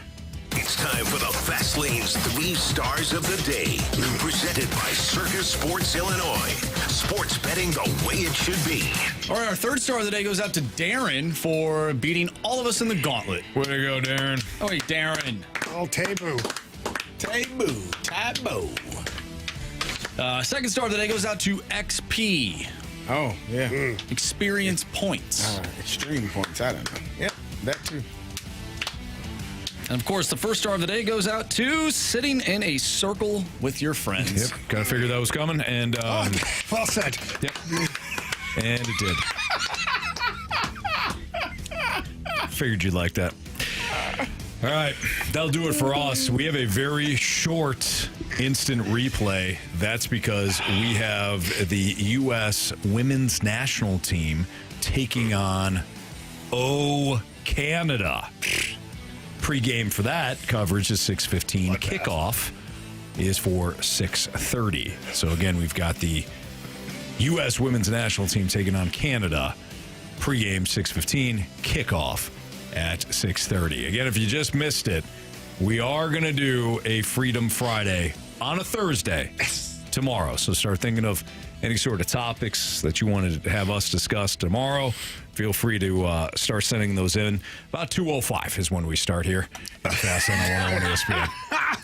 It's time for the Fast Lane's 3 stars of the day. Presented by Circus Sports Illinois. Sports betting the way it should be. All right, our 3rd star of the day goes out to Darren for beating all of us in the Gauntlet. Way to go, Darren. Oh, hey, Darren. Oh, taboo. Taboo. 2nd star of the day goes out to XP. Oh, yeah. Experience points. Extreme points. I don't know. Yep, that too. And, of course, the 1st star of the day goes out to sitting in a circle with your friends. Yep, got to figure that was coming. And well said. Yep. And it did. Figured you'd like that. All right, that'll do it for us. We have a very short instant replay. That's because we have the U.S. women's national team taking on Canada. Pre-game for that coverage is 6:15. Kickoff is for 6:30. So again, we've got the U.S. women's national team taking on Canada. Pre-game 6:15. Kickoff at 6:30. Again, if you just missed it, we are going to do a Freedom Friday on a Thursday tomorrow. So start thinking of any sort of topics that you wanted to have us discuss tomorrow. Feel free to start sending those in. About 2:05 is when we start here. Fast on 101 ESPN.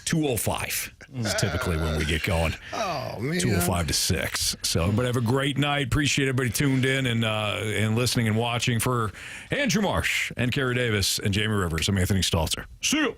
2:05 is typically when we get going. Oh, man. 2:05 to 6. So everybody have a great night. Appreciate everybody tuned in and listening and watching. For Andrew Marsh and Carey Davis and Jamie Rivers, I'm Anthony Stalter. See you.